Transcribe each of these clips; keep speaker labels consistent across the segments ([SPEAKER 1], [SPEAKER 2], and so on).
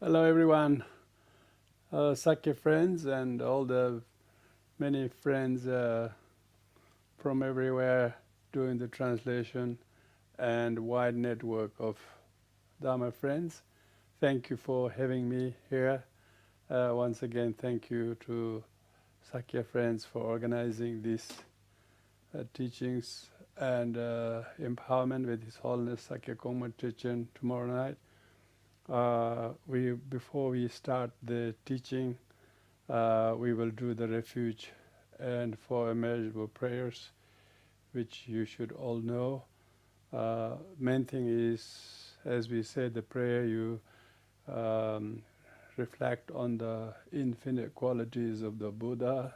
[SPEAKER 1] Hello everyone, Sakya Friends and all the many friends from everywhere doing the translation and wide network of Dharma friends. Thank you for having me here. Once again, thank you to Sakya Friends for organizing these teachings and empowerment with His Holiness Sakya Trichen tomorrow night. Before we start the teaching, we will do the refuge and for immeasurable prayers, which you should all know. Main thing is, as we said, the prayer you reflect on the infinite qualities of the Buddha,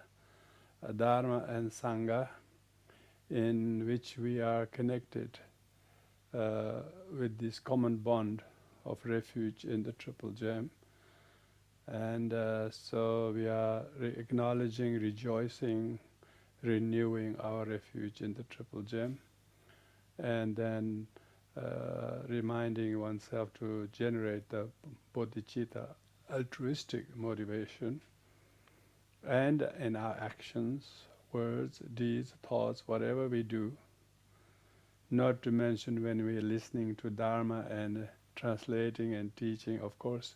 [SPEAKER 1] Dharma and Sangha, in which we are connected with this common bond of refuge in the Triple Gem. And so we are acknowledging, rejoicing, renewing our refuge in the Triple Gem, and then reminding oneself to generate the bodhicitta, altruistic motivation, and in our actions, words, deeds, thoughts, whatever we do, not to mention when we are listening to Dharma and translating and teaching, of course,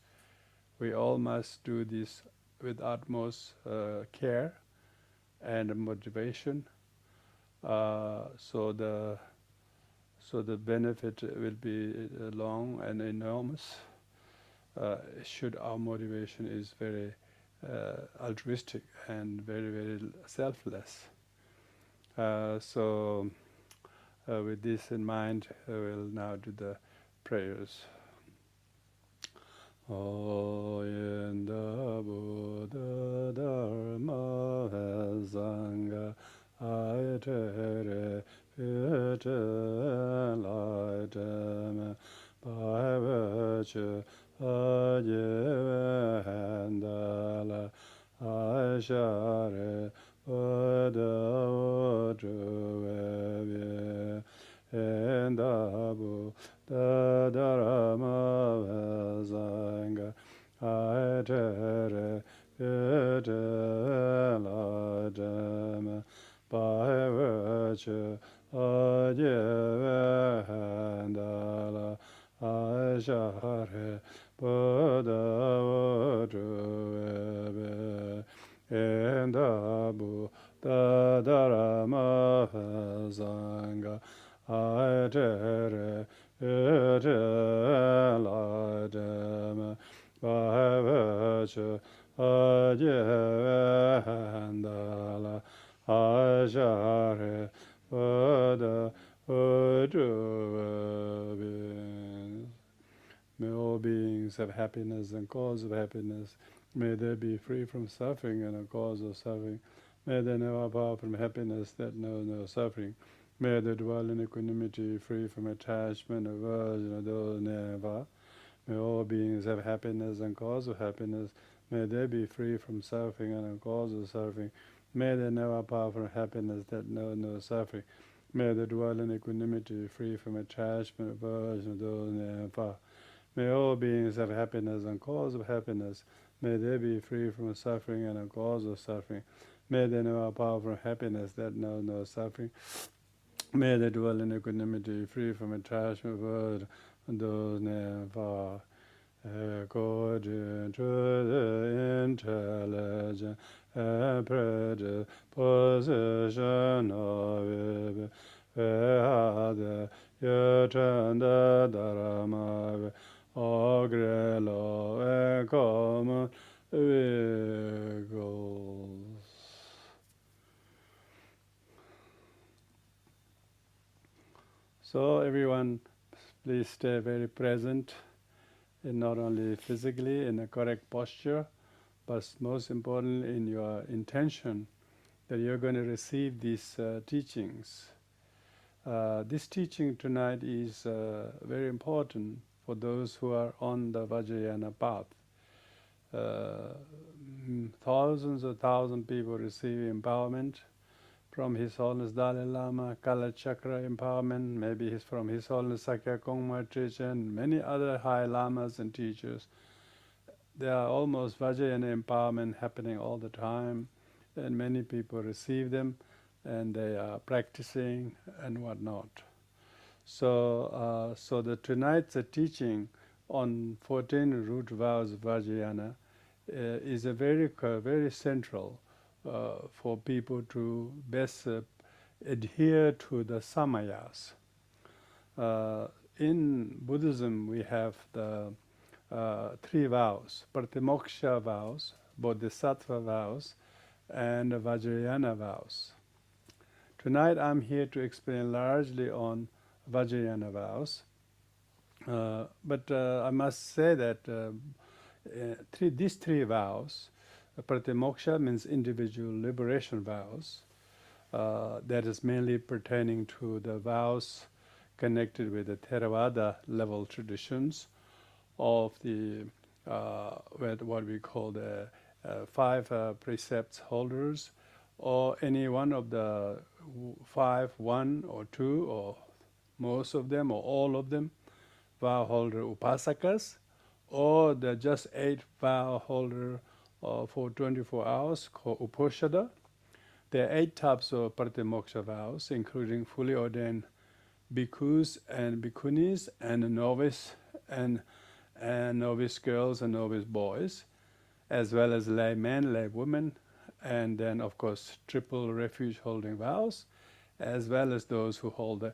[SPEAKER 1] we all must do this with utmost care and motivation. So the benefit will be long and enormous. Should our motivation is very altruistic and very, very selfless. So with this in mind, we'll now do the prayers. Oyenda Buddha Dharma Sangha Aitere Pite Enlightenment by virtue Ajive Handala Aishare Buddha Udruve Endabu Dharma Sangha Aitere Pite Enlightenment by virtue Ajive Handala Aishare Buddha Udruve Endabu Dharma Sangha Aitere Pite Enlightenment by virtue Ajive Handala Aishare Buddha Udruve. May all beings have happiness and cause of happiness. May they be free from suffering and a cause of suffering. May they never part from happiness that knows no suffering. May they dwell in equanimity, free from attachment, aversion, or those never. May all beings have happiness and cause of happiness. May they be free from suffering and a cause of suffering. May they never part from happiness that knows no suffering. May they dwell in equanimity, free from attachment, aversion, or those never. May all beings have happiness and cause of happiness. May they be free from suffering and a cause of suffering. May they never part from happiness that knows no suffering. May they dwell in equanimity, free from attachment, word, and those never. According to the intelligent and predisposition of it, the Yatanda Dharma, Agrelo, and common vehicles. So everyone, please stay very present, and not only physically in a correct posture, but most importantly in your intention that you're going to receive these teachings. This teaching tonight is very important for those who are on the Vajrayana path. Thousands of people receive empowerment from His Holiness Dalai Lama, Kala Chakra empowerment, maybe from His Holiness Sakya Trichen, many other high lamas and teachers. there are almost Vajrayana empowerment happening all the time, and many people receive them, and they are practicing and whatnot. So, tonight's teaching on 14 root vows of Vajrayana is a very central for people to best adhere to the Samayas. In Buddhism, we have the 3 vows: Pratimoksha vows, Bodhisattva vows, and Vajrayana vows. Tonight I'm here to explain largely on Vajrayana vows, but I must say that these 3 vows, Pratimoksha means individual liberation vows, that is mainly pertaining to the vows connected with the Theravada level traditions of the what we call the 5 precepts holders, or any one of the 5, 1 or 2, or most of them, or all of them, vow holder upasakas, or the just 8 vow holder for 24 hours called uposatha. There are 8 types of pratimoksha vows, including fully ordained bhikkhus and bhikkhunis, and novice and novice girls and novice boys, as well as lay men, lay women, and then of course triple refuge holding vows, as well as those who hold the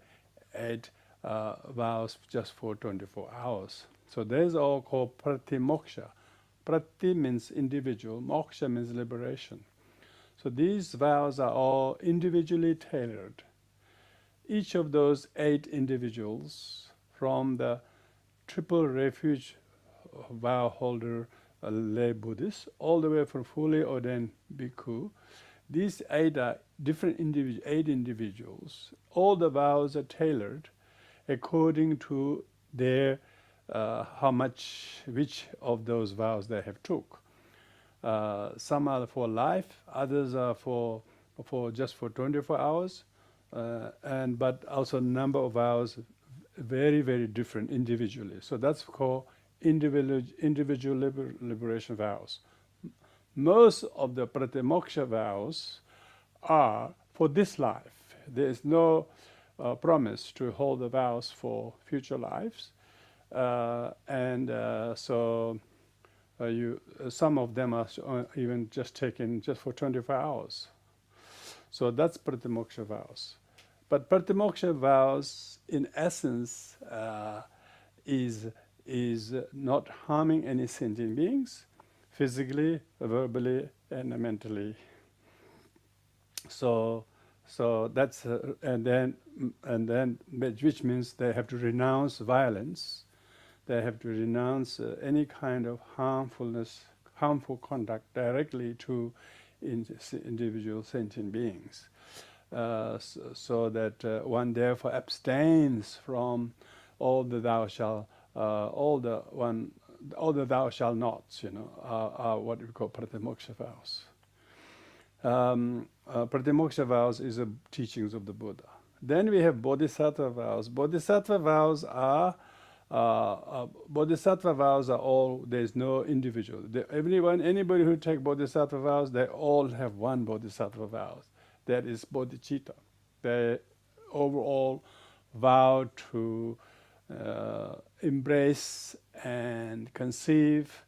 [SPEAKER 1] 8 vows just for 24 hours. So these are all called pratimoksha. Prati means individual, moksha means liberation. So these vows are all individually tailored. Each of those 8 individuals, from the triple refuge vow holder lay Buddhist, all the way from fully ordained bhikkhu, these 8 are different 8 individuals. All the vows are tailored according to their which of those vows they have took. Some are for life, others are for just for 24 hours, but also number of vows very different individually. So that's called individual liberation vows. Most of the pratimoksha vows are for this life. There is no promise to hold the vows for future lives, some of them are even just taken just for 24 hours. So that's pratimoksha vows. But pratimoksha vows, in essence, is not harming any sentient beings, physically, verbally, and mentally. So that's which means they have to renounce violence. They have to renounce any kind of harmful conduct directly to individual sentient beings. So that one therefore abstains from all the thou shall, all the thou shall nots, are what we call pratimoksha vows. Pratimoksha vows is the teachings of the Buddha. Then we have bodhisattva vows. Bodhisattva vows are all, there is no individual. Anybody who take bodhisattva vows, they all have one bodhisattva vow. That is bodhicitta. They overall vow to embrace and conceive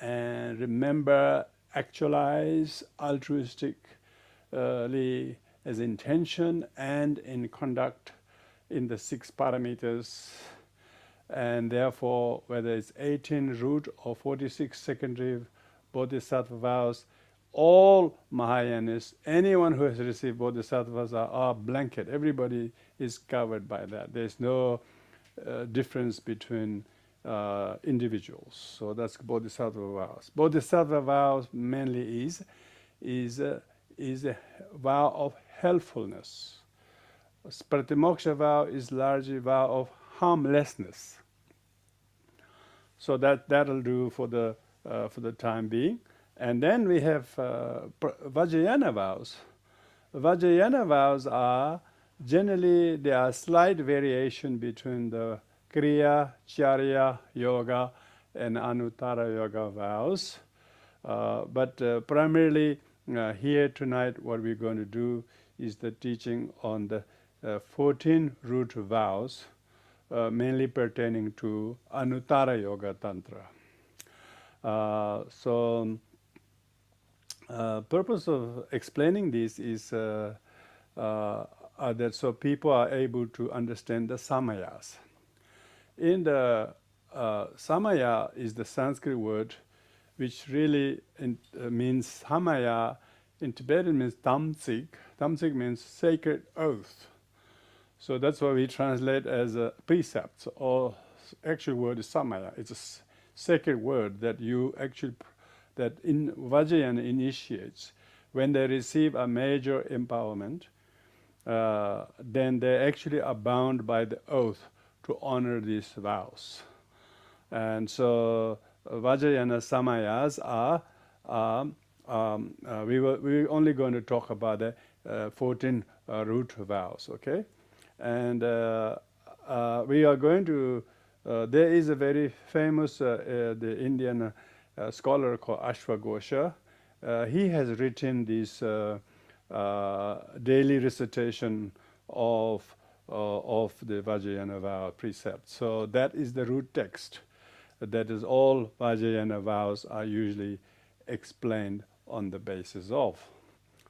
[SPEAKER 1] and remember, actualize altruistically as intention and in conduct in the 6 parameters. And therefore, whether it's 18 root or 46 secondary bodhisattva vows, all Mahayanists, anyone who has received bodhisattvas are blanket. Everybody is covered by that. There's no difference between individuals. So that's bodhisattva vows. Bodhisattva vows mainly is a vow of helpfulness. Pratimoksha vow is largely a vow of harmlessness. So that'll do for the time being. And then we have Vajrayana vows. Vajrayana vows are generally, there are slight variation between the Kriya, Charya, Yoga, and Anuttara Yoga vows. But primarily here tonight what we're going to do is the teaching on the 14 root vows, mainly pertaining to Anuttara Yoga Tantra. Purpose of explaining this is that so people are able to understand the Samayas. In the Samaya is the Sanskrit word which really means Samaya. In Tibetan means tamsik. Tamsik means sacred oath. So that's why we translate as precepts, or actual word is Samaya. It's a sacred word that you actually, that in Vajrayana initiates. When they receive a major empowerment, then they actually are bound by the oath to honor these vows. And so Vajrayana Samayas are, we're only going to talk about the 14 root vows, okay? And we are going to, there is a very famous the Indian scholar called Ashwagosha. He has written this daily recitation of the Vajrayana vow precepts. So that is the root text. That is all Vajrayana vows are usually explained on the basis of.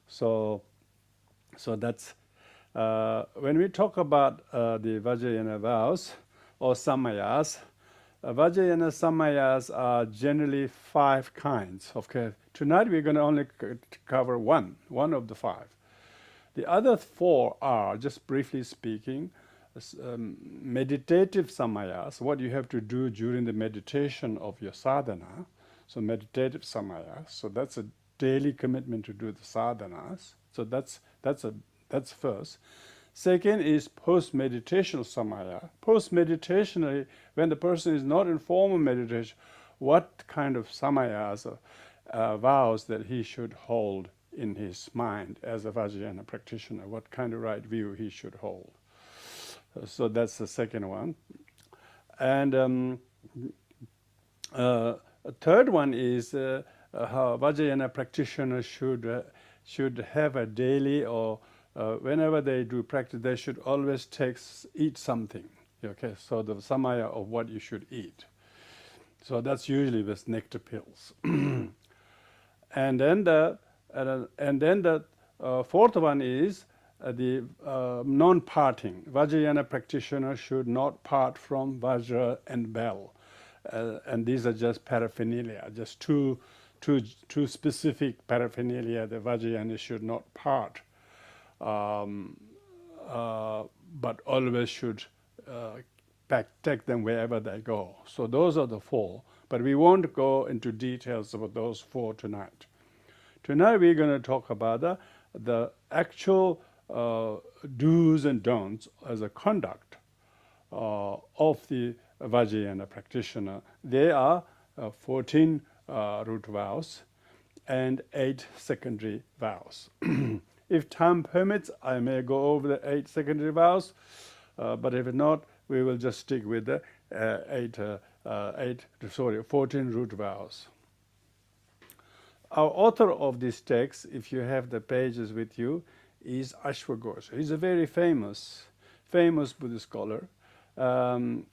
[SPEAKER 1] So that's when we talk about the Vajrayana vows or Samayas, Vajrayana Samayas are generally 5 kinds. Okay, tonight we're going to only cover one of the 5. The other 4 are, just briefly speaking, meditative Samayas, what you have to do during the meditation of your sadhana. So meditative Samayas. So that's a daily commitment to do the sadhanas. So that's first. Second is post-meditational Samaya. Post-meditationally, when the person is not in formal meditation, what kind of Samayas or vows that he should hold in his mind as a Vajrayana practitioner, what kind of right view he should hold. So that's the second one. And a third one is how Vajrayana practitioners should have a daily, or whenever they do practice, they should always eat something. Okay, so the Samaya of what you should eat. So that's usually with nectar pills. And then the fourth one is the non-parting. Vajrayana practitioners should not part from Vajra and bell. And these are just paraphernalia, just two specific paraphernalia that Vajrayana should not part, but always should take them wherever they go. So those are the 4, but we won't go into details about those 4 tonight. Tonight we're going to talk about the actual do's and don'ts as a conduct of the Vajrayana practitioner. They are 14 root vows and 8 secondary vows. If time permits, I may go over the 8 secondary vows, but if not, we will just stick with the 14 root vows. Our author of this text, if you have the pages with you, is Ashwagosha. He's a very famous Buddhist scholar, and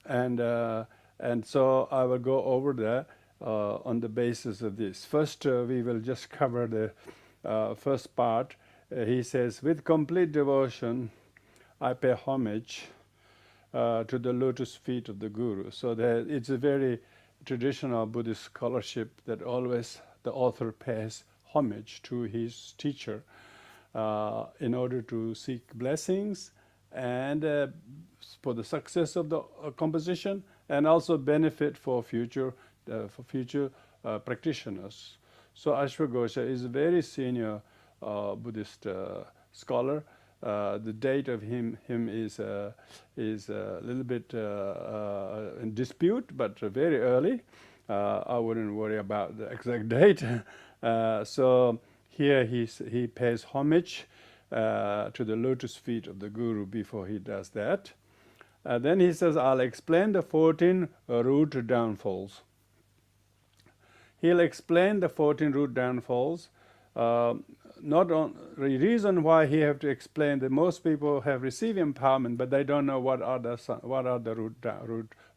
[SPEAKER 1] so I will go over there on the basis of this. First, we will just cover the first part. He says, with complete devotion, I pay homage to the lotus feet of the Guru. So it's a very traditional Buddhist scholarship that always the author pays homage to his teacher in order to seek blessings and for the success of the composition, and also benefit for future practitioners. So Ashwagosha is a very senior Buddhist scholar. The date of him is a little bit in dispute, but very early. I wouldn't worry about the exact date. So here he pays homage to the lotus feet of the Guru before he does that. Then he says, I'll explain the 14 root downfalls. he'll explain the 14 root downfalls. Not on the reason why he have to explain that most people have received empowerment, but they don't know what are the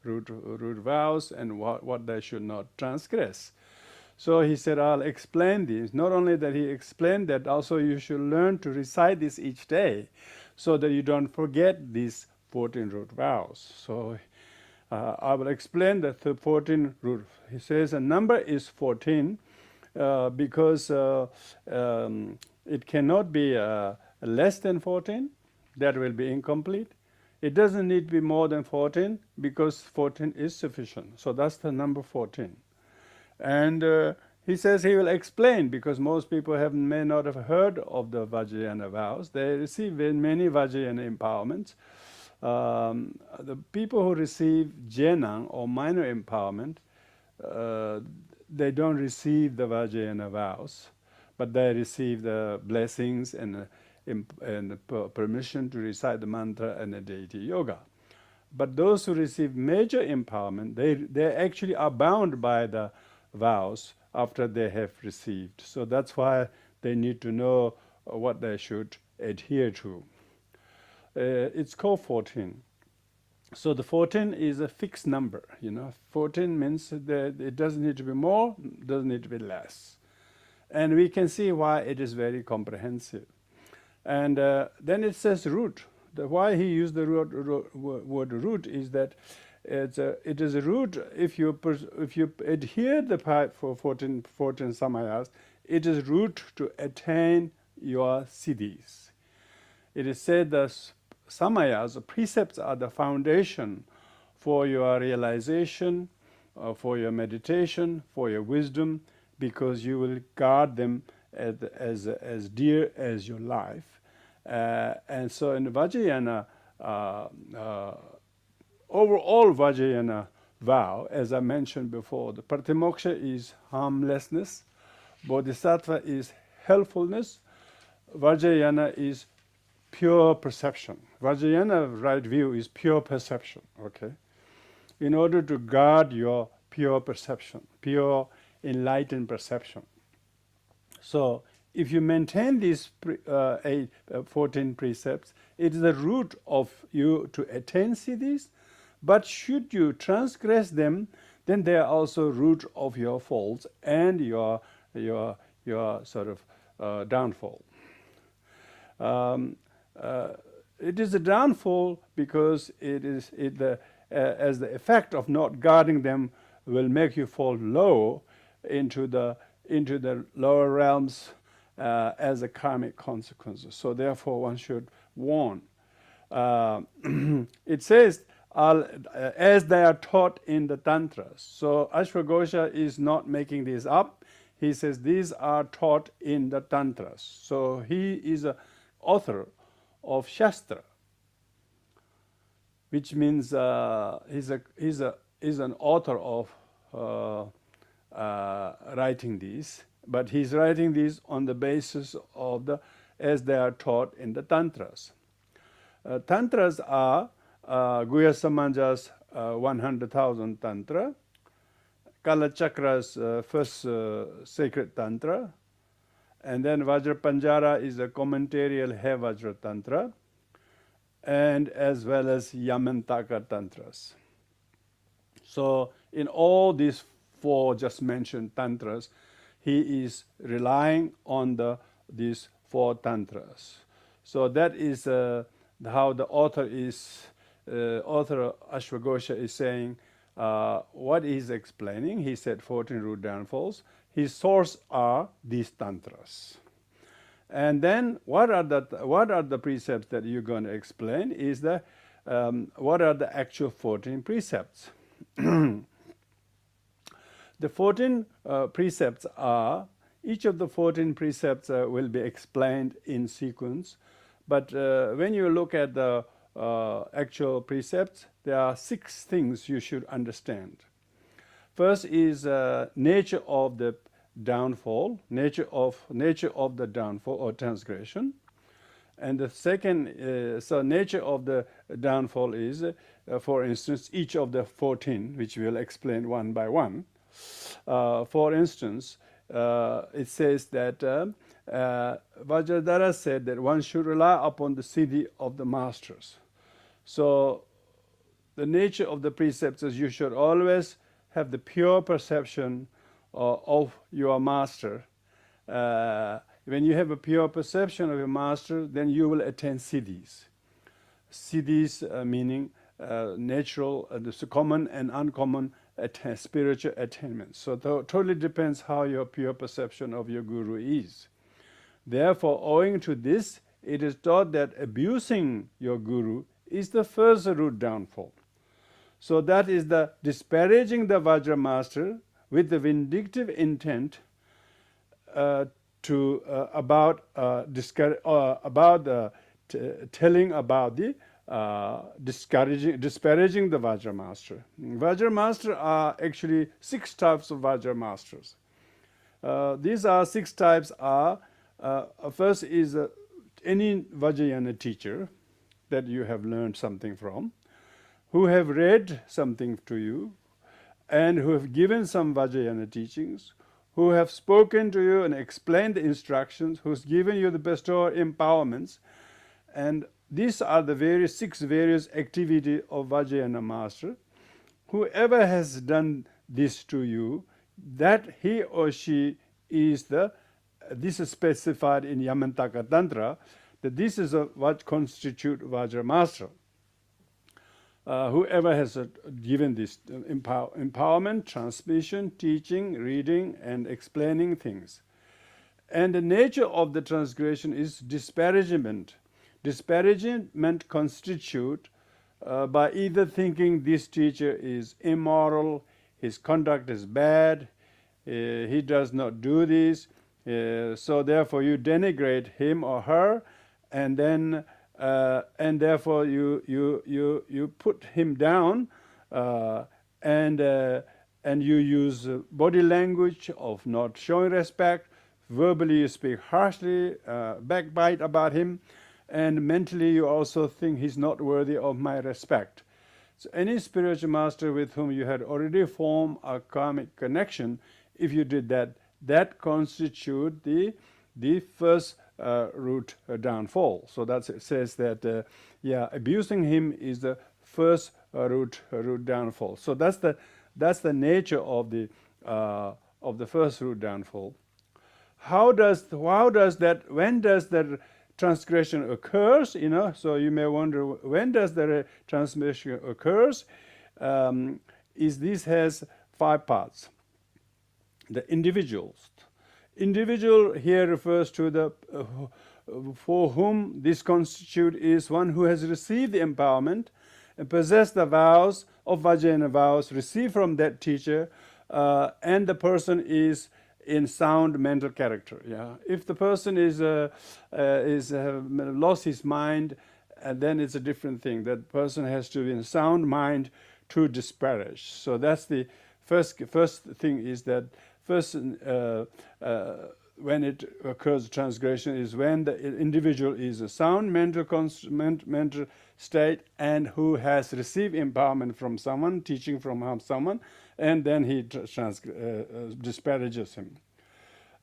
[SPEAKER 1] root vows and what they should not transgress. So he said, I'll explain this. Not only that he explained that, also you should learn to recite this each day so that you don't forget these 14 root vows. So I will explain the 14 root. He says a number is 14 because it cannot be less than 14. That will be incomplete. It doesn't need to be more than 14 because 14 is sufficient. So that's the number 14. And he says he will explain, because most people may not have heard of the Vajrayana vows. They receive many Vajrayana empowerments. The people who receive Jenang or minor empowerment, they don't receive the Vajrayana vows, but they receive the blessings and permission to recite the mantra and the deity yoga. But those who receive major empowerment, they actually are bound by the vows after they have received. So that's why they need to know what they should adhere to. It's called 14. So the 14 is a fixed number. 14 means that it doesn't need to be more, doesn't need to be less. And we can see why it is very comprehensive. And then it says root. Why he used the word root is that it is a root. If you adhere the 14 samayas, it is root to attain your siddhis. It is said that samayas, the precepts, are the foundation for your realization, for your meditation, for your wisdom, because you will guard them as dear as your life. And so in Vajrayana, overall Vajrayana vow, as I mentioned before, the Pratimoksha is harmlessness, Bodhisattva is helpfulness, Vajrayana is pure perception. Vajrayana right view is pure perception, okay? In order to guard your pure perception, pure enlightened perception. So if you maintain these 14 precepts, it is the root of you to attain siddhis. But should you transgress them, then they are also root of your faults and your sort of downfall. It is a downfall because as the effect of not guarding them will make you fall low into the lower realms as a karmic consequences. So therefore one should warn. It says, as they are taught in the tantras. So Ashwagosha is not making this up. He says these are taught in the tantras. So he is an author of Shastra, which means he's an author of writing these, but he's writing these on the basis of as they are taught in the tantras. Tantras are Guhya Samanja's 100,000 tantra, Kalachakra's first sacred tantra, and then Vajrapanjara is a commentarial He Vajra tantra, and as well as Yamantaka tantras. So in all these 4 just mentioned tantras, he is relying on these 4 tantras. So that is how the author Ashwagosha is saying what he's explaining. He said 14 root downfalls. His source are these tantras. And then what are the precepts that you're going to explain is what are the actual 14 precepts. The 14 precepts are, each of the 14 precepts will be explained in sequence, but when you look at the actual precepts, there are 6 things you should understand. First is nature of the downfall, nature of the downfall or transgression. And the second, so nature of the downfall is, for instance, each of the 14, which we'll explain one by one. For instance, it says that Vajradhara said that one should rely upon the siddhi of the masters. So the nature of the precepts is you should always have the pure perception of your master. When you have a pure perception of your master, then you will attain siddhis. Siddhis meaning natural, common and uncommon spiritual attainments. So it totally depends how your pure perception of your guru is. Therefore, owing to this, it is taught that abusing your guru is the first root downfall. So that is the disparaging the Vajra master with the vindictive intent telling about the disparaging the Vajra master. Vajra master are actually 6 types of Vajra masters. These are 6 types are first is any Vajrayana teacher that you have learned something from, who have read something to you, and who have given some Vajrayana teachings, who have spoken to you and explained the instructions, who's given you the bestow empowerments. And these are the 6 various activities of Vajrayana master. Whoever has done this to you, that he or she is this is specified in Yamantaka Tantra, that this is what constitutes Vajra master. Whoever has given this empowerment, transmission, teaching, reading, and explaining things. And the nature of the transgression is disparagement. Disparagement constitutes by either thinking this teacher is immoral, his conduct is bad, he does not do this, so therefore you denigrate him or her, and then and therefore you put him down, and you use body language of not showing respect, verbally you speak harshly, backbite about him, and mentally you also think he's not worthy of my respect. So any spiritual master with whom you had already formed a karmic connection, if you did that, that constitute the first root downfall. So it says that abusing him is the first root downfall. So that's the nature of the first root downfall. When does that transgression occurs? So you may wonder, when does the transgression occurs? This has 5 parts. The individual here refers to the for whom this constitute is one who has received the empowerment and possessed the vows of Vajrayana vows received from that teacher, and the person is in sound mental character. If the person is lost his mind, then it's a different thing. That person has to be in sound mind to disparage. So that's the first thing, is that first, when it occurs, transgression is when the individual is a sound mental state and who has received empowerment from someone, teaching from someone, and then he disparages him.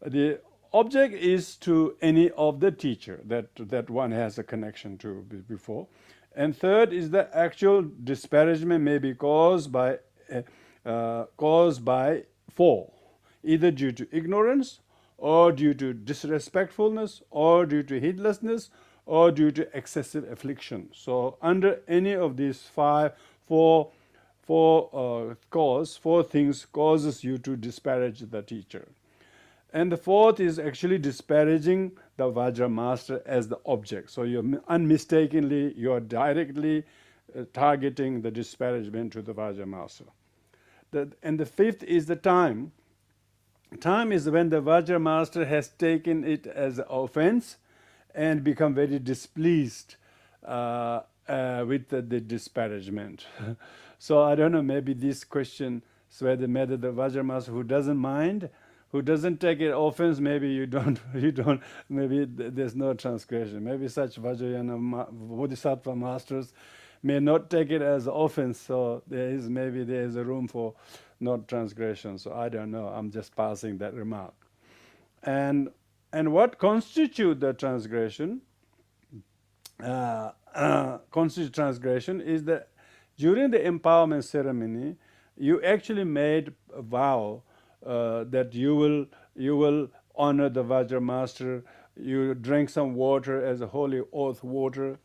[SPEAKER 1] The object is to any of the teacher that one has a connection to before. And third is the actual disparagement may be caused by 4. Either due to ignorance, or due to disrespectfulness, or due to heedlessness, or due to excessive affliction. So under any of these 4 things causes you to disparage the teacher. And the 4th is actually disparaging the Vajra master as the object. So you're directly targeting the disparagement to the Vajra master. And the 5th is the time. Time is when the Vajra master has taken it as an offense and become very displeased with the disparagement. So I don't know, maybe this question is whether the Vajra master who doesn't mind, who doesn't take it offense, maybe you don't, maybe there's no transgression. Maybe such Vajrayana Bodhisattva masters, may not take it as offense, so maybe there is a room for not transgression. So I don't know. I'm just passing that remark. And what constitutes the transgression? Constitutes transgression is that during the empowerment ceremony, you actually made a vow that you will honor the Vajra master. You drink some water as a holy oath water,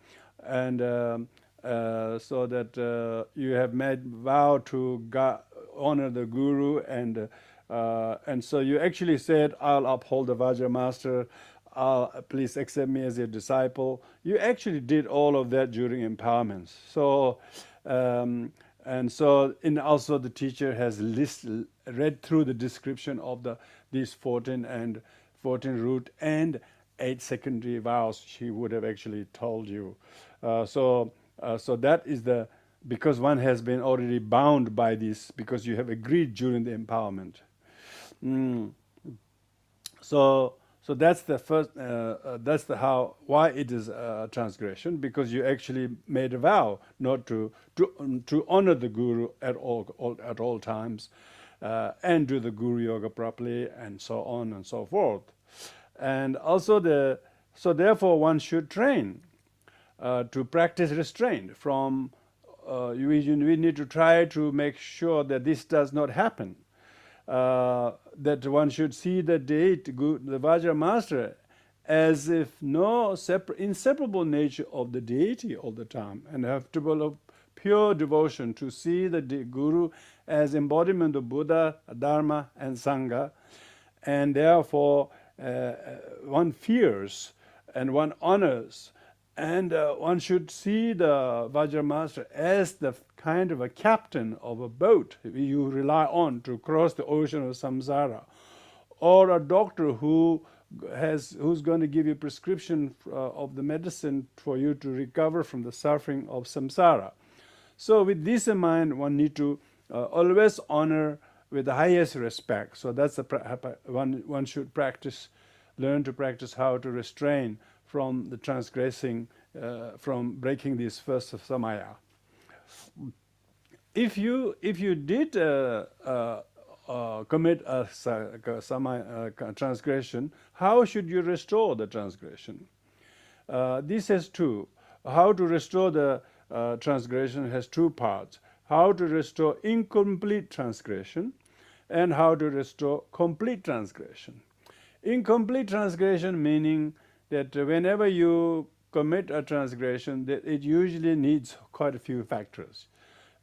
[SPEAKER 1] and so that you have made vow to honor the guru, and so you actually said, "I'll uphold the Vajra master. Please accept me as your disciple." You actually did all of that during empowerment. So. And also the teacher has read through the description of these 14 root and 8 secondary vows. She would have actually told you. So that is because one has been already bound by this, because you have agreed during the empowerment. So that's the first. That's why it is a transgression, because you actually made a vow not to honor the guru at all times, and do the guru yoga properly, and so on and so forth. And also so therefore one should train to practice restraint. We need to try to make sure that this does not happen. That one should see the deity, the Vajra master, as if no inseparable nature of the deity all the time, and have to develop pure devotion to see the guru as embodiment of Buddha, Dharma, and Sangha, and therefore one fears and one honors, and one should see the Vajra master as the kind of a captain of a boat you rely on to cross the ocean of samsara, or a doctor who's going to give you prescription of the medicine for you to recover from the suffering of samsara. So with this in mind, one need to always honor with the highest respect. So that's one should learn to practice how to restrain from the transgressing, from breaking this first of Samaya. If you did commit a transgression, how should you restore the transgression? This has two. How to restore the transgression has two parts. How to restore incomplete transgression, and how to restore complete transgression. Incomplete transgression meaning that whenever you commit a transgression, that it usually needs quite a few factors: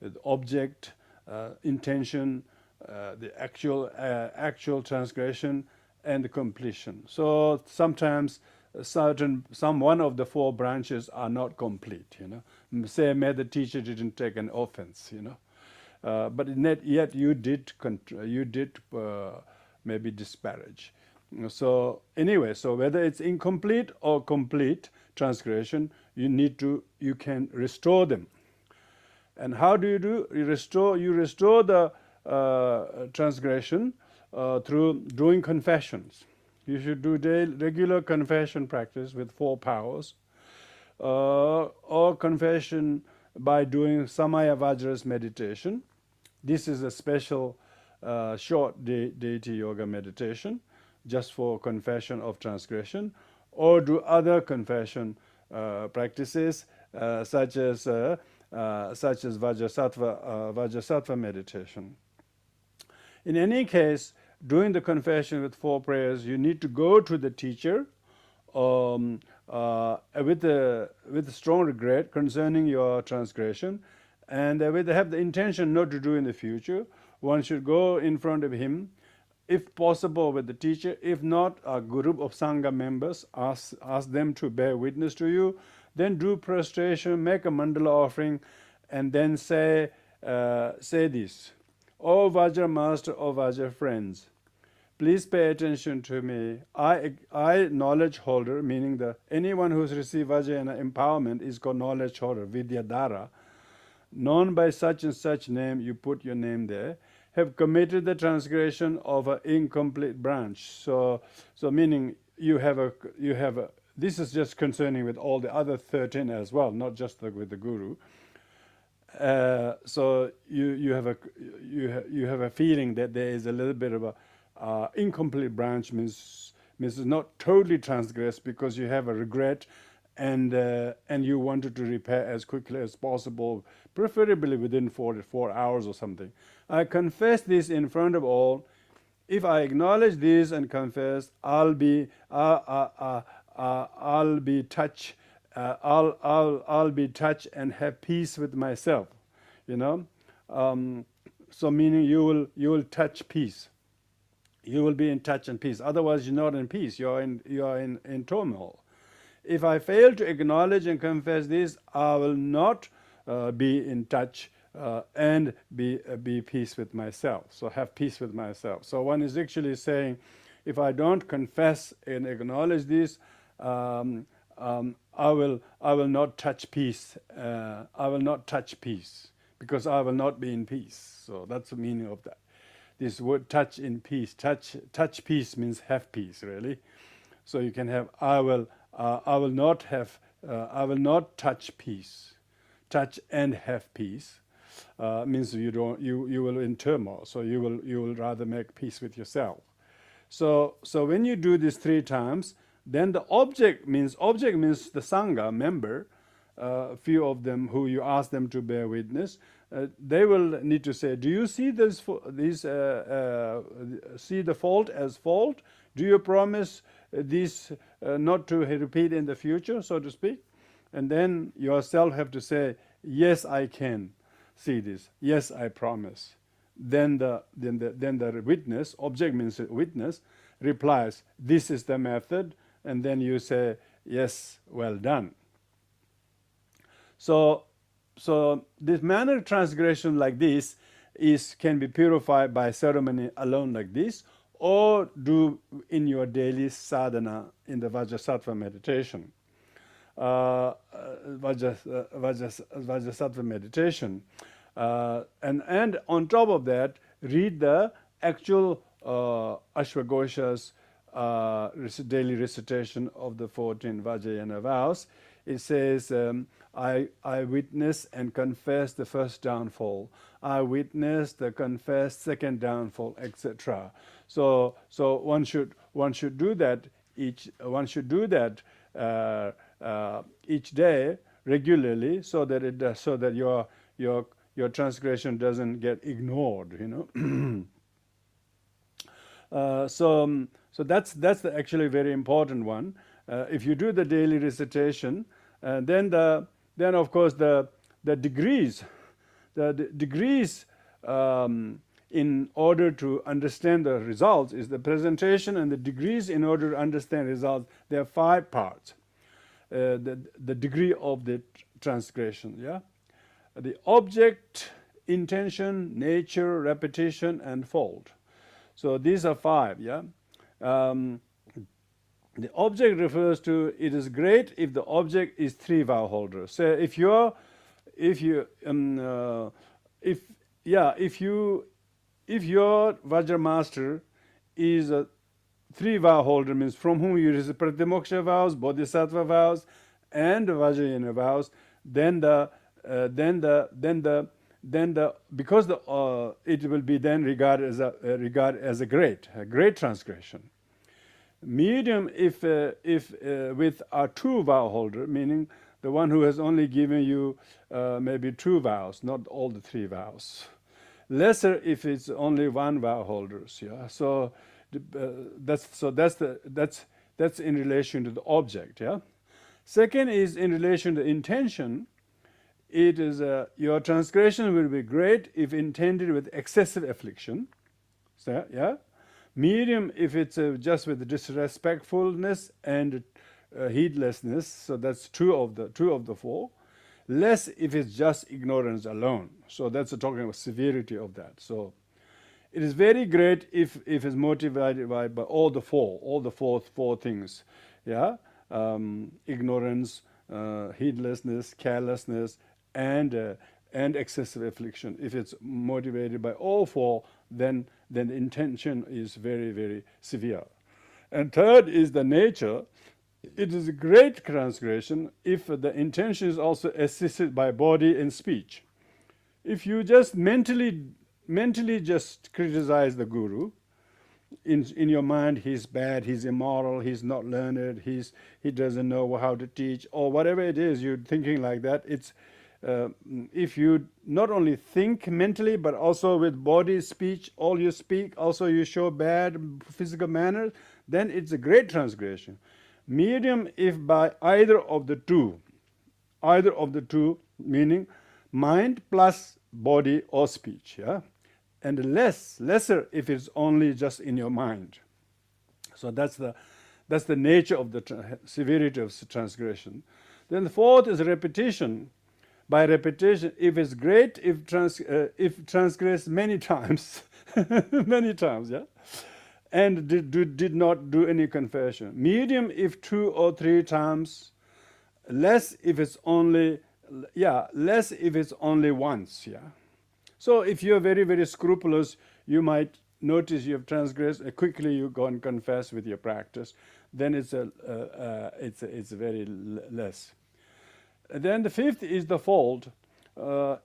[SPEAKER 1] the object, intention, the actual transgression, and the completion. So sometimes one of the 4 branches are not complete. Say, may the teacher didn't take an offense. But yet you did maybe disparage. So anyway, so whether it's incomplete or complete transgression, you can restore them. And how do you do? You restore the transgression through doing confessions. You should do regular confession practice with 4 powers, or confession by doing Samaya Vajra's meditation. This is a special short deity yoga meditation just for confession of transgression, or do other confession practices such as Vajrasattva meditation. In any case, doing the confession with 4 prayers, you need to go to the teacher with strong regret concerning your transgression, and have the intention not to do in the future. One should go in front of him, if possible with the teacher. If not, a group of Sangha members, ask them to bear witness to you. Then do prostration, make a mandala offering, and then say this: "O Vajra Master, O Vajra Friends, please pay attention to me. I knowledge holder," meaning anyone who's received Vajrayana empowerment is called knowledge holder, Vidyadhara, known by such and such name, you put your name there, have committed the transgression of an incomplete branch. So meaning you have a. This is just concerning with all the other 13 as well, not just with the guru. so you have a feeling that there is a little bit of a incomplete branch, means it's not totally transgressed, because you have a regret, and you wanted to repair as quickly as possible, preferably within 4 hours or something. I confess this in front of all. If I acknowledge this and confess, I'll be touched. I'll be touched and have peace with myself. So meaning you will touch peace. You will be in touch and peace. Otherwise, you're not in peace. You're in turmoil. If I fail to acknowledge and confess this, I will not be in touch and be peace with myself. So have peace with myself. So one is actually saying, if I don't confess and acknowledge this, I will not touch peace. I will not touch peace, because I will not be in peace. So that's the meaning of that. This word touch in peace. Touch peace means have peace, really. So you can have I will not touch peace. Touch and have peace means you will in turmoil. So you will rather make peace with yourself. So when you do this 3 times, then the object means the Sangha member, a few of them who you ask them to bear witness, they will need to say, do you see see the fault as fault? Do you promise this not to repeat in the future, so to speak? And then yourself have to say, yes, I can see this. Yes, I promise. Then the witness, object means witness, replies, this is the method. And then you say, yes, well done. So this manner transgression like this can be purified by ceremony alone like this, or do in your daily sadhana in the Vajrasattva meditation. Vajrasattva meditation. And on top of that, read the actual Ashwagosha's daily recitation of the 14 Vajrayana vows. It says, I witness and confess the first downfall. I witness the confessed second downfall, etc. So one should do that each day regularly, so that your transgression doesn't get ignored. So that's actually a very important one. If you do the daily recitation, then of course the degrees in order to understand the results is the presentation, and the degrees in order to understand results. There are 5 parts. The degree of the transgression. Yeah, the object, intention, nature, repetition, and fault. So these are 5. Yeah. The object refers to, it is great if the object is 3 vow holders. So if your Vajra master is a 3 vow holder, means from whom you receive Pratimoksha vows, Bodhisattva vows, and Vajrayana vows, then it will be then regarded as a great transgression. Medium, if with a 2 vow holder, meaning the one who has only given you maybe 2 vows, not all the 3 vows. Lesser if it's only 1 vow holders. Yeah. So that's in relation to the object. Yeah. Second is in relation to intention. It is your transgression will be great if intended with excessive affliction. So, yeah. Medium if it's just with disrespectfulness and heedlessness. So that's 2 of the 4. Less if it's just ignorance alone. So that's talking about severity of that. So it is very great if it's motivated by all the four things. Yeah, ignorance, heedlessness, carelessness, and excessive affliction. If it's motivated by all 4, then the intention is very, very severe. And third is the nature. It is a great transgression if the intention is also assisted by body and speech. if you just mentally just criticize the guru, in your mind, he's bad, he's immoral, he's not learned, he doesn't know how to teach, or whatever it is you're thinking like that. It's if you not only think mentally but also with body, speech, all you speak, also you show bad physical manners, then it's a great transgression. Medium, if by either of the two, meaning mind plus body or speech, yeah, and lesser if it's only just in your mind. So that's the nature of the severity of transgression. Then the fourth is repetition. By repetition, if it's great, if transgress many times, many times, yeah, and did not do any confession. Medium, if 2 or 3 times. Less if it's only, less if it's only once, yeah. So if you're very, very scrupulous, you might notice you have transgressed. Quickly you go and confess with your practice. Then it's very less. Then the fifth is the fault.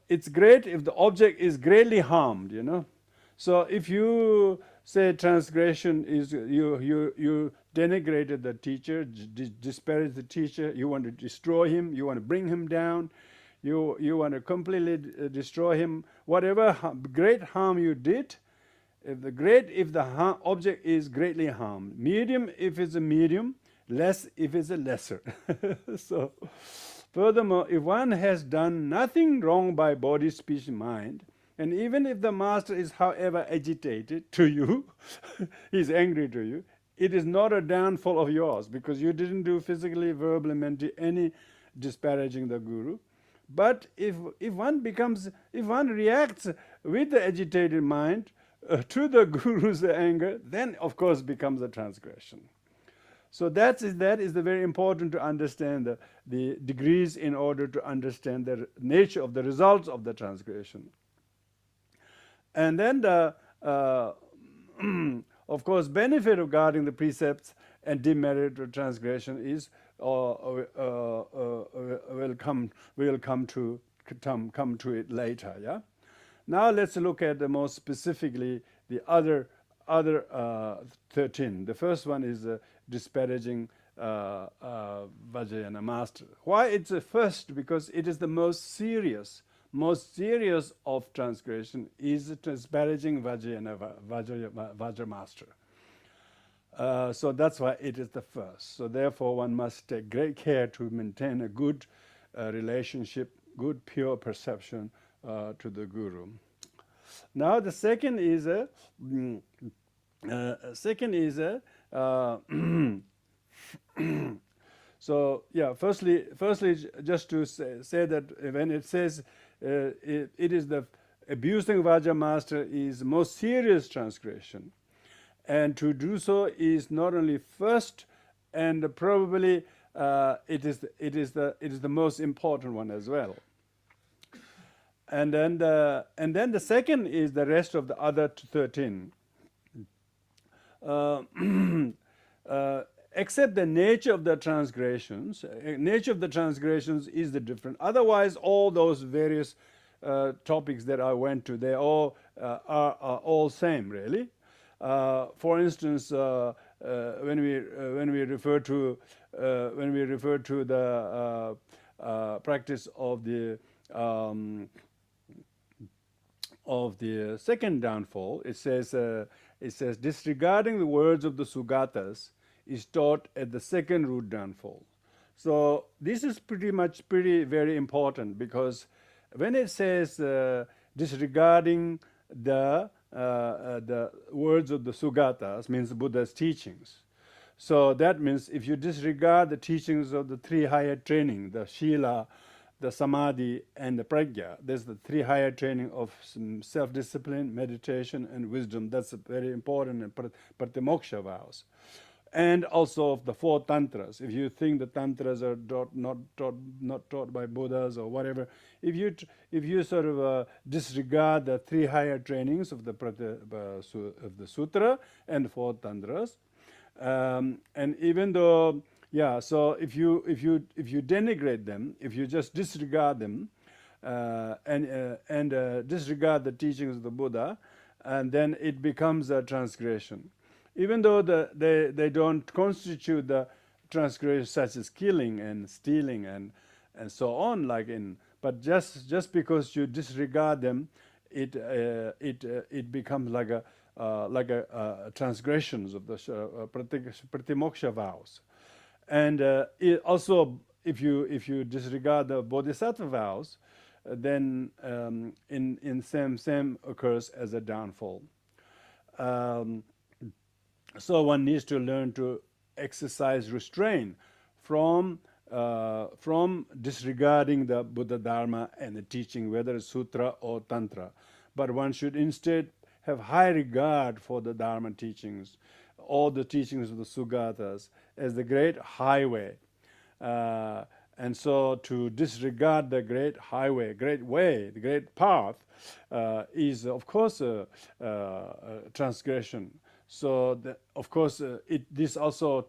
[SPEAKER 1] It's great if the object is greatly harmed, you know. So if you say transgression is you denigrated the teacher, disparaged the teacher, you want to destroy him, you want to bring him down, you want to completely destroy him, whatever great harm you did, if the object is greatly harmed. Medium if it's a medium, less if it's a lesser. So furthermore, if one has done nothing wrong by body, speech, mind, and even if the master is, however, agitated to you, he's angry to you, it is not a downfall of yours, because you didn't do physically, verbally, mentally any disparaging the guru. But if one reacts with the agitated mind to the guru's anger, then of course becomes a transgression. So that is the very important to understand the degrees in order to understand the nature of the results of the transgression. And then the of course benefit of guarding the precepts and demerit of transgression is will come to it later. Yeah. Now let's look at the most specifically the other 13. The first one is disparaging Vajrayana master. Why it's the first? Because it is the most serious of transgression is disparaging Vajra master. So that's why it is the first. So therefore one must take great care to maintain a good relationship, good pure perception to the guru. Now the second is so yeah, firstly just to say that when it says it is the abusing Vajra master is most serious transgression, and to do so is not only first, and probably it is the most important one as well. And then the second is the rest of the other 13. Except the nature of the transgressions. Nature of the transgressions is the different. Otherwise, all those various topics that I went to, they all are all same, really. For instance, when we refer to the practice of the second downfall, it says disregarding the words of the Sugatas is taught at the second root downfall. So this is very important, because when it says disregarding the words of the Sugatas, means Buddha's teachings. So that means if you disregard the teachings of the 3 higher training, the Shila, the Samadhi, and the Prajna, there's the 3 higher training of self-discipline, meditation, and wisdom. That's very important in Pratimoksha vows. And also of the 4 tantras. If you think the tantras are not taught by Buddhas or whatever, if you sort of disregard the 3 higher trainings of the sutra and 4 tantras, and even though so if you denigrate them, if you just disregard them, and disregard the teachings of the Buddha, and then it becomes a transgression. Even though they don't constitute the transgression such as killing and stealing and so on, but just because you disregard them, it becomes like a transgressions of the pratimoksha vows. And also, if you disregard the bodhisattva vows, then in same occurs as a downfall. So one needs to learn to exercise restraint from disregarding the Buddha Dharma and the teaching, whether it's sutra or tantra. But one should instead have high regard for the Dharma teachings, all the teachings of the Sugatas, as the great highway. And so to disregard the great highway, great way, the great path, is of course a transgression. So, of course, this also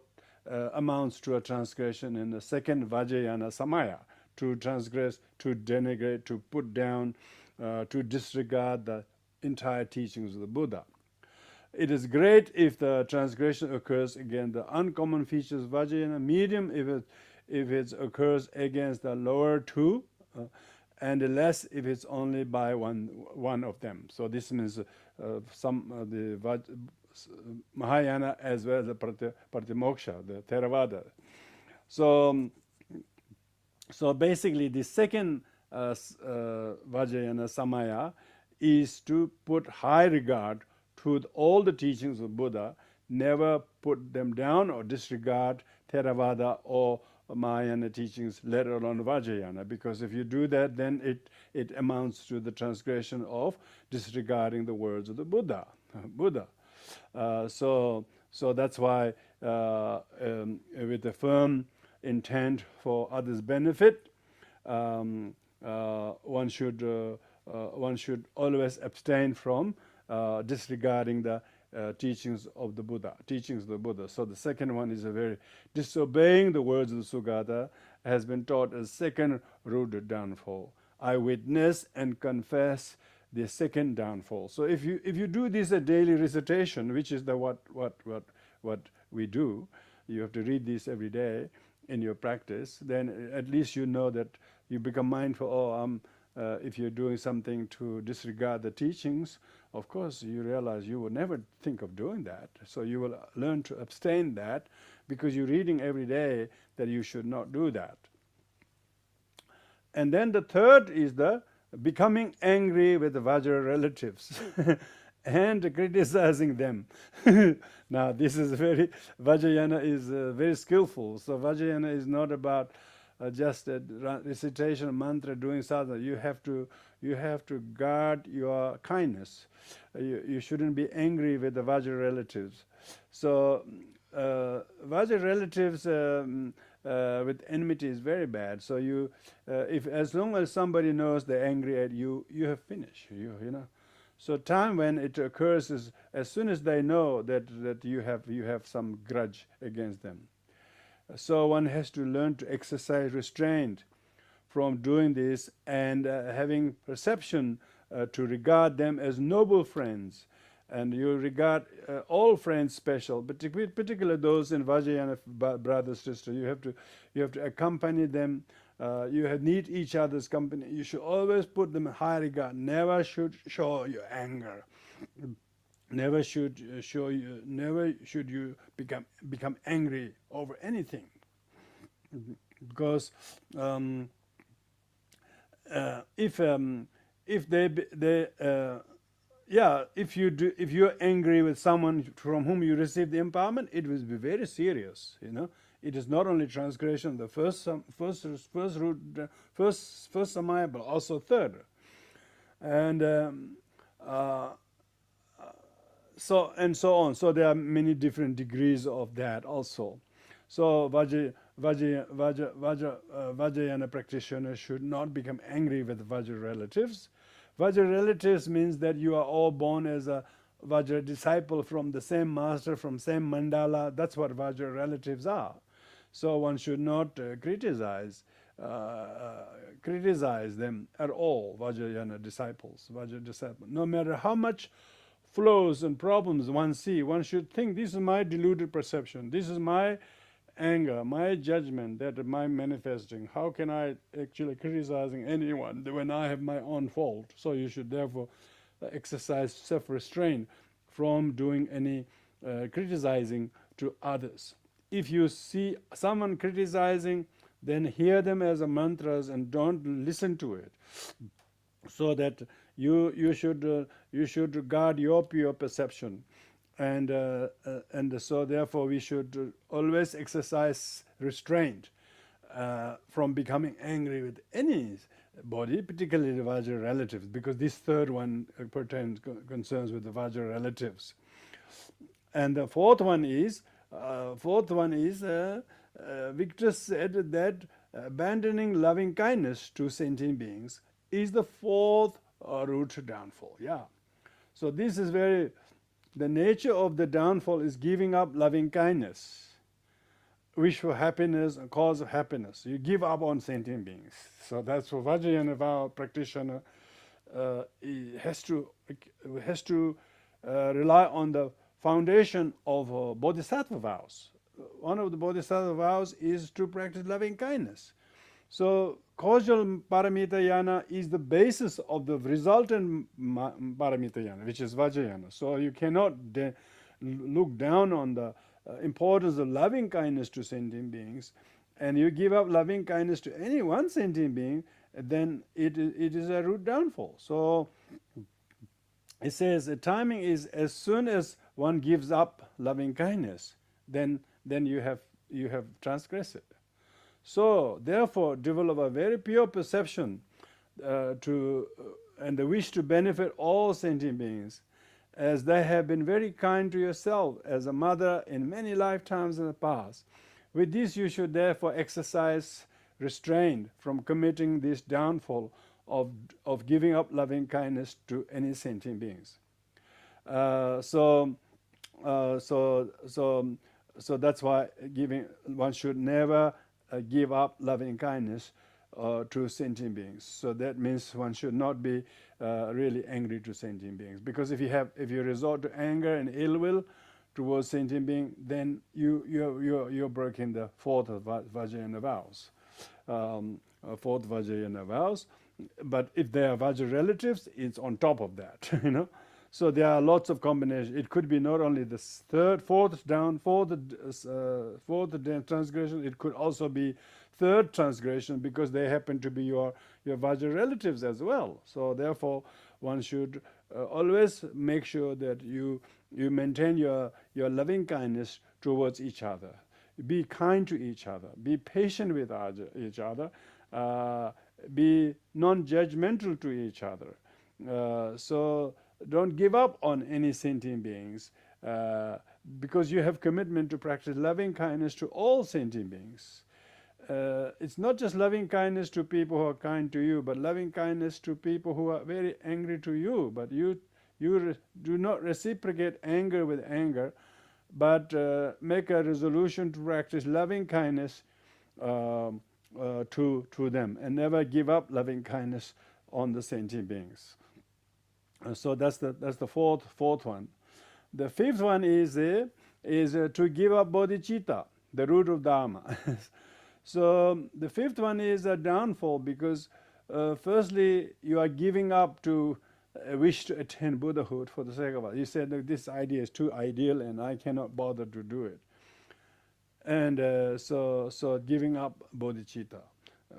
[SPEAKER 1] amounts to a transgression in the second Vajrayana Samaya, to transgress, to denigrate, to put down, to disregard the entire teachings of the Buddha. It is great if the transgression occurs against the uncommon features of Vajrayana, medium if it occurs against the lower two, and less if it's only by one of them. So this means the Mahayana as well as the Pratimoksha, the Theravada. So basically the second Vajrayana Samaya is to put high regard to all the teachings of Buddha, never put them down or disregard Theravada or Mahayana teachings, let alone Vajrayana, because if you do that, then it amounts to the transgression of disregarding the words of the Buddha. So that's why with a firm intent for others' benefit, one should always abstain from disregarding the teachings of the Buddha. So the second one is disobeying the words of the Sugata has been taught as second root downfall. I witness and confess the second downfall. So if you do this a daily recitation, which is the what we do, you have to read this every day in your practice, then at least you know that you become mindful. If you're doing something to disregard the teachings, of course you realize you would never think of doing that. So you will learn to abstain that, because you're reading every day that you should not do that. And then the third is the becoming angry with the Vajra relatives and criticizing them. Now this is Vajrayana is very skillful. So Vajrayana is not about just a recitation of mantra, doing sadhana. You have to guard your kindness. You shouldn't be angry with the Vajra relatives. So Vajra relatives with enmity is very bad. So if as long as somebody knows they're angry at you, you have finished. You know. So time when it occurs is as soon as they know that you have some grudge against them. So one has to learn to exercise restraint from doing this, and having perception to regard them as noble friends. And you regard all friends special, but particularly those in Vajrayana brothers, sisters. You have to accompany them. You need each other's company. You should always put them in high regard. Never should show your anger. Never should you become angry over anything, because if you're angry with someone from whom you receive the empowerment, it will be very serious. You know, it is not only transgression, the first samaya, but also third, and so on. So there are many different degrees of that also. So Vajrayana practitioners should not become angry with Vajra relatives. Vajra relatives means that you are all born as a Vajra disciple from the same master, from same mandala. That's what Vajra relatives are. So one should not criticize criticize them at all, Vajrayana disciples, Vajra disciples. No matter how much flaws and problems one see, one should think, this is my deluded perception, this is my anger, my judgment that my manifesting. How can I actually criticizing anyone when I have my own fault? So you should therefore exercise self-restraint from doing any criticizing to others. If you see someone criticizing, then hear them as a mantras and don't listen to it. So that you should guard your pure perception, and so therefore we should always exercise restraint from becoming angry with any body, particularly the Vajra relatives, because this third one concerns with the Vajra relatives. And the fourth one is Victor said that abandoning loving kindness to sentient beings is the fourth root downfall. Yeah. So this is the nature of the downfall is giving up loving kindness, wish for happiness, and cause of happiness. You give up on sentient beings. So that's what Vajrayana vow practitioner has to rely on the foundation of bodhisattva vows. One of the bodhisattva vows is to practice loving kindness. So causal paramitayana is the basis of the resultant paramitayana, which is Vajrayana. So you cannot look down on the importance of loving kindness to sentient beings, and you give up loving kindness to any one sentient being, then it is a root downfall. So it says the timing is as soon as one gives up loving kindness, then you have transgressed it. So therefore develop a very pure perception and the wish to benefit all sentient beings, as they have been very kind to yourself as a mother in many lifetimes in the past. With this you should therefore exercise restraint from committing this downfall of giving up loving kindness to any sentient beings. So that's why one should never give up loving kindness to sentient beings. So that means one should not be really angry to sentient beings, because if you resort to anger and ill will towards sentient being, then you're breaking the fourth of Vajrayana vows. Fourth Vajrayana vows. But if they are Vajra relatives, it's on top of that, So there are lots of combinations. It could be not only the fourth transgression, it could also be third transgression, because they happen to be your Vajra relatives as well. So therefore, one should always make sure that you maintain your loving kindness towards each other. Be kind to each other. Be patient with each other. Be non-judgmental to each other. So don't give up on any sentient beings, because you have commitment to practice loving kindness to all sentient beings. It's not just loving kindness to people who are kind to you, but loving kindness to people who are very angry to you. But you do not reciprocate anger with anger, but make a resolution to practice loving kindness to them, and never give up loving kindness on the sentient beings. So that's the fourth one. The fifth one is to give up bodhicitta, the root of Dharma. So the fifth one is a downfall, because firstly you are giving up to a wish to attain Buddhahood for the sake of it. You said that this idea is too ideal and I cannot bother to do it. And so giving up bodhicitta.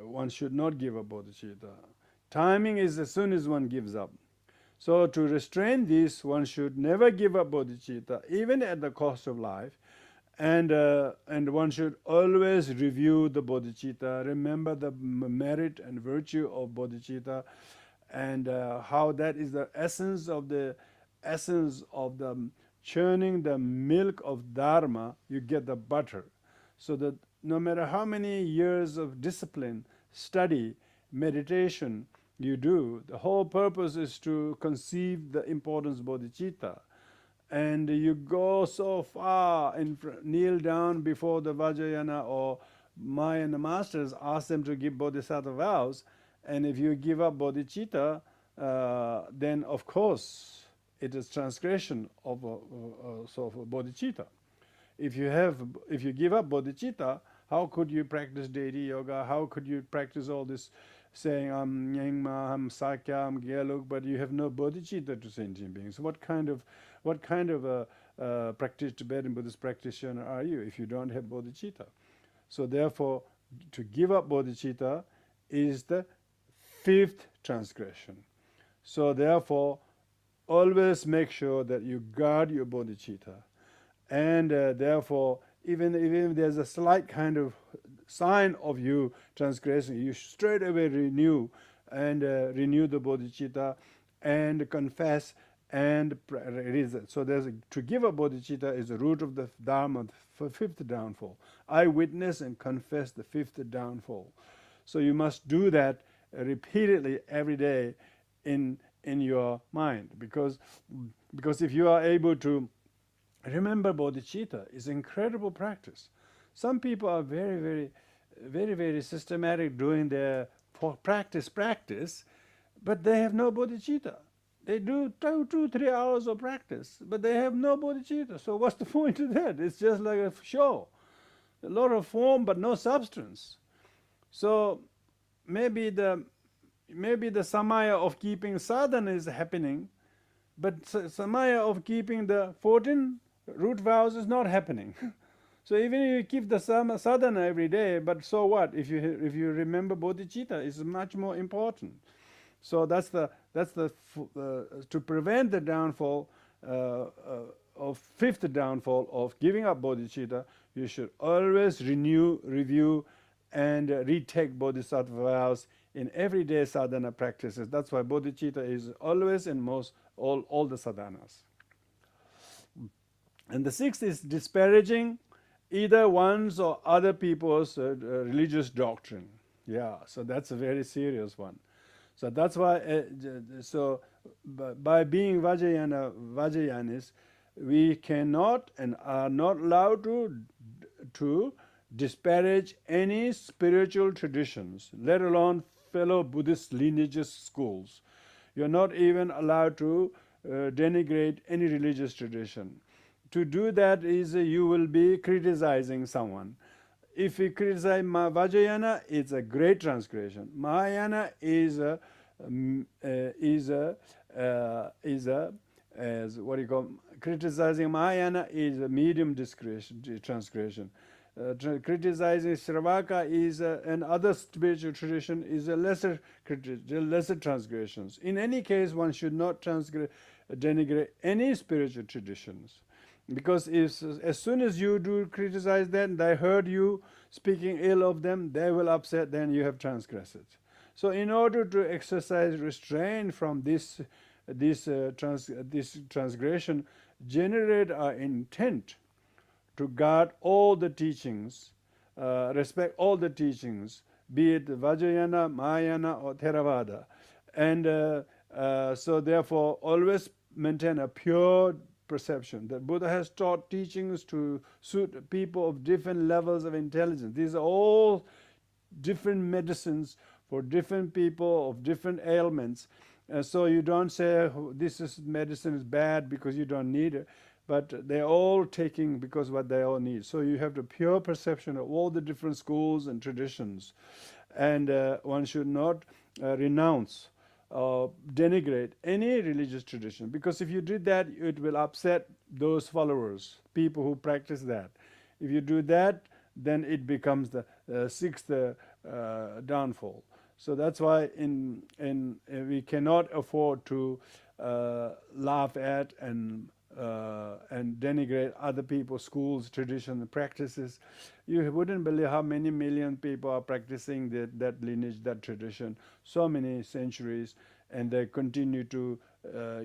[SPEAKER 1] One should not give up bodhicitta. Timing is as soon as one gives up. So to restrain this, one should never give up bodhicitta, even at the cost of life. And one should always review the bodhicitta, remember the merit and virtue of bodhicitta, and how that is the essence of the churning the milk of Dharma, you get the butter. So that no matter how many years of discipline, study, meditation you do, the whole purpose is to conceive the importance of bodhicitta. And you go so far and kneel down before the Vajrayana or Mahayana masters ask them to give bodhisattva vows, and if you give up bodhicitta, then of course it is transgression of bodhicitta. If you give up bodhicitta, how could you practice deity yoga? How could you practice all this saying Nyingma, I'm Sakya, I'm Gyaluk, but you have no bodhicitta to sentient beings? What kind of Tibetan Buddhist practitioner are you if you don't have bodhicitta? So therefore, to give up bodhicitta is the fifth transgression. So therefore, always make sure that you guard your bodhicitta. And therefore, even if there's a slight kind of sign of you transgressing, you straight away renew the bodhicitta and confess and reason. So to give up bodhicitta is the root of the Dharma, the fifth downfall. I witness and confess the fifth downfall. So you must do that repeatedly every day in your mind, because if you are able to remember bodhicitta, it's incredible practice. Some people are very, very systematic doing their practice, but they have no bodhicitta. They do 2-3 hours of practice, but they have no bodhicitta. So what's the point of that? It's just like a show. A lot of form, but no substance. So maybe the samaya of keeping sadhana is happening, but samaya of keeping the 14 root vows is not happening. So even if you keep the sadhana every day, but so what? If you remember bodhicitta, it's much more important. So that's the to prevent the downfall of fifth downfall of giving up bodhicitta. You should always renew, review, and retake bodhisattva vows in everyday sadhana practices. That's why bodhicitta is always in all the sadhanas. And the sixth is disparaging either one's or other people's religious doctrine. Yeah, so that's a very serious one. So that's why, by being Vajrayanis, we cannot and are not allowed to disparage any spiritual traditions, let alone fellow Buddhist lineages schools. You're not even allowed to denigrate any religious tradition. To do that is you will be criticizing someone. If you criticize Vajrayana, it's a great transgression. Mahayana is criticizing Mahayana is a medium transgression. Criticizing Sravaka is and other spiritual tradition is a lesser transgressions. In any case, one should not denigrate any spiritual traditions. Because as soon as you do criticize them, they heard you speaking ill of them, they will upset, then you have transgressed it. So in order to exercise restraint from this transgression, generate our intent to guard all the teachings, respect all the teachings, be it Vajrayana, Mahayana, or Theravada. And so therefore always maintain a pure perception that Buddha has taught teachings to suit people of different levels of intelligence. These are all different medicines for different people of different ailments. So you don't say this medicine is bad because you don't need it, but they're all taking because what they all need. So you have the pure perception of all the different schools and traditions, and one should not renounce denigrate any religious tradition, because if you did that, it will upset those followers, people who practice that. If you do that, then it becomes the sixth downfall. So that's why we cannot afford to laugh at and denigrate other people's schools, traditions, and practices. You wouldn't believe how many million people are practicing that lineage, that tradition, so many centuries, and they continue to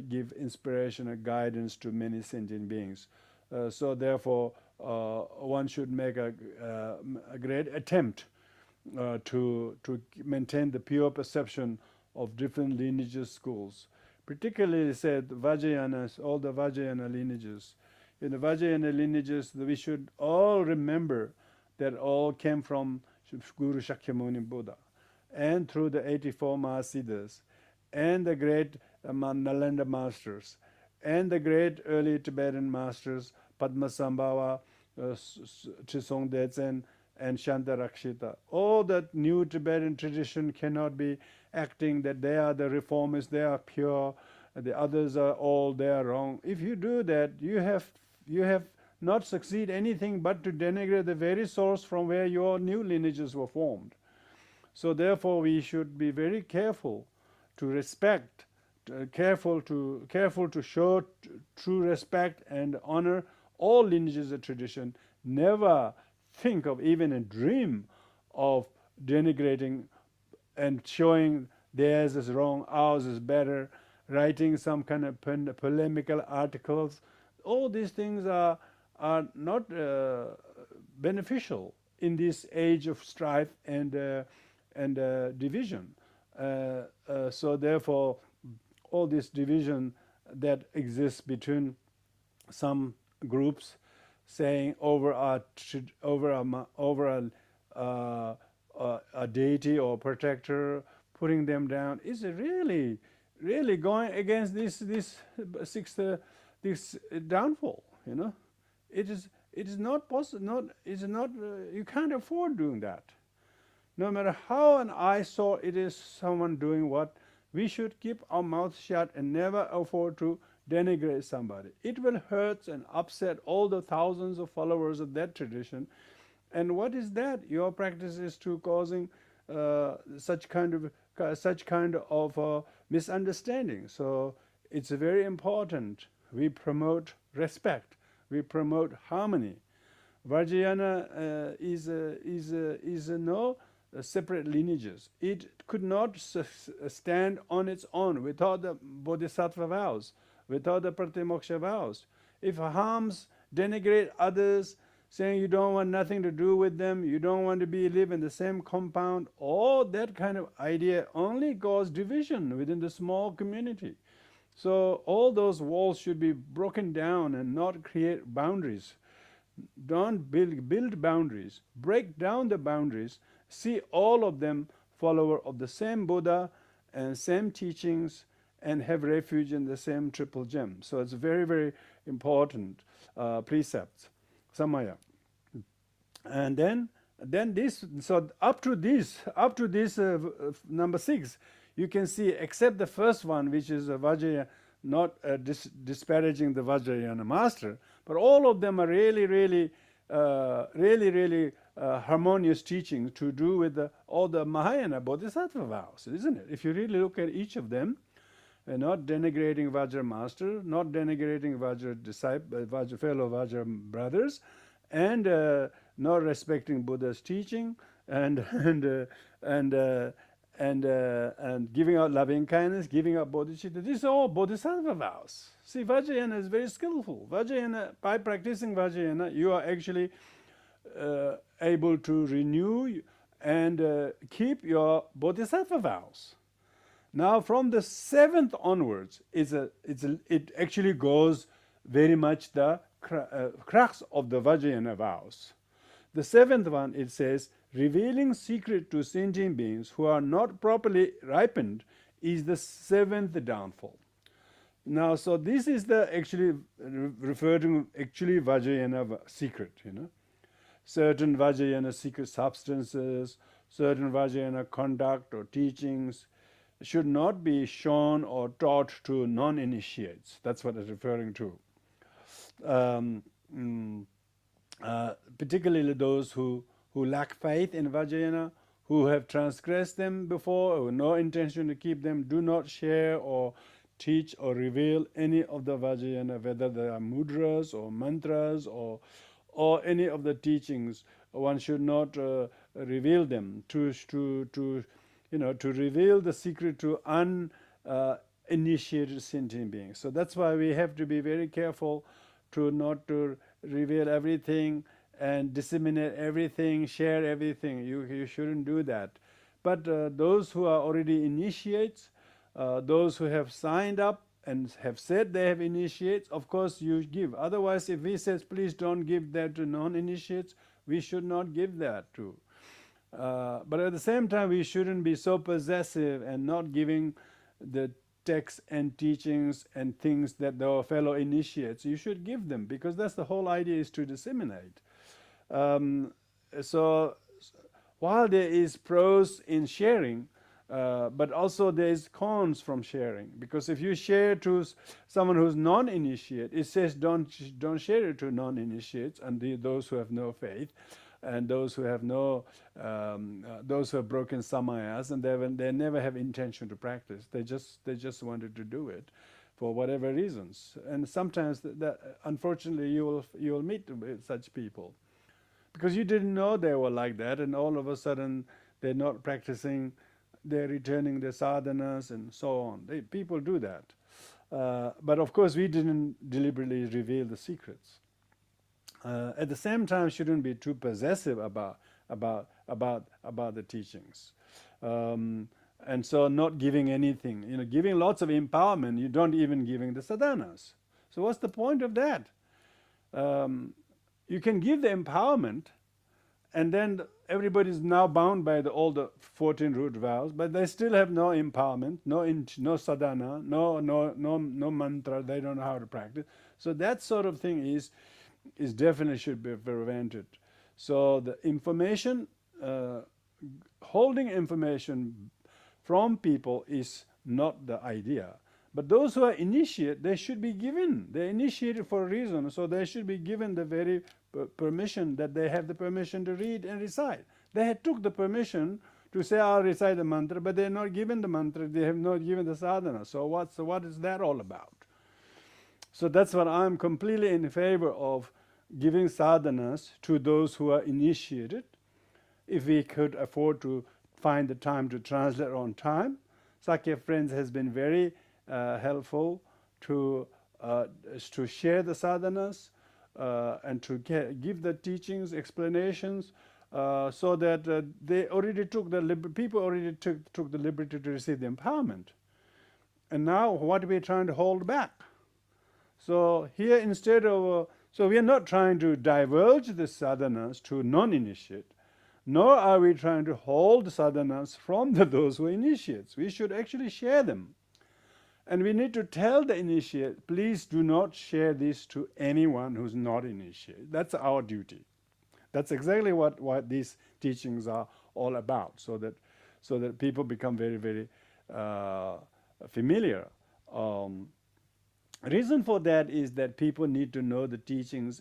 [SPEAKER 1] give inspiration and guidance to many sentient beings. So therefore, one should make a great attempt to maintain the pure perception of different lineages schools. Particularly said Vajrayanas, all the Vajrayana lineages. In the Vajrayana lineages, we should all remember that all came from Guru Shakyamuni Buddha, and through the 84 Mahasiddhas, and the great Nalanda masters, and the great early Tibetan masters, Padmasambhava, Chisong Detsen, and Shantarakshita. All that new Tibetan tradition cannot be acting that they are the reformists, they are pure, the others are all, they are wrong. If you do that, you have not succeed anything but to denigrate the very source from where your new lineages were formed. So therefore we should be very careful to respect, careful to show true respect and honor all lineages of tradition. Never think of, even a dream of, denigrating and showing theirs is wrong, ours is better, writing some kind of polemical articles. All these things are not beneficial in this age of strife and division. So therefore, all this division that exists between some groups saying over a deity or protector, putting them down, is really going against this downfall. It is not possible. You can't afford doing that. No matter how an eyesore it is, someone doing what, we should keep our mouth shut and never afford to denigrate somebody. It will hurt and upset all the thousands of followers of that tradition. And what is that? Your practice is to causing such kind of misunderstanding. So it's very important. We promote respect. We promote harmony. Vajrayana is no separate lineages. It could not stand on its own without the bodhisattva vows, without the pratimoksha vows. If harms, denigrate others, saying you don't want nothing to do with them, you don't want to live in the same compound, all that kind of idea only cause division within the small community. So all those walls should be broken down and not create boundaries. Don't build boundaries. Break down the boundaries. See all of them follower of the same Buddha and same teachings, and have refuge in the same triple gem. So it's very, very important precepts, Samaya. And then this. So up to this number 6, you can see, except the first one, which is Vajrayana, not disparaging the Vajrayana master, but all of them are really harmonious teachings to do with all the Mahayana Bodhisattva vows, isn't it? If you really look at each of them, not denigrating Vajra master, not denigrating Vajra disciple, fellow Vajra brothers, and not respecting Buddha's teaching, and giving out loving kindness, giving out bodhicitta. These are all bodhisattva vows. See, Vajrayana is very skillful. Vajrayana, by practicing Vajrayana, you are actually able to renew and keep your bodhisattva vows. Now, from the 7th onwards, it actually goes very much the crux of the Vajrayana vows. The 7th one, it says, revealing secret to sentient beings who are not properly ripened is the 7th downfall. Now, so this is the actually referred to actually Vajrayana secret, Certain Vajrayana secret substances, certain Vajrayana conduct or teachings should not be shown or taught to non-initiates. That's what it's referring to. Particularly those who lack faith in Vajrayana, who have transgressed them before, or no intention to keep them, do not share or teach or reveal any of the Vajrayana, whether they are mudras or mantras or any of the teachings. One should not reveal them to reveal the secret to uninitiated sentient beings. So that's why we have to be very careful not to reveal everything and disseminate everything, share everything. You shouldn't do that. But those who are already initiates, those who have signed up and have said they have initiates, of course you give. Otherwise, if we says please don't give that to non-initiates, We should not give that to. But at the same time, we shouldn't be so possessive and not giving the texts and teachings and things that our fellow initiates. You should give them, because that's the whole idea, is to disseminate. So while there is pros in sharing, but also there is cons from sharing, because if you share to someone who's non-initiate, it says don't share it to non-initiates and those who have no faith, and those who have no those who have broken samayas, and they never have intention to practice. They just wanted to do it for whatever reasons. And sometimes that unfortunately you will meet with such people, because you didn't know they were like that, and all of a sudden they're not practicing, they're returning their sadhanas and so on. People do that. But of course we didn't deliberately reveal the secrets. At the same time, shouldn't be too possessive about the teachings. And so not giving anything, giving lots of empowerment, you don't even giving the sadhanas. So what's the point of that? You can give the empowerment, and then everybody's now bound by all the 14 root vows, but they still have no empowerment, no sadhana, no mantra. They don't know how to practice. So that sort of thing is definitely should be prevented. So the information, holding information from people is not the idea. But those who are initiate, they should be given. They're initiated for a reason, so they should be given the very permission that they have the permission to read and recite. They had took the permission to say, I'll recite the mantra, but they're not given the mantra, they have not given the sadhana. So what is that all about? So that's what I'm completely in favor of, giving sadhanas to those who are initiated. If we could afford to find the time to translate on time, Sakya Friends has been very helpful to share the sadhanas and to give the teachings, explanations, so that they already took people already took the liberty to receive the empowerment. And now what we're trying to hold back. So here instead of, so we are not trying to divulge the sadhanas to non-initiate, nor are we trying to hold sadhanas from those who are initiates. We should actually share them. And we need to tell the initiate, please do not share this to anyone who's not initiate. That's our duty. That's exactly what these teachings are all about, so that people become very, very familiar. Reason for that is that people need to know the teachings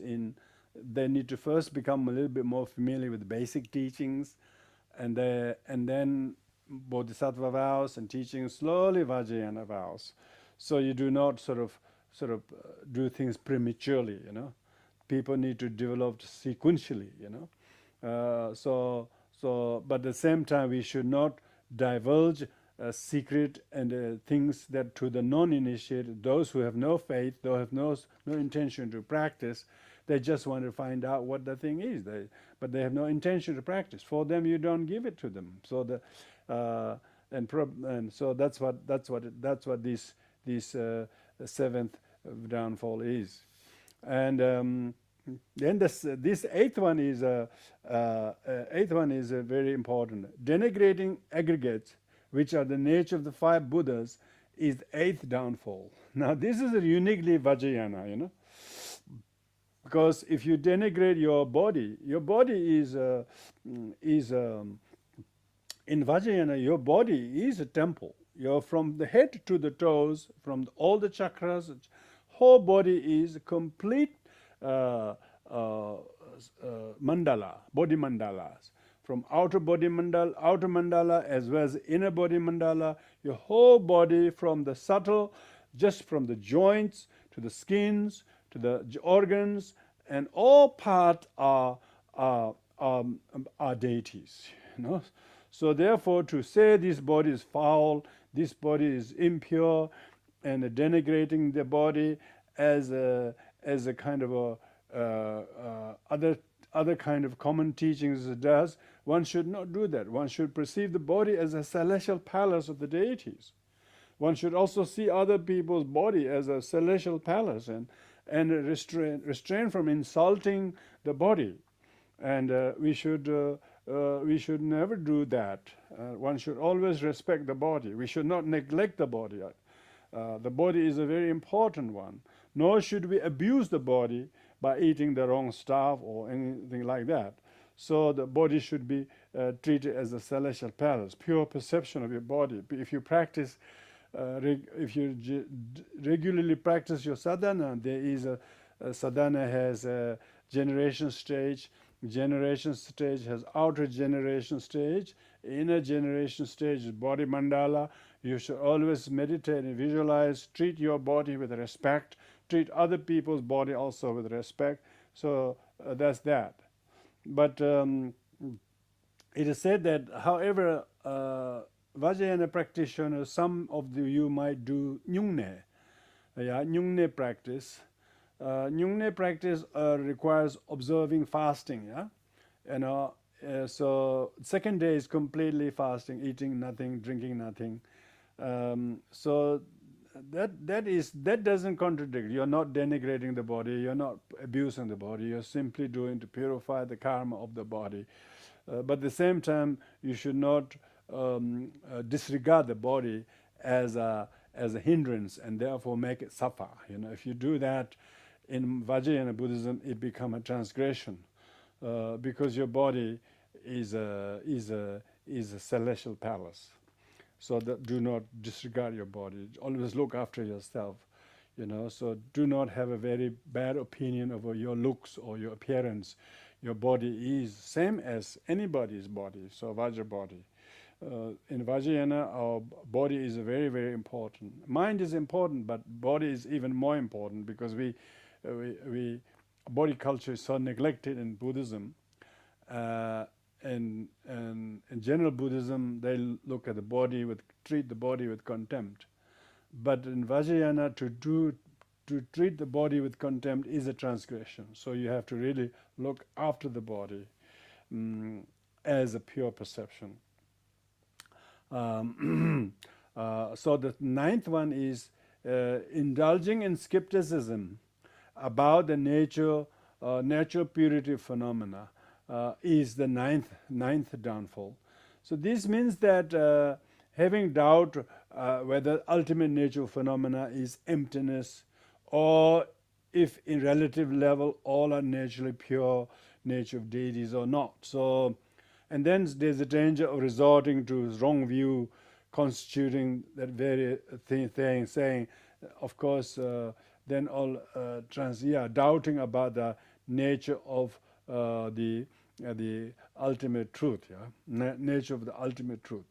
[SPEAKER 1] they need to first become a little bit more familiar with the basic teachings, and then Bodhisattva vows and teachings, slowly Vajrayana vows. So you do not sort of do things prematurely, People need to develop sequentially, but at the same time we should not divulge secret and things that to the non-initiated, those who have no faith, those who have no intention to practice, they just want to find out what the thing is. But they have no intention to practice. For them, you don't give it to them. So and so that's what this seventh downfall is. And then this eighth one is very important. Denigrating aggregates, which are the nature of the five Buddhas, is the eighth downfall. Now this is uniquely Vajrayana, because if you denigrate your body is in Vajrayana, your body is a temple. You're from the head to the toes, from all the chakras, whole body is a complete mandala, body mandalas. From outer mandala as well as inner body mandala, your whole body from the subtle, just from the joints to the skins to the organs, and all parts are deities. So therefore, to say this body is foul, this body is impure, and denigrating the body as a kind of other kind of common teachings does, one should not do that. One should perceive the body as a celestial palace of the deities. One should also see other people's body as a celestial palace and restrain from insulting the body. And we should never do that. One should always respect the body. We should not neglect the body. The body is a very important one. Nor should we abuse the body by eating the wrong stuff or anything like that. So the body should be treated as a celestial palace, pure perception of your body. If you practice, if you regularly practice your sadhana, there is a sadhana has a generation stage. Generation stage has outer generation stage. Inner generation stage is body mandala. You should always meditate and visualize. Treat your body with respect. Treat other people's body also with respect. So that's that. But it is said that, however, Vajrayana practitioners, some of you might do nyungne. Nyungne practice. Nyungne practice requires observing fasting. So second day is completely fasting, eating nothing, drinking nothing. So that doesn't contradict. You're not denigrating the body. You're not abusing the body. You're simply doing to purify the karma of the body. But at the same time, you should not disregard the body as a hindrance and therefore make it suffer. If you do that in Vajrayana Buddhism, it becomes a transgression because your body is a celestial palace. So that do not disregard your body. Always look after yourself, So do not have a very bad opinion over your looks or your appearance. Your body is same as anybody's body, so Vajra body. In Vajrayana, our body is very, very important. Mind is important, but body is even more important because we body culture is so neglected in Buddhism. And in general Buddhism, they look at the body treat the body with contempt. But in Vajrayana, to treat the body with contempt is a transgression. So you have to really look after the body as a pure perception. So the ninth one is indulging in skepticism about the natural purity phenomena. Is the ninth downfall. So this means that having doubt whether ultimate nature phenomena is emptiness, or if in relative level all are naturally pure nature of deities or not. So, and then there's a danger of resorting to wrong view, constituting that very thing, saying, of course, then all doubting about the nature of the ultimate truth, nature of the ultimate truth.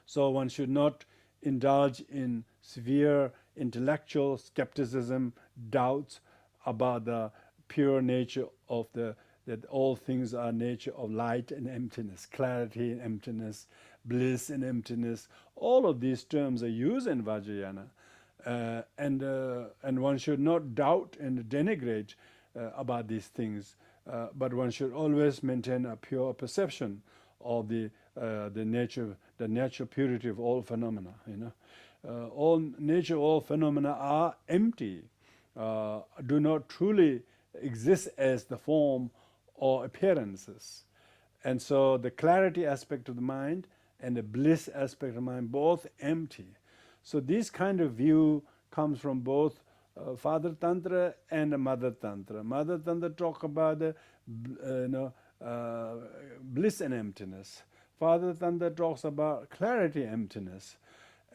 [SPEAKER 1] So one should not indulge in severe intellectual skepticism, doubts about the pure nature of that all things are nature of light and emptiness, clarity and emptiness, bliss and emptiness. All of these terms are used in Vajrayana, and one should not doubt and denigrate about these things. But one should always maintain a pure perception of the natural purity of all phenomena. All phenomena are empty, do not truly exist as the form or appearances, and so the clarity aspect of the mind and the bliss aspect of the mind both empty. So this kind of view comes from both Father Tantra and Mother Tantra. Mother Tantra talk about the bliss and emptiness. Father Tantra talks about clarity and emptiness.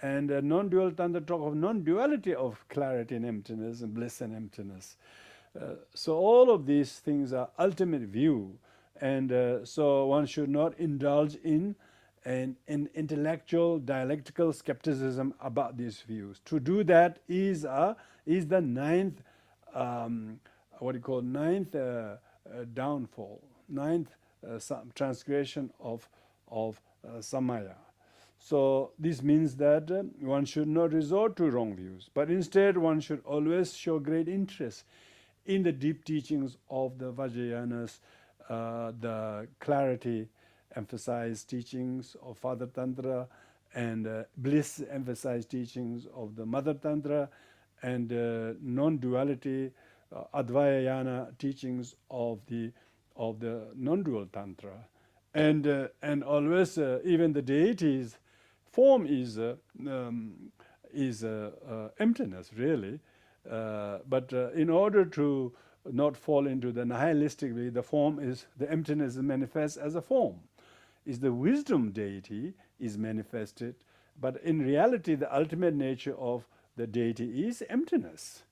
[SPEAKER 1] And non-dual Tantra talk of non-duality of clarity and emptiness and bliss and emptiness. So all of these things are ultimate view. And so one should not indulge in an intellectual dialectical skepticism about these views. To do that is the ninth, downfall, ninth transgression of Samaya. So this means that one should not resort to wrong views, but instead one should always show great interest in the deep teachings of the Vajrayanas, the clarity emphasized teachings of Father Tantra, and bliss emphasized teachings of the Mother Tantra, and non-duality Vajrayana teachings of the non-dual tantra, and always even the deity's form is emptiness, really. But in order to not fall into the nihilistic way, the emptiness is manifest as a form. Is the wisdom deity is manifested, but in reality, the ultimate nature of the deity is emptiness.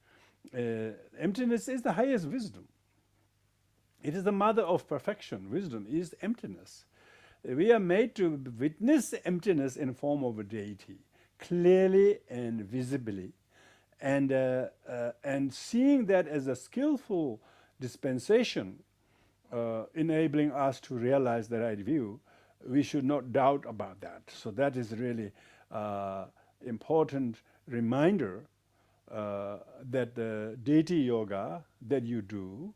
[SPEAKER 1] Emptiness is the highest wisdom. It is the mother of perfection. Wisdom is emptiness. We are made to witness emptiness in form of a deity, clearly and visibly, and seeing that as a skillful dispensation, enabling us to realize the right view. We should not doubt about that. So that is really important reminder that the deity yoga that you do,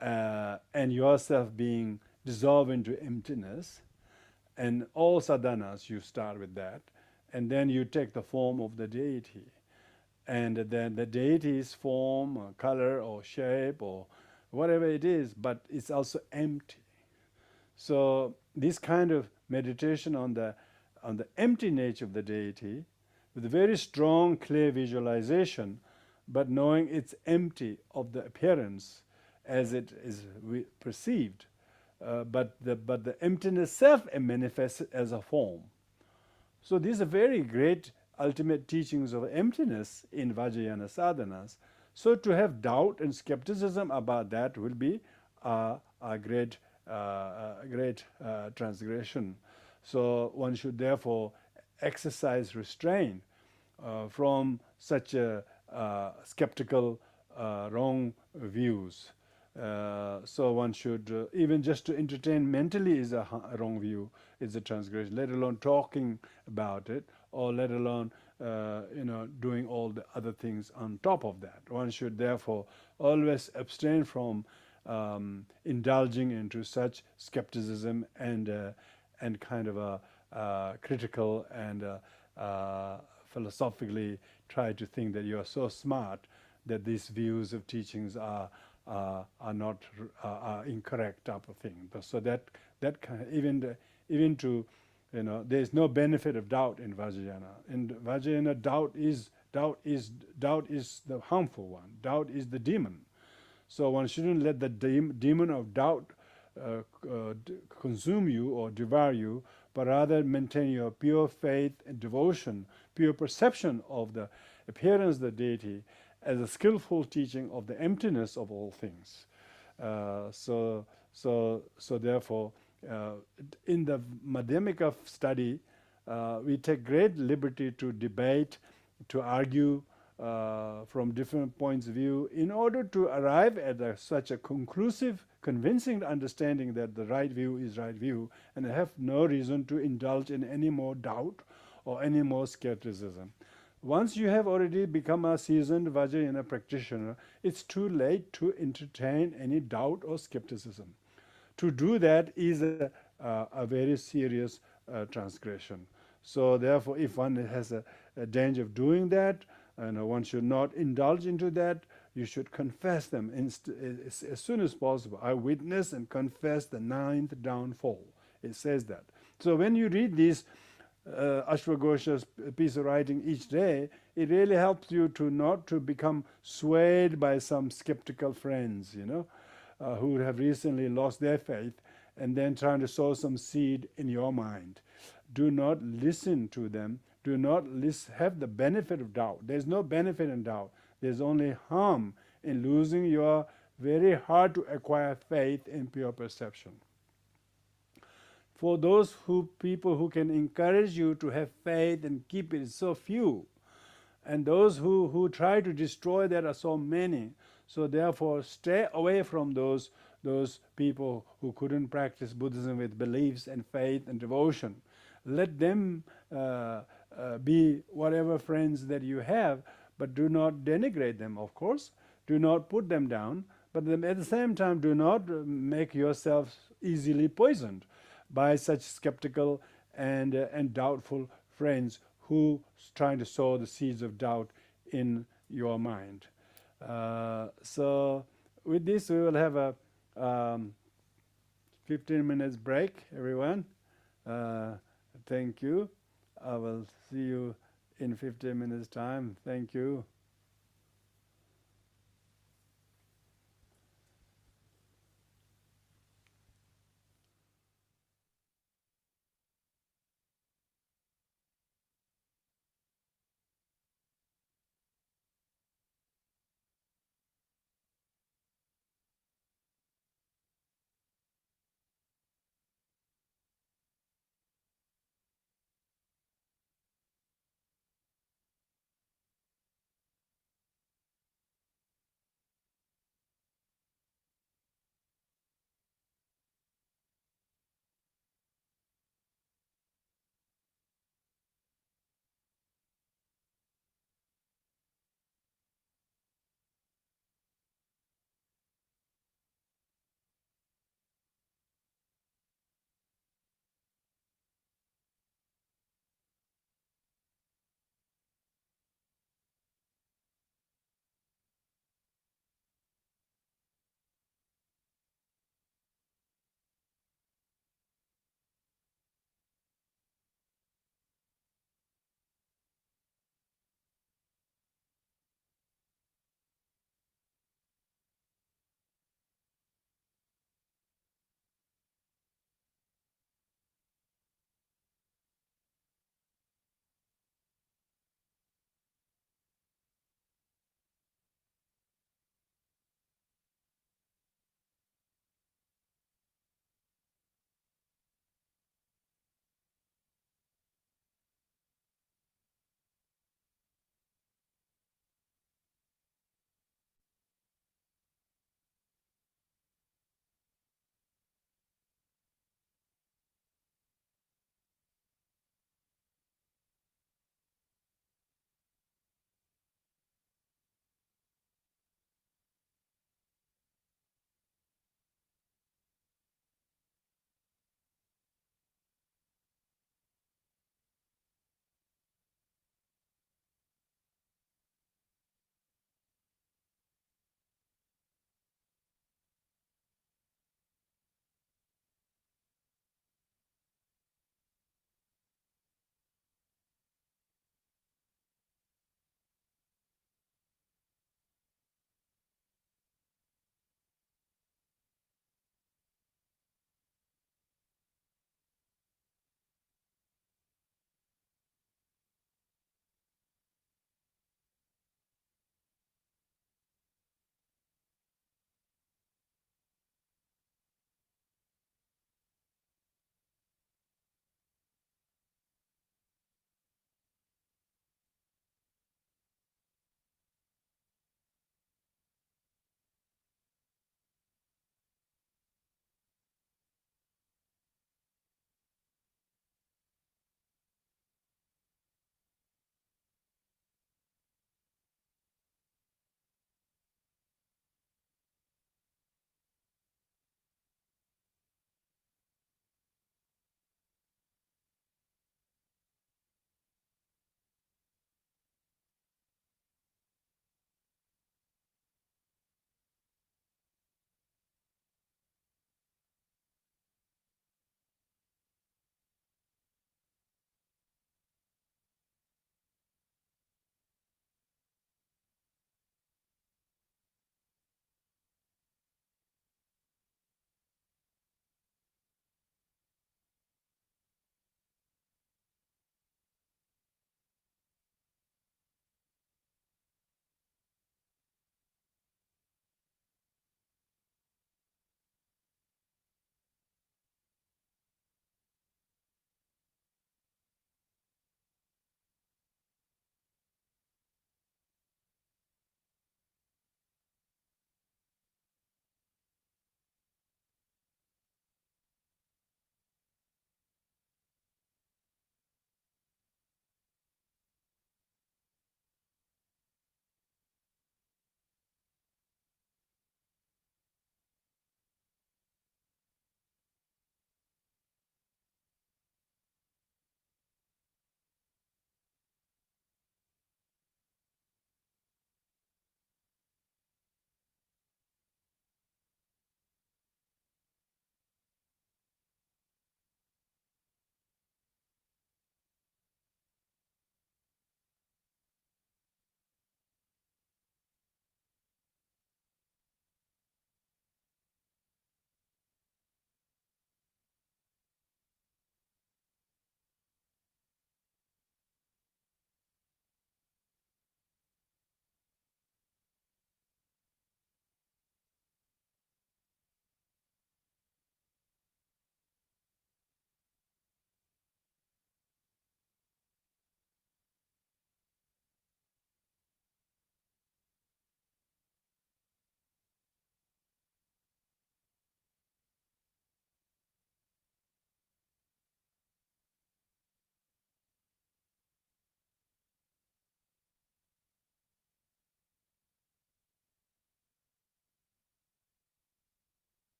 [SPEAKER 1] and yourself being dissolved into emptiness, and all sadhanas you start with that, and then you take the form of the deity, and then the deity's form or color or shape or whatever it is, but it's also empty. So this kind of meditation on the empty nature of the deity, with a very strong, clear visualization, but knowing it's empty of the appearance as it is perceived, but the emptiness self manifests as a form. So these are very great ultimate teachings of emptiness in Vajrayana sadhanas. So to have doubt and skepticism about that will be a great transgression. So one should therefore exercise restraint from such skeptical, wrong views. So one should, even just to entertain mentally is a wrong view, is a transgression, let alone talking about it, or let alone doing all the other things on top of that. One should therefore always abstain from indulging into such skepticism and kind of a critical and philosophically try to think that you are so smart that these views of teachings are not incorrect type of thing. So that kind of, even to there is no benefit of doubt in Vajrayana. In Vajrayana, doubt is the harmful one. Doubt is the demon. So one shouldn't let the demon of doubt consume you or devour you, but rather maintain your pure faith and devotion, pure perception of the appearance of the deity as a skillful teaching of the emptiness of all things. So therefore, in the Madhyamika study, we take great liberty to debate, to argue from different points of view in order to arrive at such a conclusive, convincing understanding that the right view is right view, and I have no reason to indulge in any more doubt or any more skepticism. Once you have already become a seasoned Vajrayana practitioner, it's too late to entertain any doubt or skepticism. To do that is a very serious transgression. So therefore, if one has a danger of doing that, one should not indulge into that. You should confess them as soon as possible. I witness and confess the 9th downfall. It says that. So when you read these Ashwagosha's piece of writing each day, it really helps you to not to become swayed by some skeptical friends, who have recently lost their faith, and then trying to sow some seed in your mind. Do not listen to them. Do not have the benefit of doubt. There's no benefit in doubt. There's only harm in losing your very hard to acquire faith in pure perception. For those people who can encourage you to have faith and keep it, so few. And those who try to destroy that are so many. So therefore, stay away from those people who couldn't practice Buddhism with beliefs and faith and devotion. Let them be whatever friends that you have, but do not denigrate them, of course. Do not put them down, but at the same time, do not make yourself easily poisoned by such skeptical and doubtful friends who trying to sow the seeds of doubt in your mind. So with this, we will have a 15 minutes break, everyone. Thank you. I will see you in 15 minutes time. Thank you.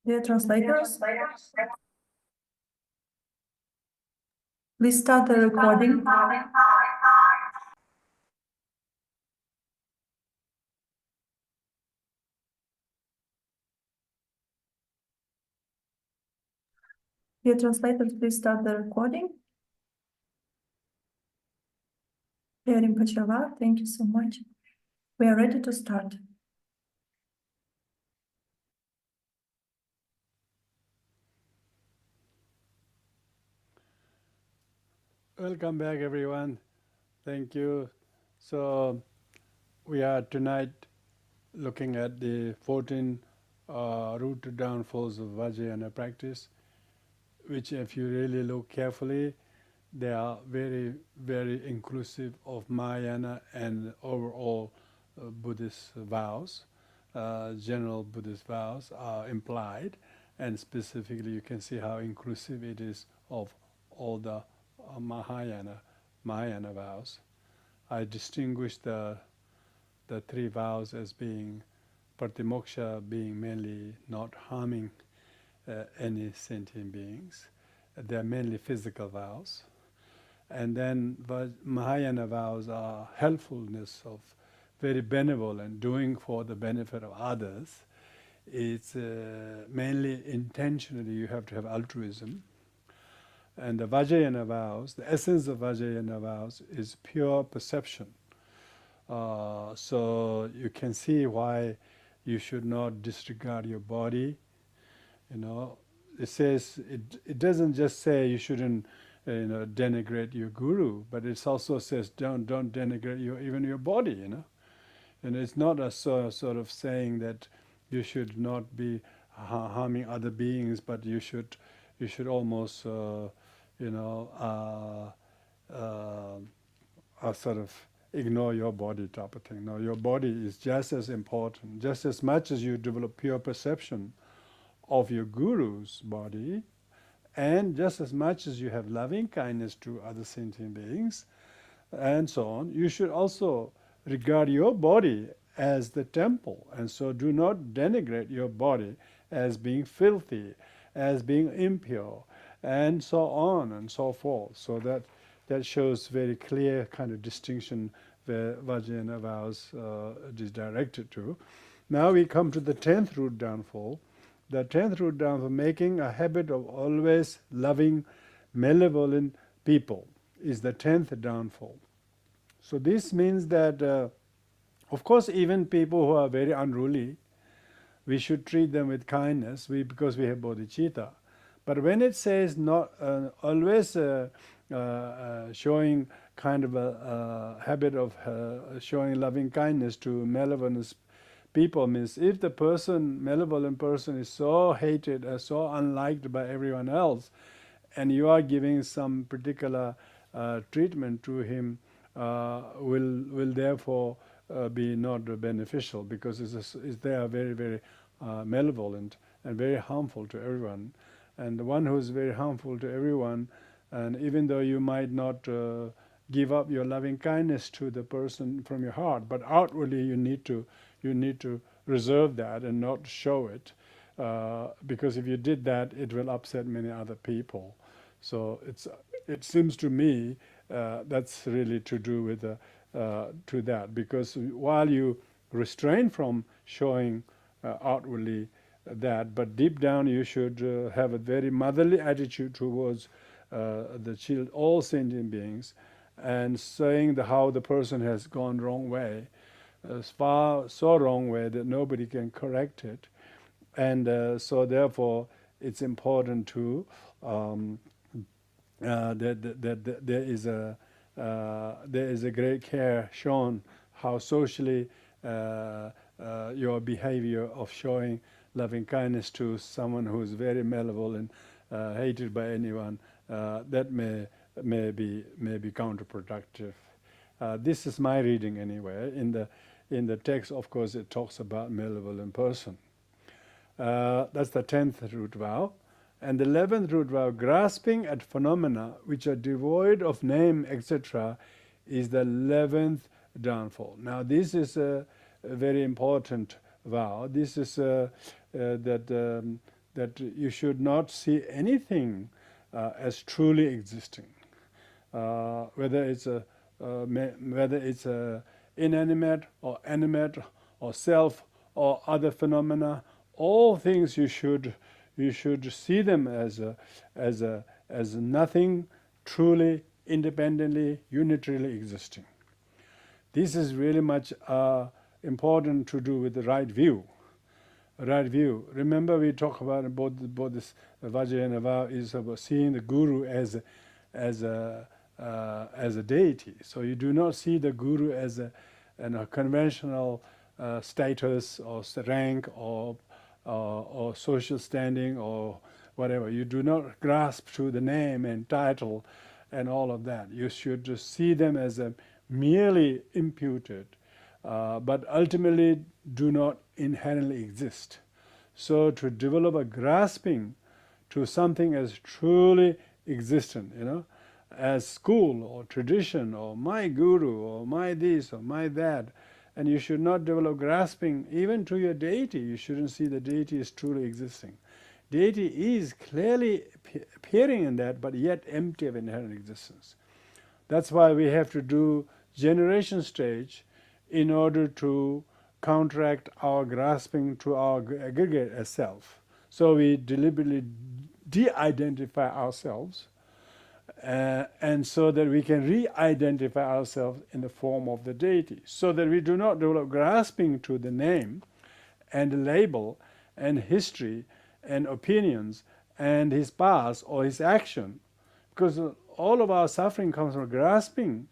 [SPEAKER 2] Dear translators, please start the recording. Dear translators, please start the recording. Dear Rinpoche, thank you so much. We are ready to start.
[SPEAKER 1] Welcome back, everyone. Thank you. So we are tonight looking at the 14 root to downfalls of Vajrayana practice, which if you really look carefully, they are very, very inclusive of Mahayana and overall Buddhist vows. General Buddhist vows are implied, and specifically you can see how inclusive it is of all the Mahayana vows. I distinguish the three vows as being Pratimoksha being mainly not harming any sentient beings. They are mainly physical vows. And then Mahayana vows are helpfulness of very benevolent, doing for the benefit of others. It's mainly intentionally you have to have altruism. And the Vajrayana vows, the essence of Vajrayana vows is pure perception. So you can see why you should not disregard your body. You know, it says it doesn't just say you shouldn't denigrate your guru, but it also says don't denigrate even your body. And it's not a sort of saying that you should not be harming other beings, but you should almost sort of ignore your body type of thing. No, your body is just as important, just as much as you develop pure perception of your guru's body, and just as much as you have loving kindness to other sentient beings, and so on, you should also regard your body as the temple, and so do not denigrate your body as being filthy, as being impure, and so on and so forth. So that shows very clear kind of distinction where Vajrayana vows is directed to. Now we come to the 10th root downfall. The 10th root downfall, making a habit of always loving malevolent people, is the 10th downfall. So this means that, of course, even people who are very unruly, we should treat them with kindness because we have bodhicitta. But when it says not always showing kind of a habit of showing loving kindness to malevolent people, means if the malevolent person is so hated, so unliked by everyone else, and you are giving some particular treatment to him, will therefore be not beneficial, because they are very, very malevolent and very harmful to everyone. And the one who is very harmful to everyone, and even though you might not give up your loving kindness to the person from your heart, but outwardly you need to reserve that and not show it, because if you did that, it will upset many other people. So it seems to me that's really to do with to that, because while you restrain from showing outwardly that, but deep down you should have a very motherly attitude towards all sentient beings, and saying how the person has gone wrong way, so wrong way that nobody can correct it, and so therefore it's important to that there is a great care shown how socially your behavior of showing loving kindness to someone who is very malevolent, hated by anyone, that may be counterproductive. This is my reading anyway. In the text, of course, it talks about malevolent person. That's the 10th root vow. And the 11th root vow, grasping at phenomena which are devoid of name, etc., is the 11th downfall. Now this is a very important vow. This is that that you should not see anything as truly existing, whether it's a inanimate or animate or self or other phenomena. All things you should see them as nothing truly, independently, unitarily existing. This is really much important to do with the right view. Right view. Remember, we talk about this Vajrayana vow is about seeing the guru as a deity. So you do not see the guru as a conventional status or rank or social standing or whatever. You do not grasp to the name and title and all of that. You should just see them as a merely imputed, but ultimately do not inherently exist. So to develop a grasping to something as truly existent, as school or tradition or my guru or my this or my that, and you should not develop grasping even to your deity. You shouldn't see the deity as truly existing. Deity is clearly appearing in that, but yet empty of inherent existence. That's why we have to do generation stage in order to counteract our grasping to our aggregate as self. So we deliberately de-identify ourselves, and so that we can re-identify ourselves in the form of the deity, so that we do not develop grasping to the name and label and history and opinions and his past or his action, because all of our suffering comes from grasping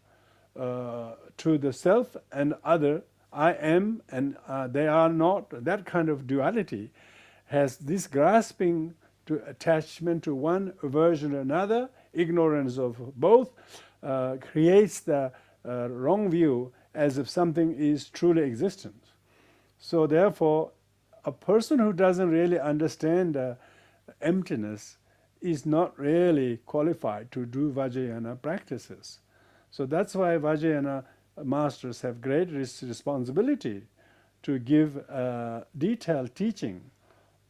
[SPEAKER 1] to the self and other, I am and they are not. That kind of duality has this grasping to attachment to one, aversion to another, ignorance of both, creates the wrong view as if something is truly existent. So therefore, a person who doesn't really understand emptiness is not really qualified to do Vajrayana practices. So that's why Vajrayana masters have great responsibility to give detailed teaching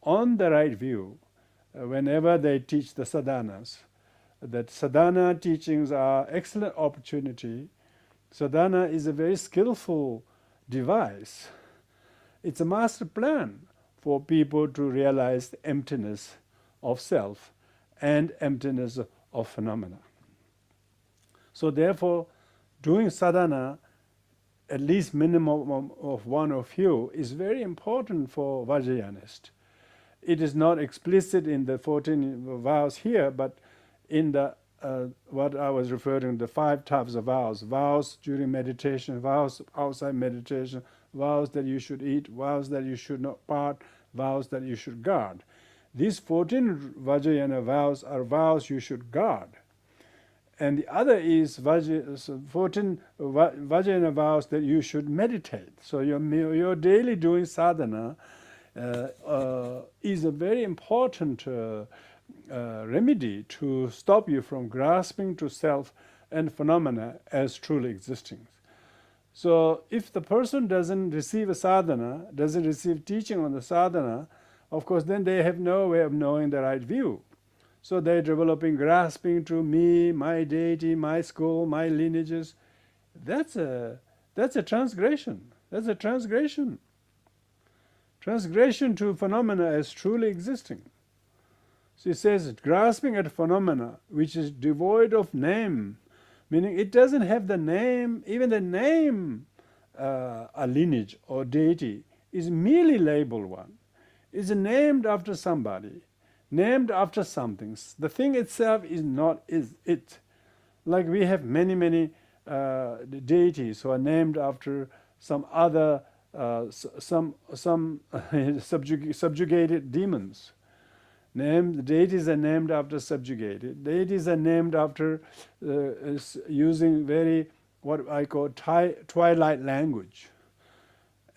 [SPEAKER 1] on the right view whenever they teach the sadhanas. That sadhana teachings are excellent opportunity. Sadhana is a very skillful device. It's a master plan for people to realize the emptiness of self and emptiness of phenomena. So therefore, doing sadhana, at least minimum of one or few, is very important for Vajrayanist. It is not explicit in the 14 vows here, but in the what I was referring to, the 5 types of vows. Vows during meditation, vows outside meditation, vows that you should eat, vows that you should not part, vows that you should guard. These 14 Vajrayana vows are vows you should guard. And the other is 14 Vajrayana vows that you should meditate. So your daily doing sadhana is a very important remedy to stop you from grasping to self and phenomena as truly existing. So if the person doesn't receive a sadhana, doesn't receive teaching on the sadhana, of course then they have no way of knowing the right view. So they're developing grasping to me, my deity, my school, my lineages. That's a transgression. That's a transgression. Transgression to phenomena as truly existing. So it says, grasping at phenomena which is devoid of name, meaning it doesn't have the name, even the name, a lineage or deity, is merely labeled one. It's named after somebody, named after something. The thing itself is not it. Like we have many deities who are named after some other, some subjugated demons. Deities are named after subjugated. Deities are named after using very, what I call twilight language.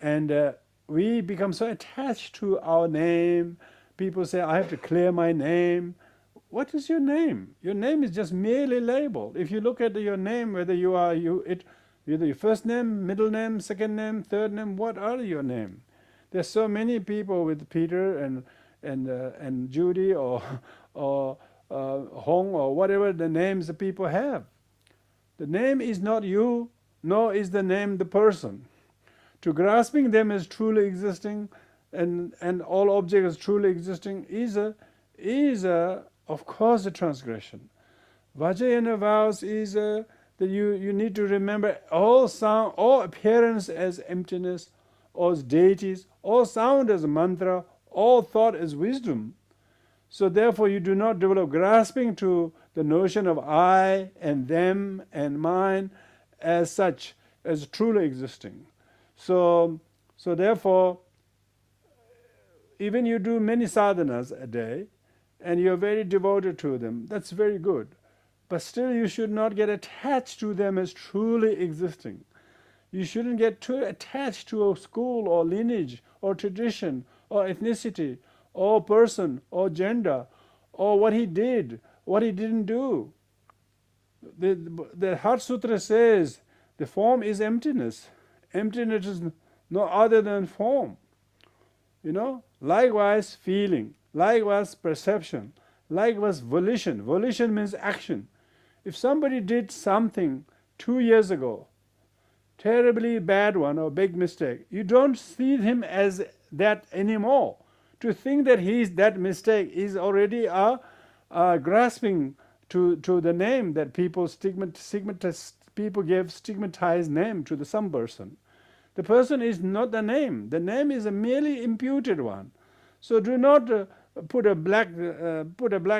[SPEAKER 1] And we become so attached to our name. People say, I have to clear my name. What is your name? Your name is just merely labeled. If you look at your name, whether you are either your first name, middle name, second name, third name, what are your name? There's so many people with Peter and and Judy or Hong or whatever the names the people have. The name is not you, nor is the name the person. To grasping them as truly existing and all objects as truly existing is of course a transgression. Vajrayana vows is that you need to remember all sound, all appearance as emptiness, all as deities, all sound as mantra, all thought as wisdom. So therefore you do not develop grasping to the notion of I and them and mine as such, as truly existing. So therefore, even you do many sadhanas a day and you're very devoted to them, that's very good. But still you should not get attached to them as truly existing. You shouldn't get too attached to a school or lineage or tradition or ethnicity or person or gender or what he did, what he didn't do. The Heart Sutra says the form is emptiness. Emptiness is no other than form. Likewise feeling, likewise perception, likewise volition. Volition means action. If somebody did something 2 years ago, terribly bad one or big mistake, you don't see him as that anymore. To think that that mistake is already grasping to the name that people give stigmatized name to some person. The person is not the name. The name is a merely imputed one. So do not put a black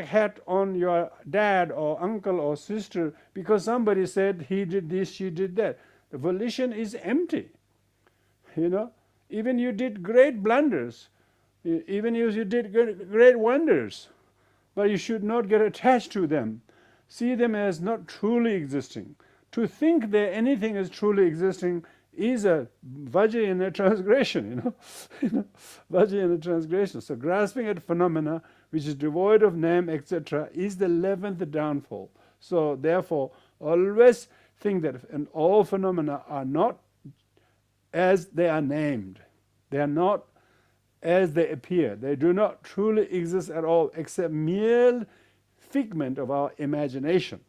[SPEAKER 1] hat on your dad or uncle or sister because somebody said he did this, she did that. The volition is empty. Even you did great blunders, even you did great wonders, but you should not get attached to them. See them as not truly existing. To think that anything is truly existing is a Vajrayana transgression, Vajrayana transgression. So grasping at phenomena which is devoid of name, etc., is the 11th downfall. So therefore, always think that all phenomena are not as they are named. They are not as they appear. They do not truly exist at all, except mere figment of our imagination.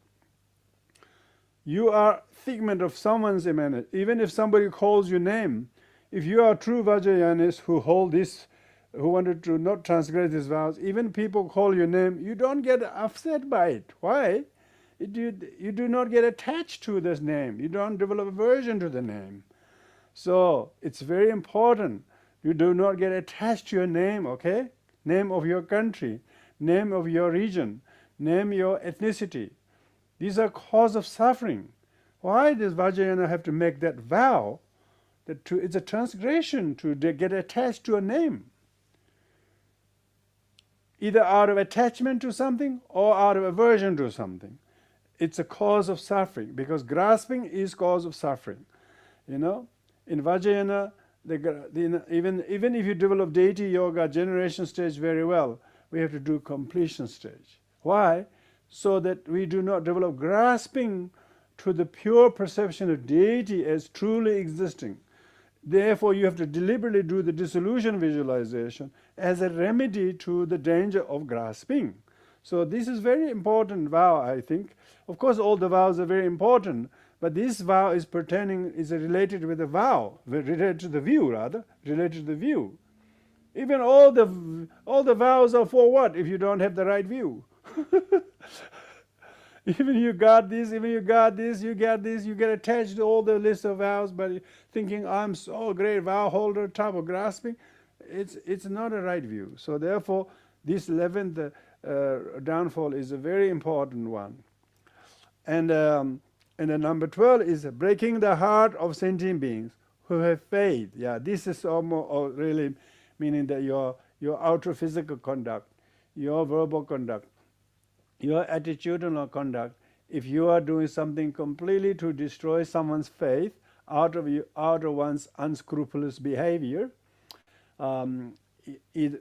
[SPEAKER 1] You are figment of someone's imagination. Even if somebody calls your name, if you are true Vajrayanis who hold this, who wanted to not transgress these vows, even people call your name, you don't get upset by it. Why? You do not get attached to this name. You don't develop aversion to the name. So it's very important. You do not get attached to your name, okay? Name of your country, name of your region, name your ethnicity. These are cause of suffering. Why does Vajrayana have to make that vow? It's a transgression to get attached to a name. Either out of attachment to something or out of aversion to something. It's a cause of suffering, because grasping is cause of suffering. In Vajrayana, even if you develop deity yoga generation stage very well, we have to do completion stage. Why? So that we do not develop grasping to the pure perception of deity as truly existing. Therefore, you have to deliberately do the dissolution visualization as a remedy to the danger of grasping. So this is very important vow, I think. Of course, all the vows are very important, but this vow is related with the vow, related to the view rather, related to the view. Even all the vows are for what if you don't have the right view? Even you got this, you get attached to all the list of vows, but thinking I'm so great vow holder, top of grasping, it's not a right view. So therefore, this 11th downfall is a very important one. And the number 12 is breaking the heart of sentient beings who have faith. Yeah, this is almost really meaning that your outer physical conduct, your verbal conduct, your attitudinal conduct, if you are doing something completely to destroy someone's faith out of one's unscrupulous behavior,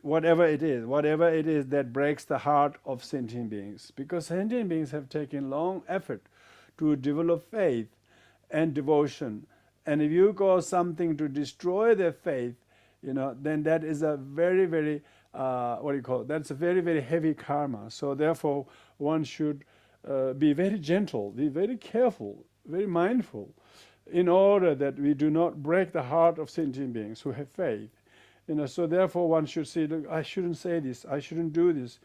[SPEAKER 1] whatever it is that breaks the heart of sentient beings, because sentient beings have taken long effort to develop faith and devotion, and if you cause something to destroy their faith, then that is a very, very, that's a very, very heavy karma. So therefore, one should be very gentle, be very careful, very mindful, in order that we do not break the heart of sentient beings who have faith. So therefore one should say, look, I shouldn't say this, I shouldn't do this,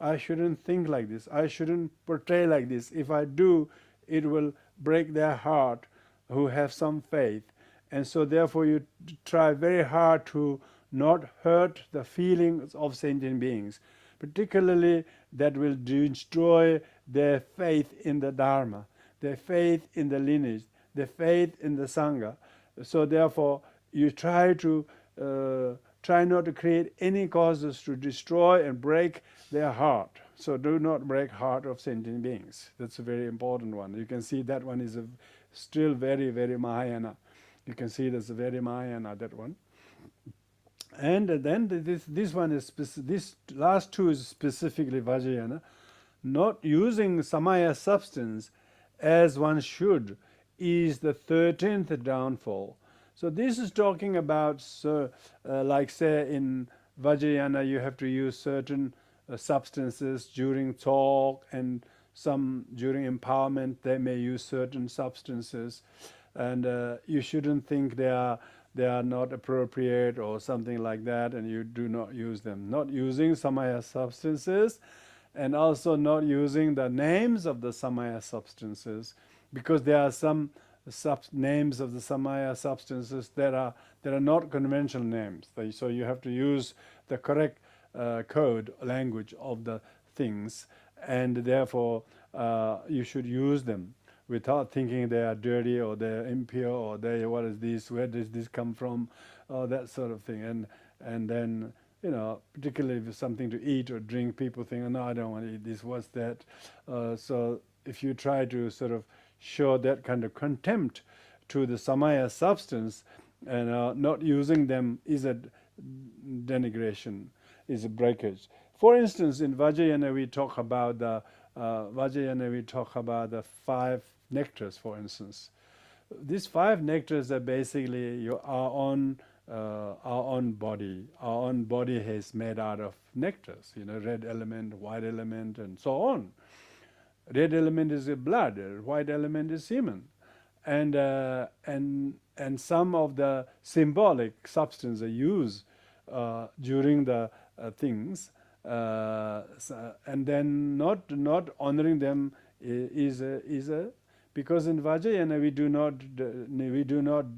[SPEAKER 1] I shouldn't think like this, I shouldn't portray like this. If I do, it will break their heart who have some faith. And so therefore you try very hard to not hurt the feelings of sentient beings, particularly that will destroy their faith in the Dharma, their faith in the lineage, their faith in the Sangha. So therefore you try not to create any causes to destroy and break their heart. So do not break heart of sentient beings. That's a very important one. You can see that one is still very, very Mahayana. You can see that's very Mahayana, that one. And then this one is this last two is specifically Vajrayana, not using Samaya substance as one should is the 13th downfall. So this is talking about, like say in Vajrayana you have to use certain substances during talk, and some during empowerment they may use certain substances, and you shouldn't think they are not appropriate or something like that, and you do not use them. Not using Samaya substances, and also not using the names of the Samaya substances, because there are some names of the Samaya substances that are not conventional names. So you have to use the correct code language of the things, and therefore you should use them without thinking they are dirty or they're impure or what is this, where does this come from, or that sort of thing. And then particularly if it's something to eat or drink, people think, oh, no, I don't want to eat this, what's that? So if you try to sort of show that kind of contempt to the Samaya substance, and not using them is a denigration, is a breakage. For instance, in Vajrayana we talk about the 5 nectars, for instance. These 5 nectars are basically our own body. Our own body is made out of nectars, red element, white element, and so on. Red element is blood, white element is semen. And some of the symbolic substance are used during the things, and then not honoring them is a because in Vajrayana we do not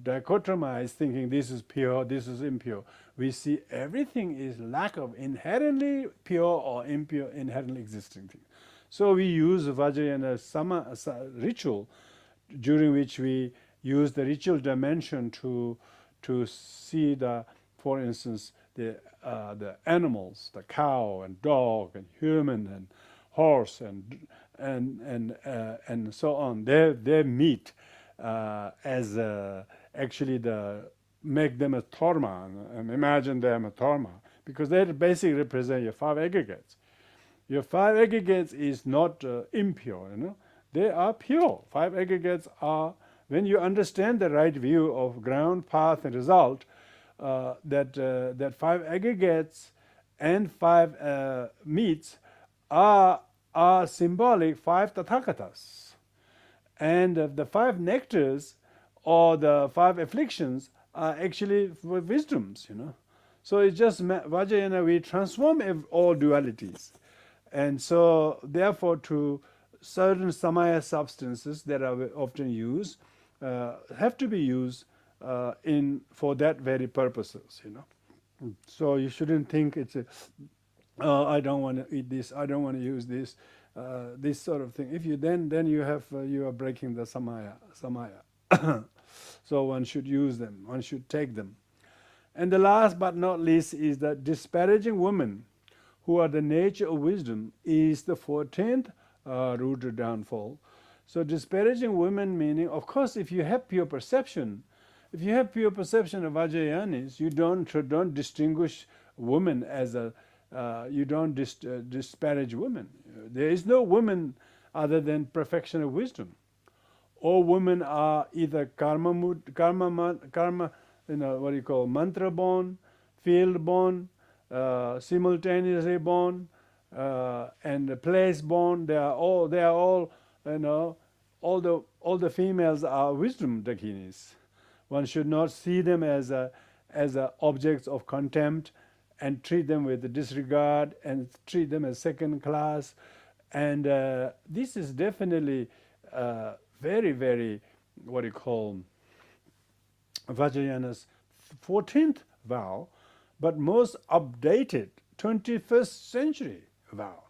[SPEAKER 1] dichotomize, thinking this is pure, this is impure. We see everything is lack of inherently pure or impure, inherently existing thing. So we use Vajrayana ritual, during which we use the ritual dimension to see for instance, the animals, the cow and dog and human and horse and so on. Their meat as actually make them a dharma, and imagine them a dharma, because they basically represent your 5 aggregates. Your 5 aggregates is not impure, they are pure. 5 aggregates are, when you understand the right view of ground, path, and result, that 5 aggregates and 5 meats are symbolic 5 tathagatas, and the 5 nectars or the 5 afflictions are actually wisdoms. So it's just Vajrayana, we transform all dualities, and so therefore to certain Samaya substances that are often used have to be used for that very purposes. So you shouldn't think it's I don't want to eat this, I don't want to use this, this sort of thing. If you then you are breaking the Samaya. So one should use them, one should take them. And the last but not least is that disparaging women who are the nature of wisdom is the 14th root downfall. So disparaging women meaning, of course, if you have pure perception, of Vajrayanis, you don't distinguish women as you don't disparage women. There is no woman other than perfection of wisdom. All women are either karma, mantra born, field born, simultaneously born, and place born. They are all, all the females are wisdom dakinis. One should not see them as objects of contempt and treat them with disregard and treat them as second class. And this is definitely very, very, what you call, Vajrayana's 14th vow, but most updated 21st century vow.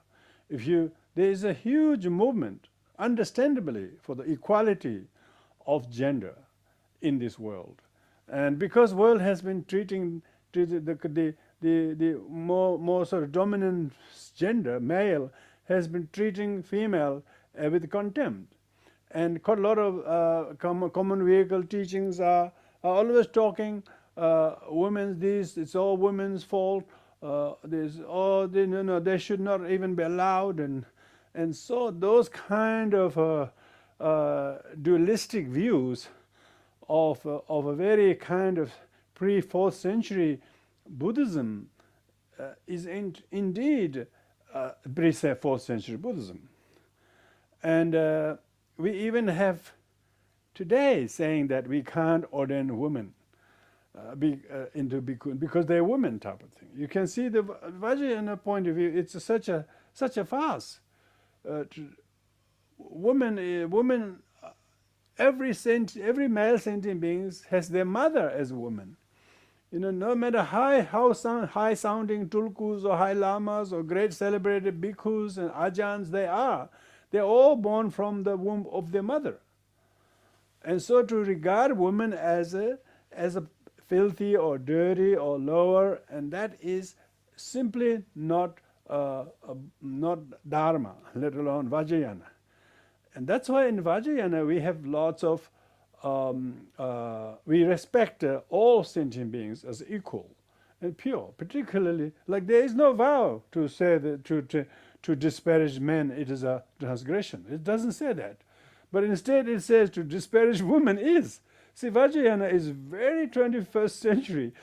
[SPEAKER 1] There is a huge movement, understandably, for the equality of gender in this world, and because world has been treated the more sort of dominant gender, male, has been treating female with contempt, and quite a lot of common vehicle teachings are always talking women's this, it's all women's fault. They should not even be allowed, and so those kind of dualistic views of a very kind of pre-4th century Buddhism is indeed pre-4th century Buddhism. And we even have today saying that we can't ordain women into bhikkhun because they're women type of thing. You can see the Vajrayana point of view, it's such a farce. Women, every male sentient being has their mother as a woman. No matter how high sounding tulkus or high lamas or great celebrated bhikkhus and ajahns they're all born from the womb of their mother. And so to regard women as a filthy or dirty or lower, and that is simply not Dharma, let alone Vajrayana. And that's why in Vajrayana we have lots of we respect all sentient beings as equal and pure. Particularly, like there is no vow to say that to disparage men it is a transgression. It doesn't say that, but instead it says to disparage women is. See, Vajrayana is very 21st century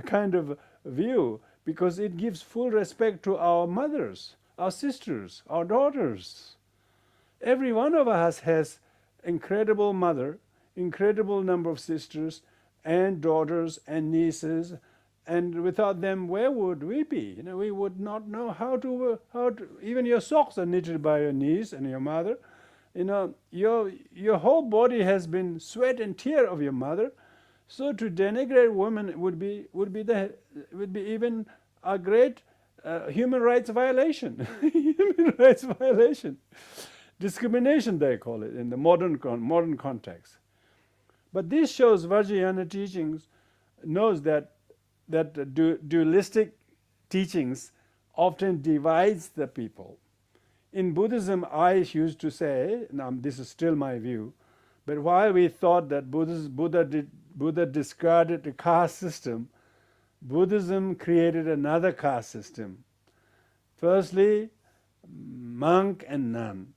[SPEAKER 1] kind of view, because it gives full respect to our mothers, our sisters, our daughters. Every one of us has incredible mother, incredible number of sisters and daughters and nieces, and without them, where would we be? We would not know how to even your socks are knitted by your niece and your mother. Your whole body has been sweat and tear of your mother. So to denigrate women would be even a great human rights violation. Human rights violation, discrimination they call it in the modern context. But this shows Vajrayana teachings knows that dualistic teachings often divides the people. In Buddhism, I used to say, now this is still my view, but while we thought that Buddha discarded the caste system, Buddhism created another caste system. Firstly, monk and nun,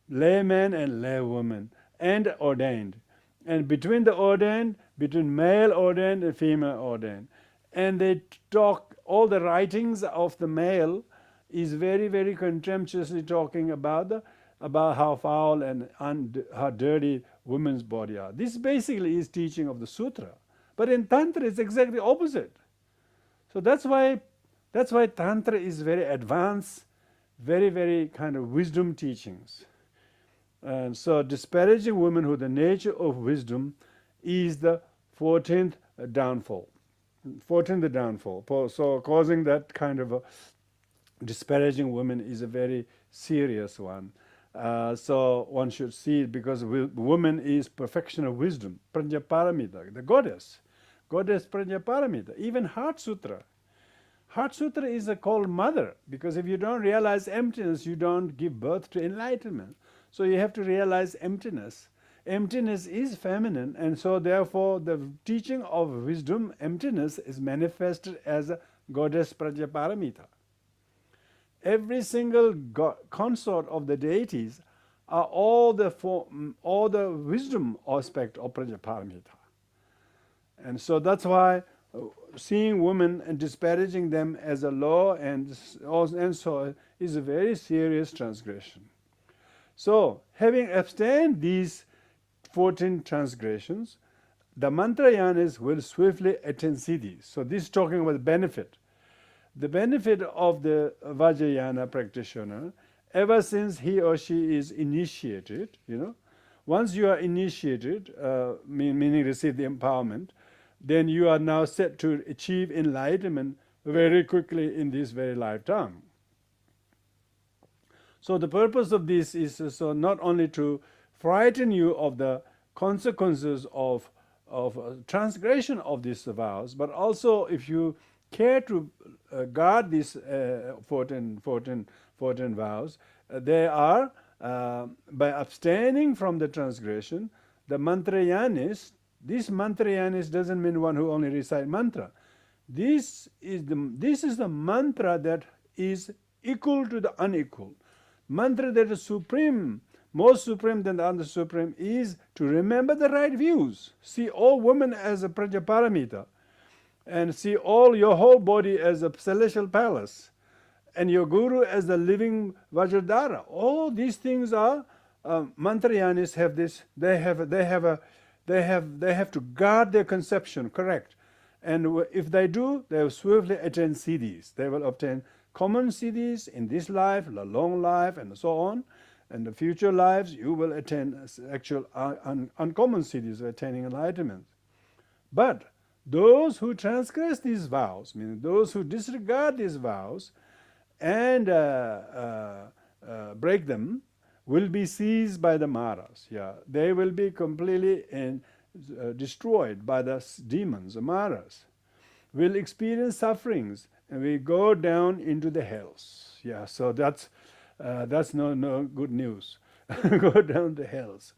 [SPEAKER 1] layman and laywoman, and ordained. And between the ordained, between male ordained and female ordained. And they talk, all the writings of the male is very, very contemptuously talking about how foul and how dirty women's body are. This basically is teaching of the sutra. But in Tantra it's exactly opposite. So that's why Tantra is very advanced, very, very kind of wisdom teachings. And so disparaging womanhood, the nature of wisdom, is the 14th downfall. 14th downfall. So causing that kind of a disparaging women is a very serious one. So one should see it, because woman is perfection of wisdom, Prajnaparamita, the goddess Prajnaparamita. Even Heart Sutra is called mother, because if you don't realize emptiness, you don't give birth to enlightenment. So you have to realize emptiness. Emptiness is feminine, and so therefore the teaching of wisdom, emptiness, is manifested as a goddess Prajnaparamita. Every single consort of the deities are all the wisdom aspect of Prajnaparamita. And so that's why seeing women and disparaging them as a law and so is a very serious transgression. So, having abstained these 14 transgressions, the mantrayanis will swiftly attain siddhis. So this is talking about the benefit. The benefit of the Vajrayana practitioner, ever since he or she is initiated, once you are initiated, meaning receive the empowerment, then you are now set to achieve enlightenment very quickly in this very lifetime. So the purpose of this is so not only to frighten you of the consequences of transgression of these vows, but also if you care to guard these 14 vows, they are, by abstaining from the transgression, the mantrayanis. This mantrayanis doesn't mean one who only recite mantra. This is the mantra that is equal to the unequal. Mantra that is supreme, more supreme than the other supreme, is to remember the right views. See all women as a prajaparamita, and see all your whole body as a celestial palace, and your guru as the living Vajradhara. All these things are mantrayanis have this. They have to guard their conception correct, and if they do, they will swiftly attain siddhis. They will obtain common siddhis in this life, the long life, and so on. And the future lives, you will attain actual uncommon siddhis of attaining enlightenment. But those who transgress these vows, meaning those who disregard these vows and break them, will be seized by the maras. Yeah, they will be completely destroyed by the demons, the maras. Will experience sufferings and we go down into the hells. Yeah, so that's no good news. Go down the hells.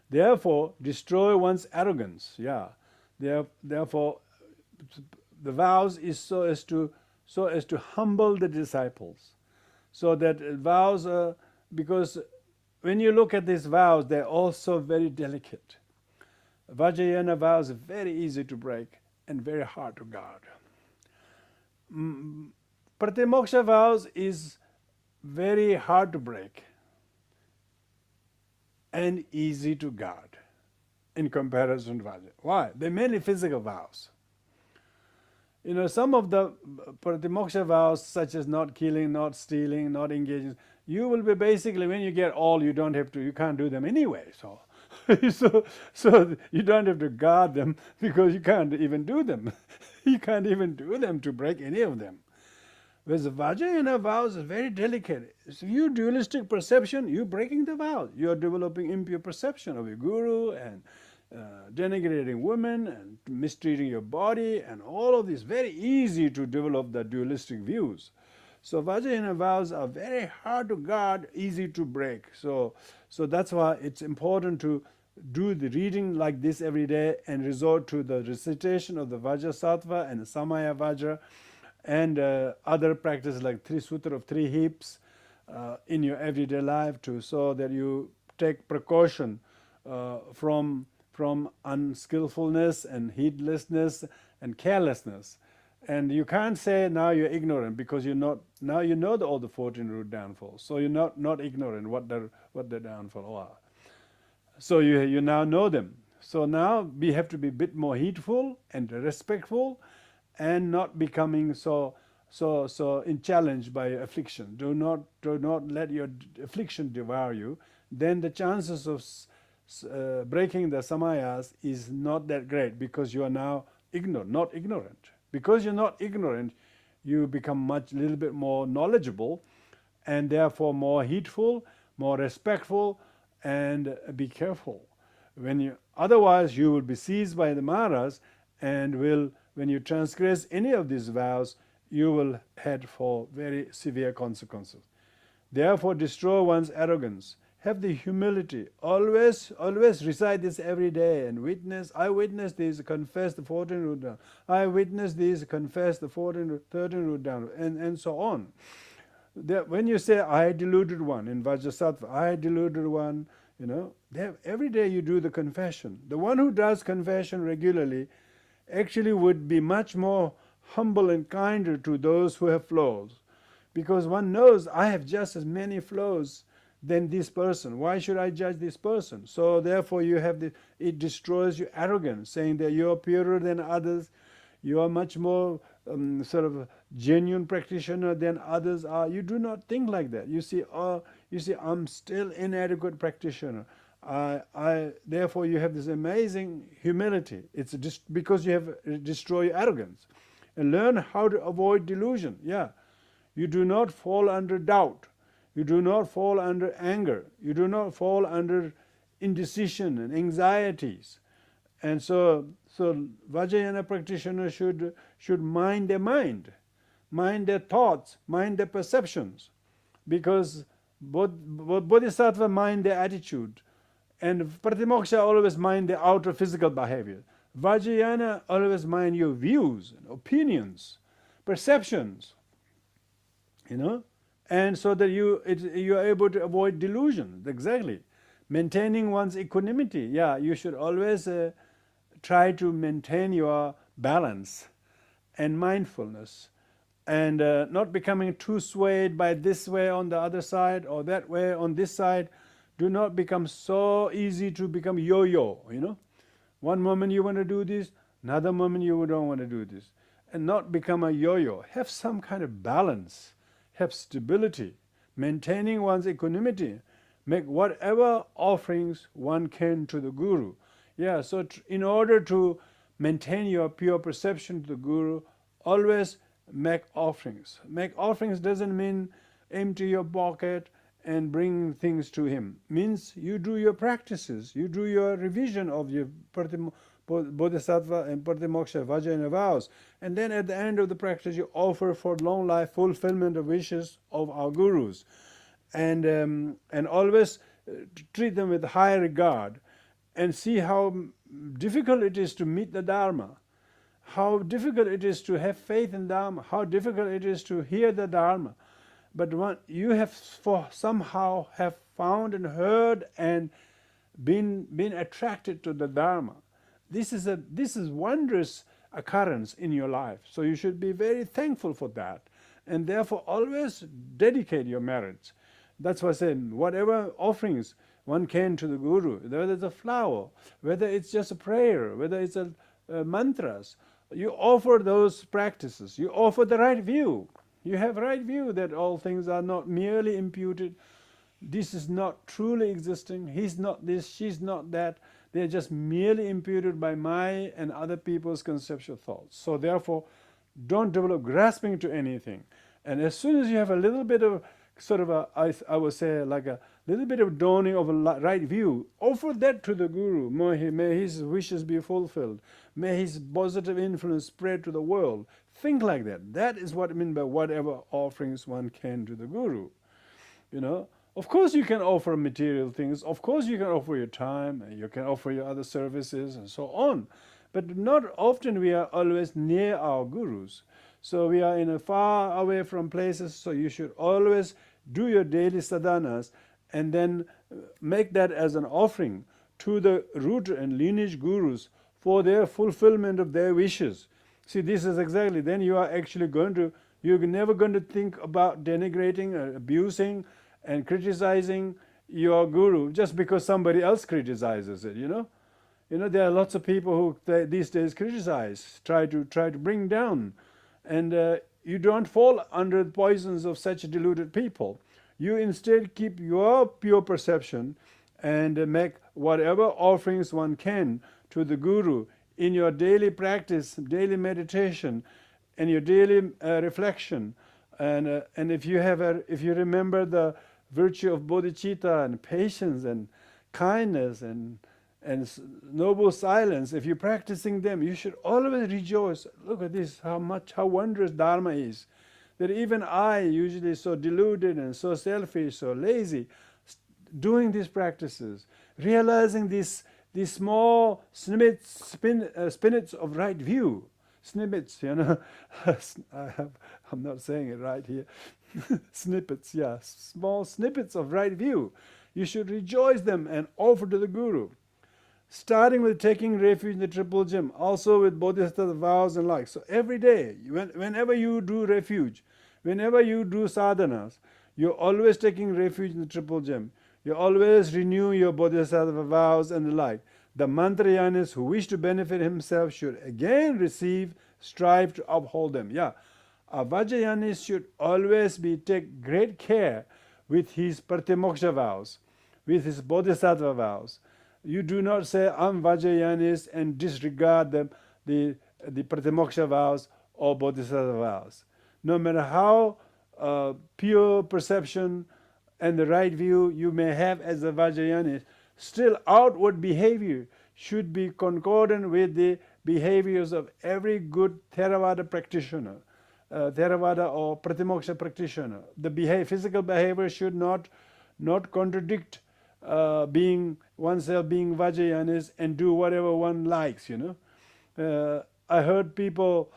[SPEAKER 1] Therefore, destroy one's arrogance. Yeah. Therefore, the vows is so as to humble the disciples. So that vows are, because when you look at these vows, they're also very delicate. Vajrayana vows are very easy to break and very hard to guard. Pratimoksha vows is very hard to break and easy to guard in comparison to Vajrayana. Why? They're mainly physical vows. Some of the pratimoksha vows, such as not killing, not stealing, not engaging, you will be basically, when you get all, you can't do them anyway. So you don't have to guard them because you can't even do them. You can't even do them to break any of them. Whereas the Vajrayana vows is very delicate. So you dualistic perception, you're breaking the vows. You're developing impure perception of your guru and denigrating women and mistreating your body and all of this. Very easy to develop the dualistic views. So Vajrayana vows are very hard to guard, easy to break. So that's why it's important to do the reading like this every day and resort to the recitation of the Vajrasattva and the Samaya Vajra and other practices like Three Sutra of Three Heaps in your everyday life so that you take precaution from unskillfulness and heedlessness and carelessness. And you can't say now you're ignorant because now you know all the 14 root downfalls. So you're not ignorant what the downfall are. So you now know them. So now we have to be a bit more heedful and respectful and not becoming so challenged by affliction. Do not let your affliction devour you. Then the chances of breaking the samayas is not that great because you are now not ignorant. Because you're not ignorant, you become little bit more knowledgeable and therefore more heedful, more respectful, and be careful. Otherwise you will be seized by the maras and when you transgress any of these vows, you will head for very severe consequences. Therefore destroy one's arrogance. Have the humility. Always recite this every day and witness. I witness this, confess the 14 root down. I witness this, confess the 13 root down, and so on. When you say, I deluded one in Vajrasattva, I deluded one, Every day you do the confession. The one who does confession regularly actually would be much more humble and kinder to those who have flaws. Because one knows, I have just as many flaws than this person. Why should I judge this person? So therefore it destroys your arrogance, saying that you are purer than others, you are much more sort of genuine practitioner than others are. You do not think like that. You see, I'm still inadequate practitioner. Therefore you have this amazing humility. It's just because you have destroyed arrogance. And learn how to avoid delusion. Yeah. You do not fall under doubt. You do not fall under anger. You do not fall under indecision and anxieties. And so Vajrayana practitioners should mind their mind their thoughts, mind their perceptions. Because Bodhisattva mind their attitude, and Pratimoksha always mind the outer physical behavior. Vajrayana always mind your views, opinions, perceptions, and so that you are able to avoid delusion. Exactly. Maintaining one's equanimity. Yeah, you should always try to maintain your balance and mindfulness, and not becoming too swayed by this way on the other side or that way on this side. Do not become so easy to become yo-yo, One moment you want to do this, another moment you don't want to do this. And not become a yo-yo. Have some kind of balance. Have stability. Maintaining one's equanimity. Make whatever offerings one can to the Guru. Yeah, so in order to maintain your pure perception to the Guru, always make offerings. Make offerings doesn't mean empty your pocket and bring things to him. Means you do your practices, you do your revision of your Bodhisattva and Pratimoksha Vajrayana vows, and then at the end of the practice you offer for long life fulfillment of wishes of our Gurus, and always treat them with high regard, and see how difficult it is to meet the Dharma, how difficult it is to have faith in Dharma, how difficult it is to hear the Dharma. But you have somehow have found and heard and been attracted to the Dharma. This is wondrous occurrence in your life. So you should be very thankful for that, and therefore always dedicate your merits. That's why I say whatever offerings one can to the Guru, whether it's a flower, whether it's just a prayer, whether it's a mantras, you offer those practices. You offer the right view. You have right view that all things are not merely imputed. This is not truly existing. He's not this, she's not that. They are just merely imputed by my and other people's conceptual thoughts. So therefore, don't develop grasping to anything. And as soon as you have a little bit of sort of I would say like a little bit of dawning of a right view, offer that to the Guru. May his wishes be fulfilled. May his positive influence spread to the world. Think like that. That is what I mean by whatever offerings one can to the Guru. Of course you can offer material things. Of course you can offer your time. And you can offer your other services and so on. But not often we are always near our Gurus. So we are in a far away from places. So you should always do your daily sadhanas and then make that as an offering to the root and lineage Gurus for their fulfillment of their wishes. See, this is exactly, then you are actually you're never going to think about denigrating or abusing and criticizing your Guru just because somebody else criticizes it, there are lots of people who these days criticize, try to bring down, and you don't fall under the poisons of such deluded people. You instead keep your pure perception and make whatever offerings one can to the Guru in your daily practice, daily meditation, and your daily reflection. And if you remember the virtue of bodhicitta and patience and kindness and noble silence, if you're practicing them, you should always rejoice. Look at this, how wondrous Dharma is. That even I, usually so deluded and so selfish, so lazy, doing these practices, realizing these small spinets of right view, snippets, I'm not saying it right here, snippets, yeah, small snippets of right view, you should rejoice them and offer to the Guru. Starting with taking refuge in the triple gem, also with bodhisattva vows and like. So every day, whenever you do refuge, whenever you do sadhanas, you're always taking refuge in the triple gem. You always renew your bodhisattva vows and the like. The mantrayanis who wish to benefit himself should again strive to uphold them. Yeah, a Vajrayanis should always take great care with his pratimoksha vows, with his bodhisattva vows. You do not say, I'm Vajrayanis, and disregard the pratimoksha vows or bodhisattva vows. No matter how pure perception and the right view you may have as a Vajrayanis, still outward behavior should be concordant with the behaviors of every good Theravada practitioner, Theravada or Pratimoksha practitioner. The physical behavior should not contradict being oneself being Vajrayanis and do whatever one likes, I heard people,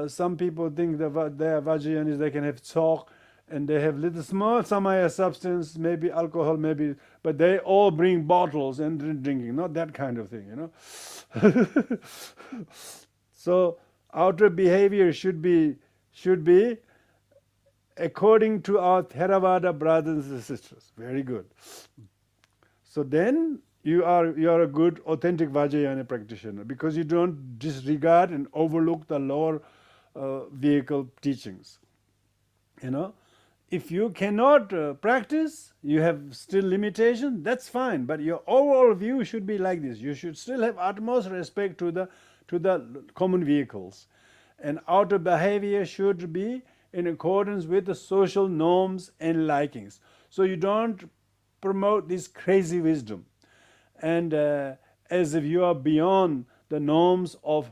[SPEAKER 1] some people think that they are Vajrayanis, they can have talk, and they have little small Samaya substance, maybe alcohol, but they all bring bottles and drinking, not that kind of thing, So outer behavior should be according to our Theravada brothers and sisters. Very good. So then you are a good authentic Vajrayana practitioner, because you don't disregard and overlook the lower vehicle teachings. If you cannot practice, you have still limitation, that's fine, but your overall view should be like this. You should still have utmost respect to the common vehicles, and outer behavior should be in accordance with the social norms and likings. So you don't promote this crazy wisdom, and as if you are beyond the norms of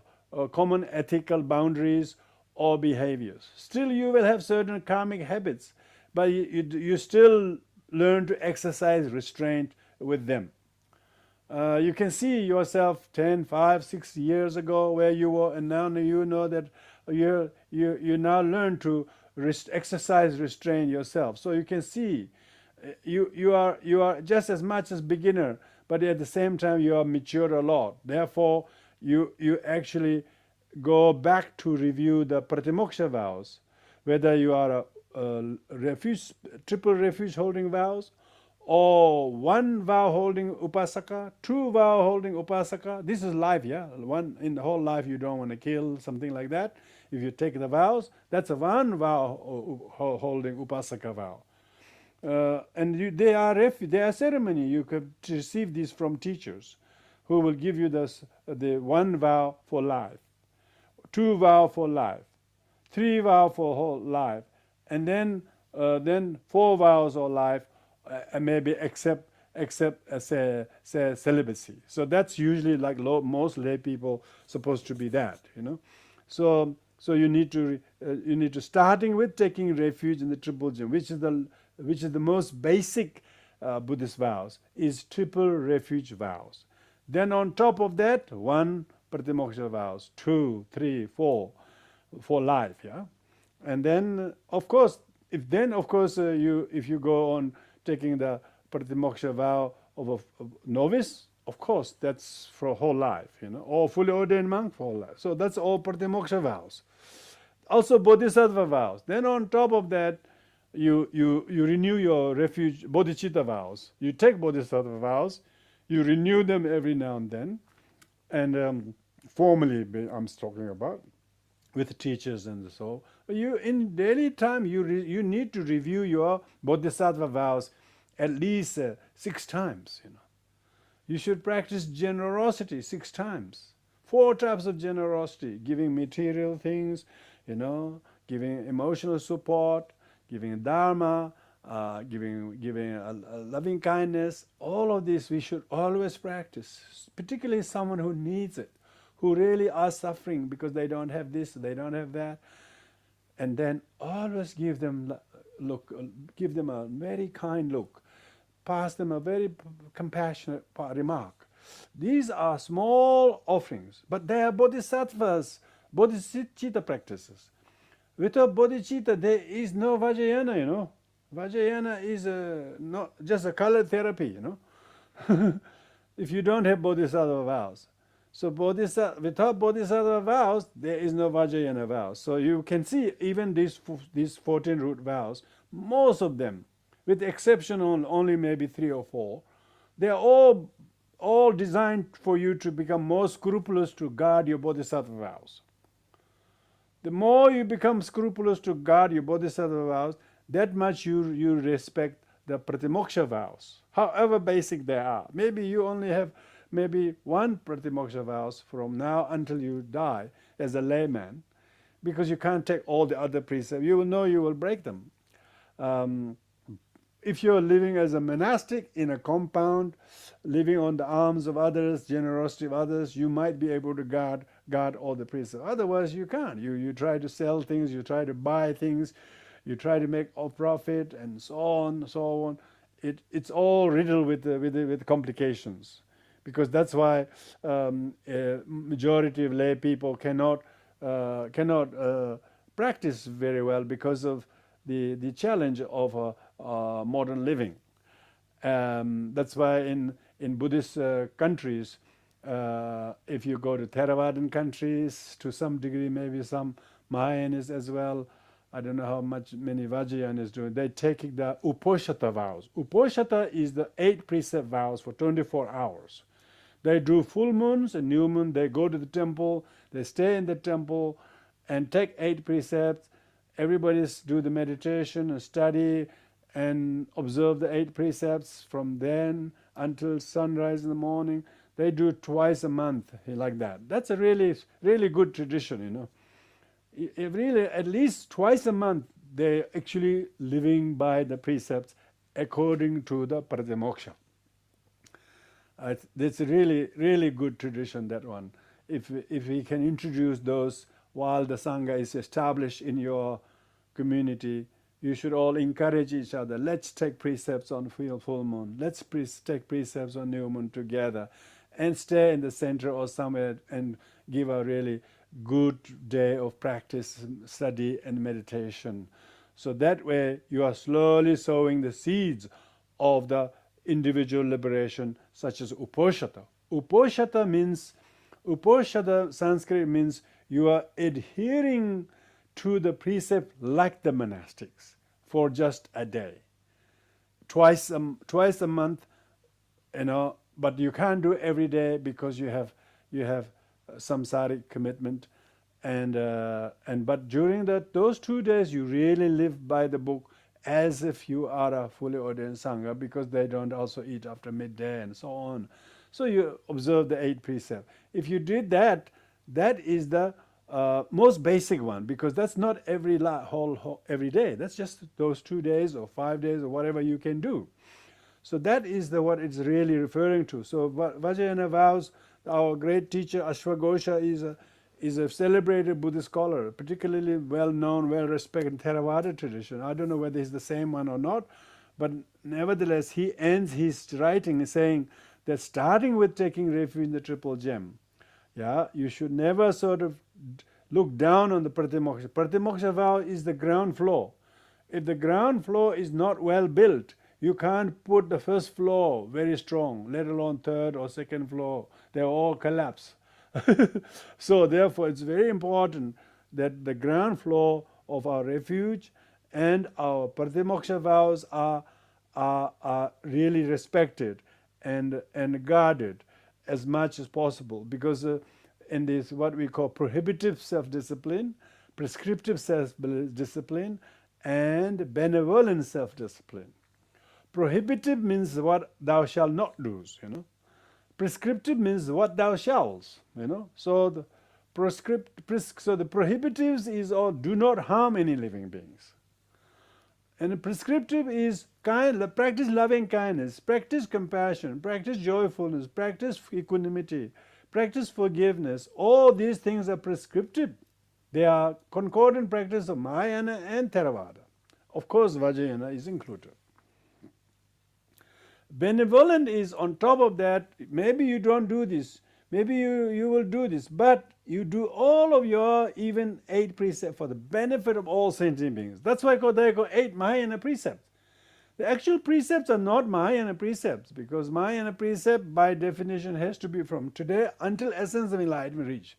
[SPEAKER 1] common ethical boundaries or behaviors. Still you will have certain karmic habits, but you still learn to exercise restraint with them. You can see yourself 10, 5, 6 years ago where you were, and now you know that you now learn to exercise restraint yourself. So you can see you are just as much as beginner, but at the same time you are matured a lot. Therefore, you actually go back to review the pratimoksha vows, whether you are a triple refuge holding vows, or one vow holding upasaka, two vow holding upasaka. This is life, one in the whole life you don't want to kill, something like that. If you take the vows, that's a one vow holding upasaka vow. And they are ceremony. You could receive these from teachers who will give you the one vow for life, two vow for life, three vow for whole life, and then 4 vows of life, maybe except say celibacy. So that's usually like most lay people supposed to be that, So you need to starting with taking refuge in the triple gem, which is the most basic Buddhist vows, is triple refuge vows. Then on top of that, 1 pratimoksha vows, 2, 3, 4 for life, and then of course if you go on taking the pratimoksha vow of a novice, of course that's for whole life, or fully ordained monk for whole life. So that's all pratimoksha vows. Also bodhisattva vows. Then on top of that, you renew your refuge bodhicitta vows. You take bodhisattva vows, you renew them every now and then, and formally I'm talking about, with teachers and so. You in daily time you need to review your bodhisattva vows at least 6 times. You should practice generosity 6 times. 4 types of generosity: giving material things, giving emotional support, giving dharma, giving loving kindness. All of this we should always practice, particularly someone who needs it, who really are suffering because they don't have this, they don't have that. And then always give them a very kind look, pass them a very compassionate remark. These are small offerings, but they are bodhisattvas, bodhicitta practices. Without bodhicitta, there is no Vajrayana, Vajrayana is not just a color therapy, you know. If you don't have Bodhisattva vows. So without Bodhisattva vows, there is no Vajrayana vows. So you can see even these 14 root vows, most of them, with the exception of only maybe 3 or 4, they are all designed for you to become more scrupulous to guard your Bodhisattva vows. The more you become scrupulous to guard your Bodhisattva vows, that much you respect the Pratimoksha vows, however basic they are. Maybe you only have maybe one Pratimoksha vows from now until you die as a layman, because you can't take all the other precepts. You will know you will break them. If you're living as a monastic in a compound, living on the arms of others, generosity of others, you might be able to guard all the precepts. Otherwise, you can't. You try to sell things, you try to buy things, you try to make a profit, and so on, so on. It's all riddled with complications, because that's why a majority of lay people cannot practice very well, because of the challenge of modern living. That's why in Buddhist countries, if you go to Theravadan countries, to some degree, maybe some Mahayanists as well, I don't know how many Vajrayanas do, they take the Uposatha vows. Uposatha is the 8 precept vows for 24 hours. They do full moons and new moon, they go to the temple, they stay in the temple and take 8 precepts. Everybody's do the meditation and study and observe the 8 precepts from then until sunrise in the morning. They do twice a month, like that. That's a really, really good tradition, you know. Really, at least twice a month, they're actually living by the precepts according to the Pratimoksha. It's a really, really good tradition, that one. If we can introduce those while the Sangha is established in your community, you should all encourage each other. Let's take precepts on full moon. Let's take precepts on new moon together, and stay in the center or somewhere and give a really good day of practice, study and meditation. So that way you are slowly sowing the seeds of the individual liberation, such as Uposatha. Uposatha Sanskrit means you are adhering to the precept like the monastics for just a day. Twice a month, you know, but you can't do every day because you have samsaric commitment, but during those 2 days you really live by the book as if you are a fully ordained Sangha, because they don't also eat after midday and so on. So you observe the 8 precepts. If you did that, that is the most basic one, because that's not every day. That's just those 2 days or 5 days or whatever you can do. So that is what it's really referring to. So Vajrayana vows, our great teacher Ashwagosha is a celebrated Buddhist scholar, particularly well-known, well-respected in Theravada tradition. I don't know whether he's the same one or not, but nevertheless, he ends his writing saying that starting with taking refuge in the Triple Gem, you should never sort of look down on the Pratimoksha. Pratimoksha vow is the ground floor. If the ground floor is not well built, you can't put the first floor very strong, let alone third or second floor. They all collapse. So therefore, it's very important that the ground floor of our refuge and our Pratimoksha vows are really respected and guarded as much as possible, because in this what we call prohibitive self-discipline, prescriptive self-discipline, and benevolent self-discipline. Prohibitive means what thou shalt not do, you know. Prescriptive means what thou shalt, you know. So the prohibitives is all do not harm any living beings. And the prescriptive is practice loving kindness, practice compassion, practice joyfulness, practice equanimity, practice forgiveness. All these things are prescriptive. They are concordant practice of Mahayana and Theravada. Of course, Vajrayana is included. Benevolent is on top of that. Maybe you don't do this, maybe you will do this, but you do all of your even 8 precepts for the benefit of all sentient beings. That's why they call 8 Mahayana precepts. The actual precepts are not Mahayana precepts, because Mahayana precept by definition has to be from today until essence of enlightenment reach.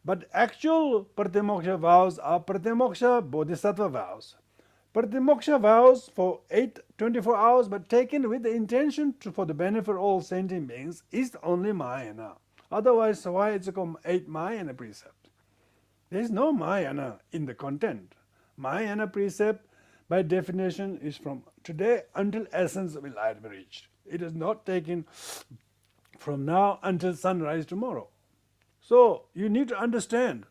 [SPEAKER 1] But actual Pratimoksha vows are Pratimoksha Bodhisattva vows. Pratimoksha vows for 24 hours, but taken with the intention for the benefit of all sentient beings, is only Mahayana. Otherwise, why it's called 8 Mahayana precepts? There is no Mahayana in the content. Mahayana precept, by definition, is from today until essence of enlightenment reached. It is not taken from now until sunrise tomorrow. So you need to understand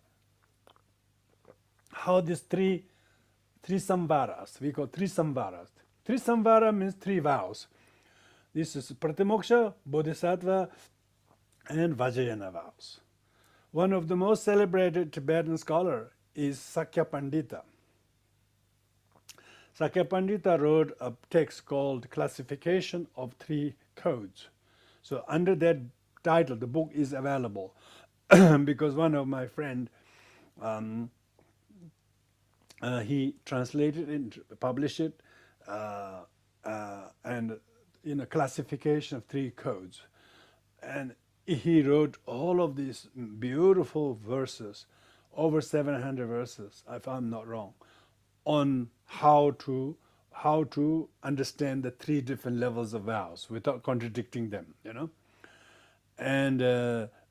[SPEAKER 1] how these three samvaras, we call three samvaras. Three samvara means 3 vows. This is Pratimoksha, Bodhisattva, and Vajrayana vows. One of the most celebrated Tibetan scholar is Sakya Pandita. Sakya Pandita wrote a text called Classification of 3 Codes. So under that title, the book is available because one of my friend, he translated it, published it, and in a classification of 3 codes. And he wrote all of these beautiful verses, over 700 verses, if I'm not wrong, on how to understand the 3 different levels of vows without contradicting them, And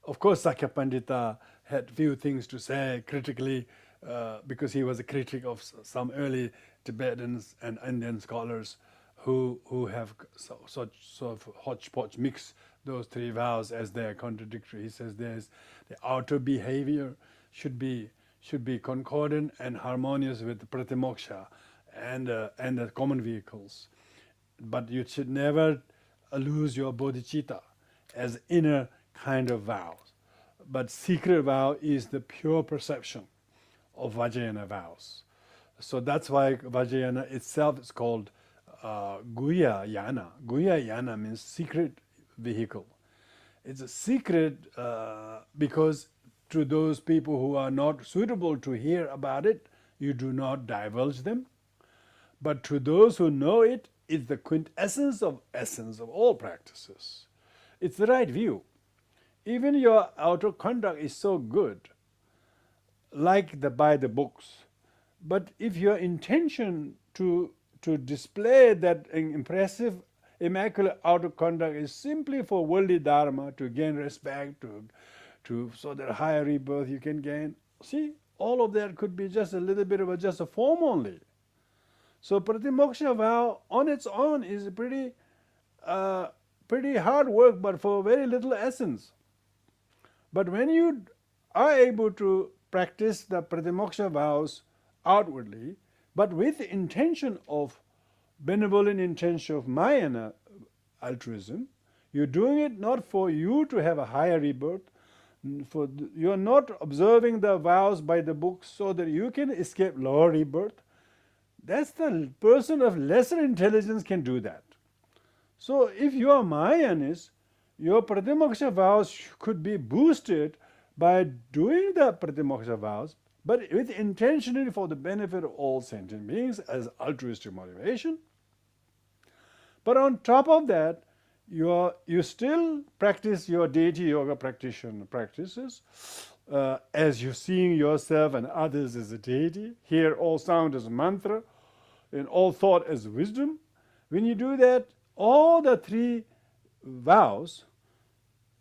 [SPEAKER 1] of course, Sakya Pandita had few things to say critically, because he was a critic of some early Tibetans and Indian scholars who have sort of hodgepodge mix those 3 vows as they are contradictory. He says there's the outer behavior should be concordant and harmonious with the Pratimoksha and the common vehicles. But you should never lose your bodhicitta as inner kind of vows. But secret vow is the pure perception of Vajrayana vows. So that's why Vajrayana itself is called Guhyayana. Guhyayana means secret vehicle. It's a secret because to those people who are not suitable to hear about it, you do not divulge them. But to those who know it, it's the quintessence of essence of all practices. It's the right view. Even your outer conduct is so good, like by the books. But if your intention to display that impressive, immaculate outer conduct is simply for worldly dharma, to gain respect, so that higher rebirth you can gain, see, all of that could be just a little bit of just a form only. So Pratimoksha vow on its own is pretty hard work, but for very little essence. But when you are able to practice the Pratimoksha vows outwardly, but with the intention of benevolent intention of Mahayana altruism, you're doing it not for you to have a higher rebirth, you're not observing the vows by the books so that you can escape lower rebirth. That's the person of lesser intelligence can do that. So if you are Mahayanist, your Pratimoksha vows could be boosted by doing the Pratimoksha vows, but with intentionally for the benefit of all sentient beings as altruistic motivation. But on top of that, you still practice your deity yoga practices as you're seeing yourself and others as a deity. Hear all sound as a mantra, and all thought as wisdom. When you do that, all the 3 vows,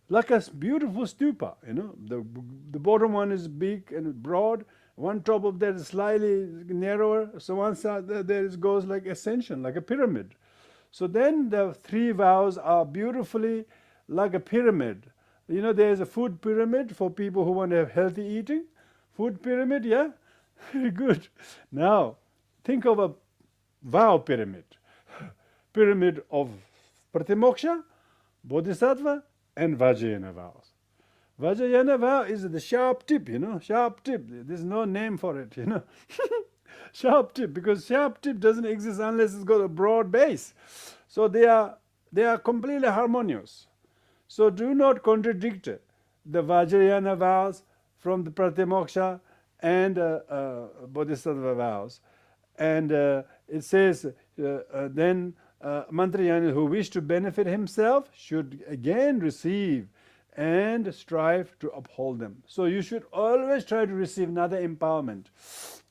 [SPEAKER 1] like a beautiful stupa, the bottom one is big and broad, one top of that is slightly narrower, so one side there goes like ascension, like a pyramid. So then the 3 vows are beautifully like a pyramid. There's a food pyramid for people who want to have healthy eating. Food pyramid, yeah? Very good. Now, think of a vow pyramid. Pyramid of Pratimoksha, Bodhisattva, and Vajrayana vows. Vajrayana vow is the sharp tip, sharp tip. There's no name for it, Sharp tip, because sharp tip doesn't exist unless it's got a broad base. So they are completely harmonious. So do not contradict the Vajrayana vows from the Pratimoksha and Bodhisattva vows. And it says, then Mantrayani who wish to benefit himself should again receive and strive to uphold them. So you should always try to receive another empowerment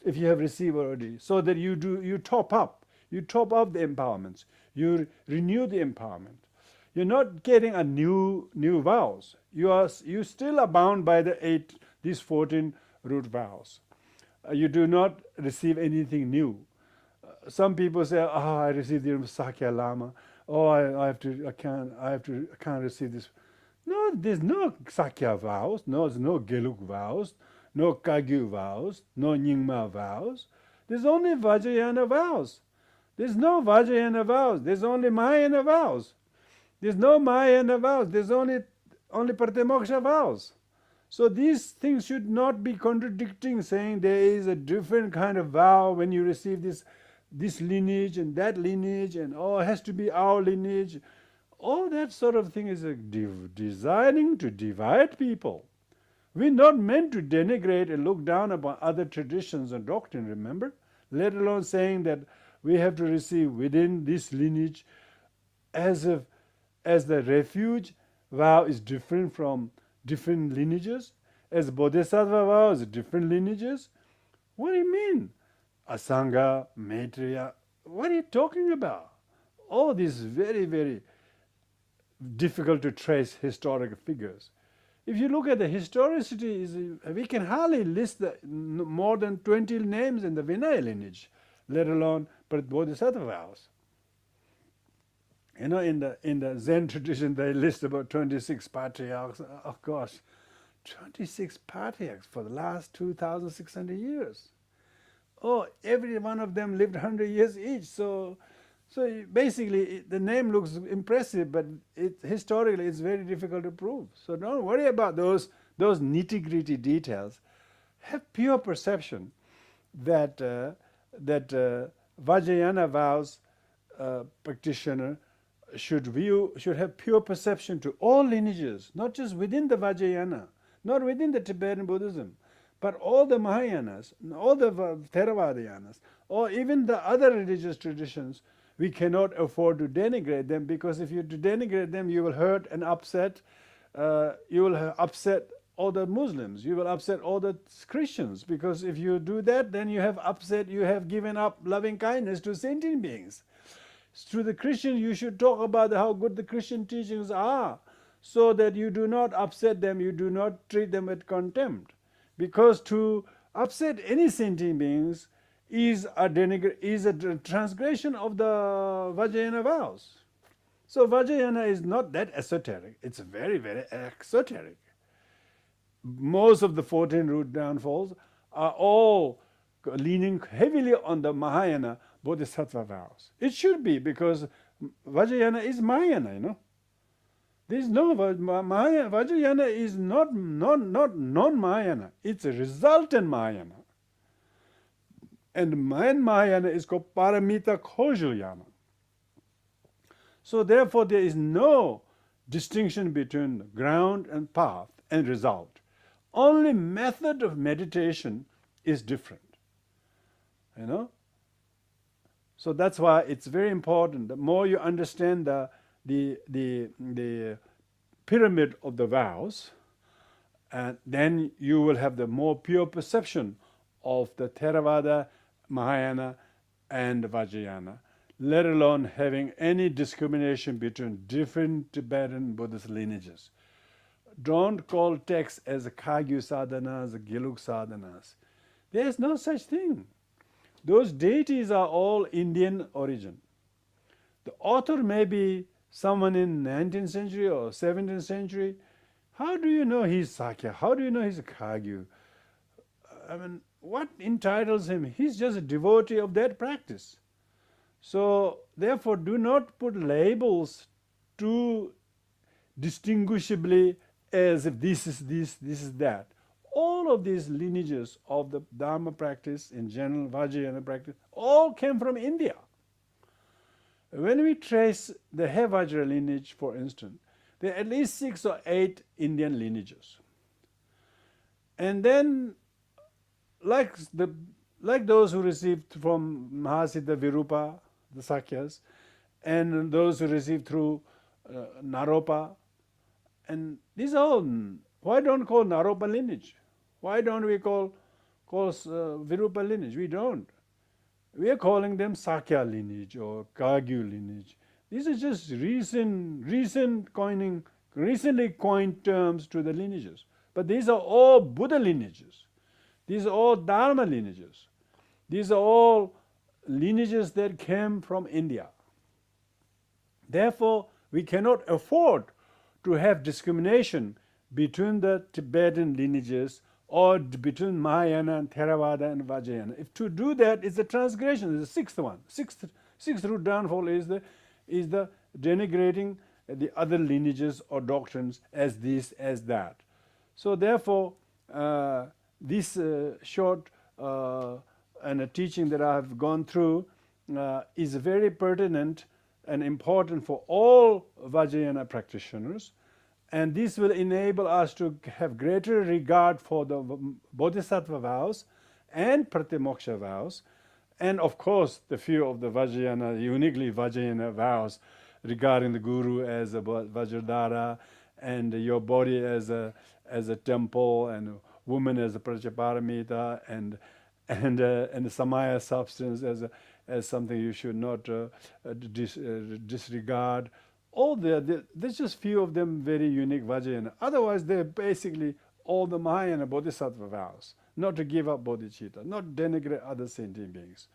[SPEAKER 1] if you have received already, so that you top up the empowerments, you renew the empowerment. You're not getting a new vows. You still are bound by these 14 root vows. You do not receive anything new. Some people say, I received the Sakya Lama. Oh, I can't receive this. No, there's no Sakya vows. No, there's no Geluk vows, no Kagyu vows, no Nyingma vows. There's only Vajrayana vows. There's no Vajrayana vows. There's only Mahayana vows. There's no Mahayana vows. There's only Pratimoksha vows. So these things should not be contradicting, saying there is a different kind of vow when you receive this lineage and that lineage, and it has to be our lineage. All that sort of thing is designing to divide people. We're not meant to denigrate and look down upon other traditions and doctrine, remember? Let alone saying that we have to receive within this lineage as the refuge vow is different from different lineages, as Bodhisattva vow is different lineages. What do you mean? Asanga, Maitreya, what are you talking about? All these very, very difficult to trace historical figures. If you look at the historicity, we can hardly list more than 20 names in the Vinaya lineage, let alone Bodhisattva vows. In the Zen tradition, they list about 26 patriarchs. Oh gosh, 26 patriarchs for the last 2,600 years. Oh, every one of them lived 100 years each. So basically, the name looks impressive, but historically it's very difficult to prove. So don't worry about those nitty-gritty details. Have pure perception that Vajrayana vows practitioner should have pure perception to all lineages, not just within the Vajrayana, not within the Tibetan Buddhism, but all the Mahayanas, all the Theravadayanas, or even the other religious traditions. We cannot afford to denigrate them, because if you denigrate them, you will hurt and upset. You will upset all the Muslims. You will upset all the Christians, because if you do that, then you have given up loving kindness to sentient beings. To the Christian, you should talk about how good the Christian teachings are, so that you do not upset them, you do not treat them with contempt. Because to upset any sentient beings is a transgression of the Vajrayana vows. So Vajrayana is not that esoteric. It's very, very exoteric. Most of the 14 root downfalls are all leaning heavily on the Mahayana Bodhisattva vows. It should be, because Vajrayana is Mahayana, There is no Vajrayana is not non-Mahayana. It's a resultant Mahayana. And Mahayana is called Paramita Kausalyana. So therefore there is no distinction between ground and path and result. Only method of meditation is different. So that's why it's very important. The more you understand the pyramid of the vows, and then you will have the more pure perception of the Theravada, Mahayana, and Vajrayana, let alone having any discrimination between different Tibetan Buddhist lineages. Don't call texts as Kagyu sadhanas, Geluk sadhanas. There is no such thing. Those deities are all Indian origin. The author may be someone in 19th century or 17th century. How do you know he's Sakya? How do you know he's a Kagyu? What entitles him? He's just a devotee of that practice. So therefore do not put labels too distinguishably as if this is this, this is that. All of these lineages of the Dharma practice, in general Vajrayana practice, all came from India. When we trace the Vajra lineage, for instance, there are at least 6 or 8 Indian lineages. And then, like like those who received from Mahasiddha Virupa, the Sakyas, and those who received through Naropa. And these are all, why don't call Naropa lineage? Why don't we call Virupa lineage? We don't. We are calling them Sakya lineage or Kagyu lineage. These are just recently coined terms to the lineages. But these are all Buddha lineages. These are all Dharma lineages. These are all lineages that came from India. Therefore, we cannot afford to have discrimination between the Tibetan lineages or between Mahayana and Theravada and Vajrayana. If to do that is a transgression, is the sixth one. Sixth root downfall is the denigrating the other lineages or doctrines as this, as that. So therefore, this short and a teaching that I have gone through is very pertinent and important for all Vajrayana practitioners. And this will enable us to have greater regard for the Bodhisattva vows and Pratimoksha vows, and of course the few of the Vajrayana, uniquely Vajrayana vows regarding the Guru as a Vajradhara, and your body as a temple, and woman as a Prajaparamita, and the Samaya substance as something you should not disregard. All there's just few of them very unique Vajrayana. Otherwise, they're basically all the Mahayana Bodhisattva vows. Not to give up bodhicitta, not denigrate other sentient beings.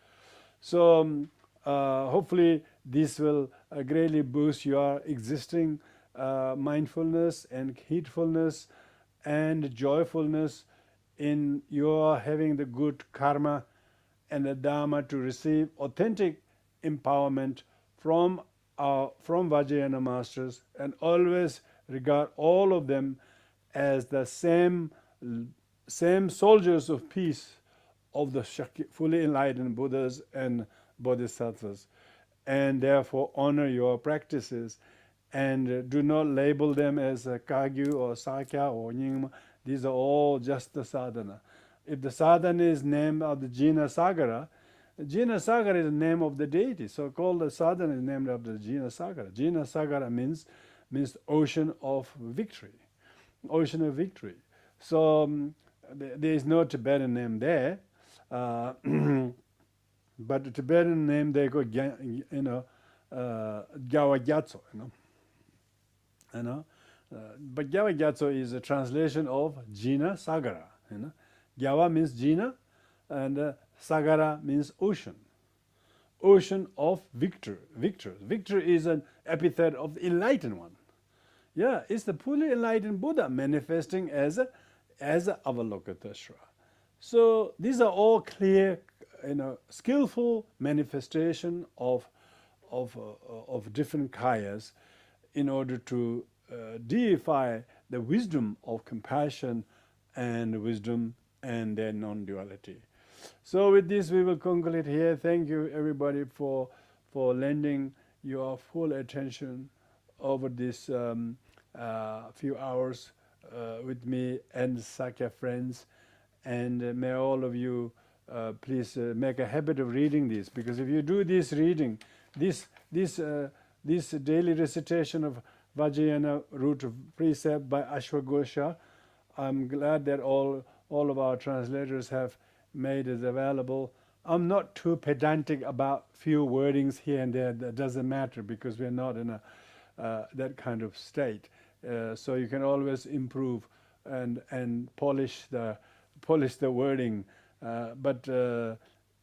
[SPEAKER 1] So hopefully this will greatly boost your existing mindfulness and heedfulness and joyfulness in your having the good karma and the Dharma to receive authentic empowerment from Vajrayana masters, and always regard all of them as the same soldiers of peace of the fully enlightened Buddhas and Bodhisattvas, and therefore honor your practices and do not label them as a Kagyu or Sakya or Nyingma. These are all just the sadhana. If the sadhana is named of the Jinasagara, Jinasagara is the name of the deity, so called the sadhana is named after the Jinasagara. Jinasagara means ocean of victory. Ocean of victory. So there is no Tibetan name there, but the Tibetan name they go, Gyawa Gyatso, but Gyawa Gyatso is a translation of Jinasagara. Gyawa means Jina, and Sagara means ocean. Ocean of victor. Victor is an epithet of the enlightened one. Yeah, it's the fully enlightened Buddha manifesting as a Avalokiteshvara. So these are all clear, skillful manifestation of different kayas in order to deify the wisdom of compassion and wisdom and their non-duality. So with this we will conclude here. Thank you everybody for lending your full attention over this few hours with me and Sakya Friends, and may all of you please make a habit of reading this, because if you do this reading, this daily recitation of Vajrayana root of precept by Ashwagosha, I'm glad that all of our translators have made it available. I'm not too pedantic about few wordings here and there. That doesn't matter, because we're not in that kind of state. So you can always improve and polish the wording, but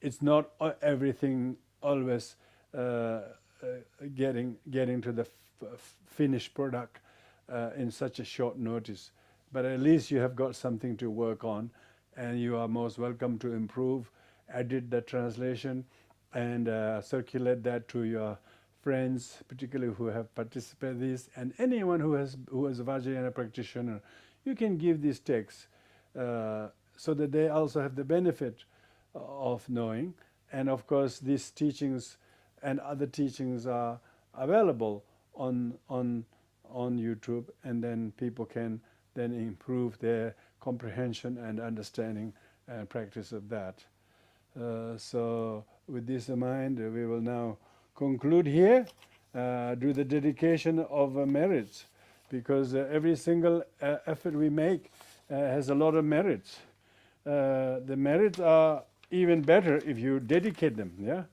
[SPEAKER 1] it's not everything always getting to the finished product in such a short notice. But at least you have got something to work on, and you are most welcome to improve, edit the translation, and circulate that to your friends, particularly who have participated in this, and anyone who is a Vajrayana practitioner. You can give these texts so that they also have the benefit of knowing. And of course, these teachings and other teachings are available on YouTube, and then people can then improve their comprehension and understanding and practice of that. So with this in mind, we will now conclude here, do the dedication of merits, because every single effort we make has a lot of merits. The merits are even better if you dedicate them. Yeah,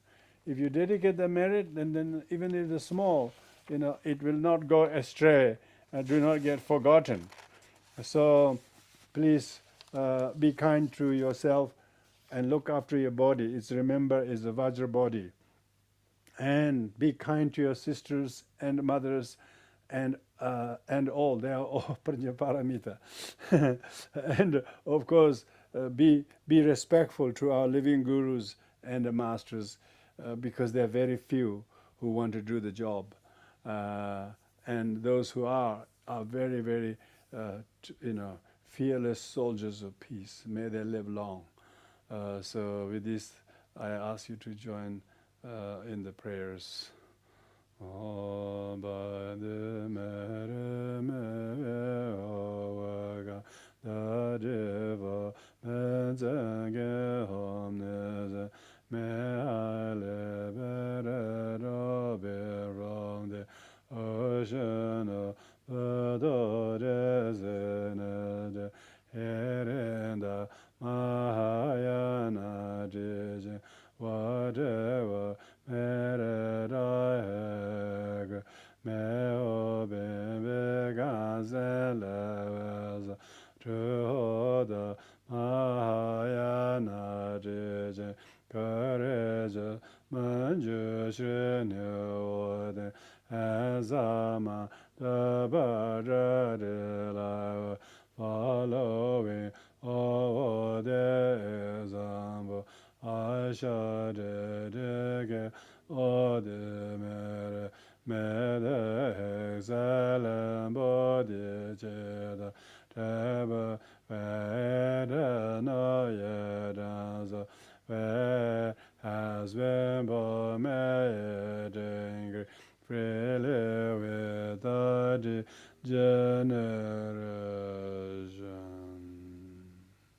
[SPEAKER 1] if you dedicate the merit, then even if it's small, it will not go astray, do not get forgotten. So please be kind to yourself and look after your body. Remember, it's a Vajra body. And be kind to your sisters and mothers and all. They are all Prajnaparamita. And of course, be respectful to our living gurus and the masters, because there are very few who want to do the job. And those who are very, very, fearless soldiers of peace. May they live long. So with this, I ask you to join in the prayers. Whatever merit I have, meo bebe gazelevas, truhoda mahayana jije, courage manjushrinyode, azama dabadradila, following all the example. I shall dedicate all the merit, excellent body, Cheda, Teba, Vedana, Yedanza, Ved has been born.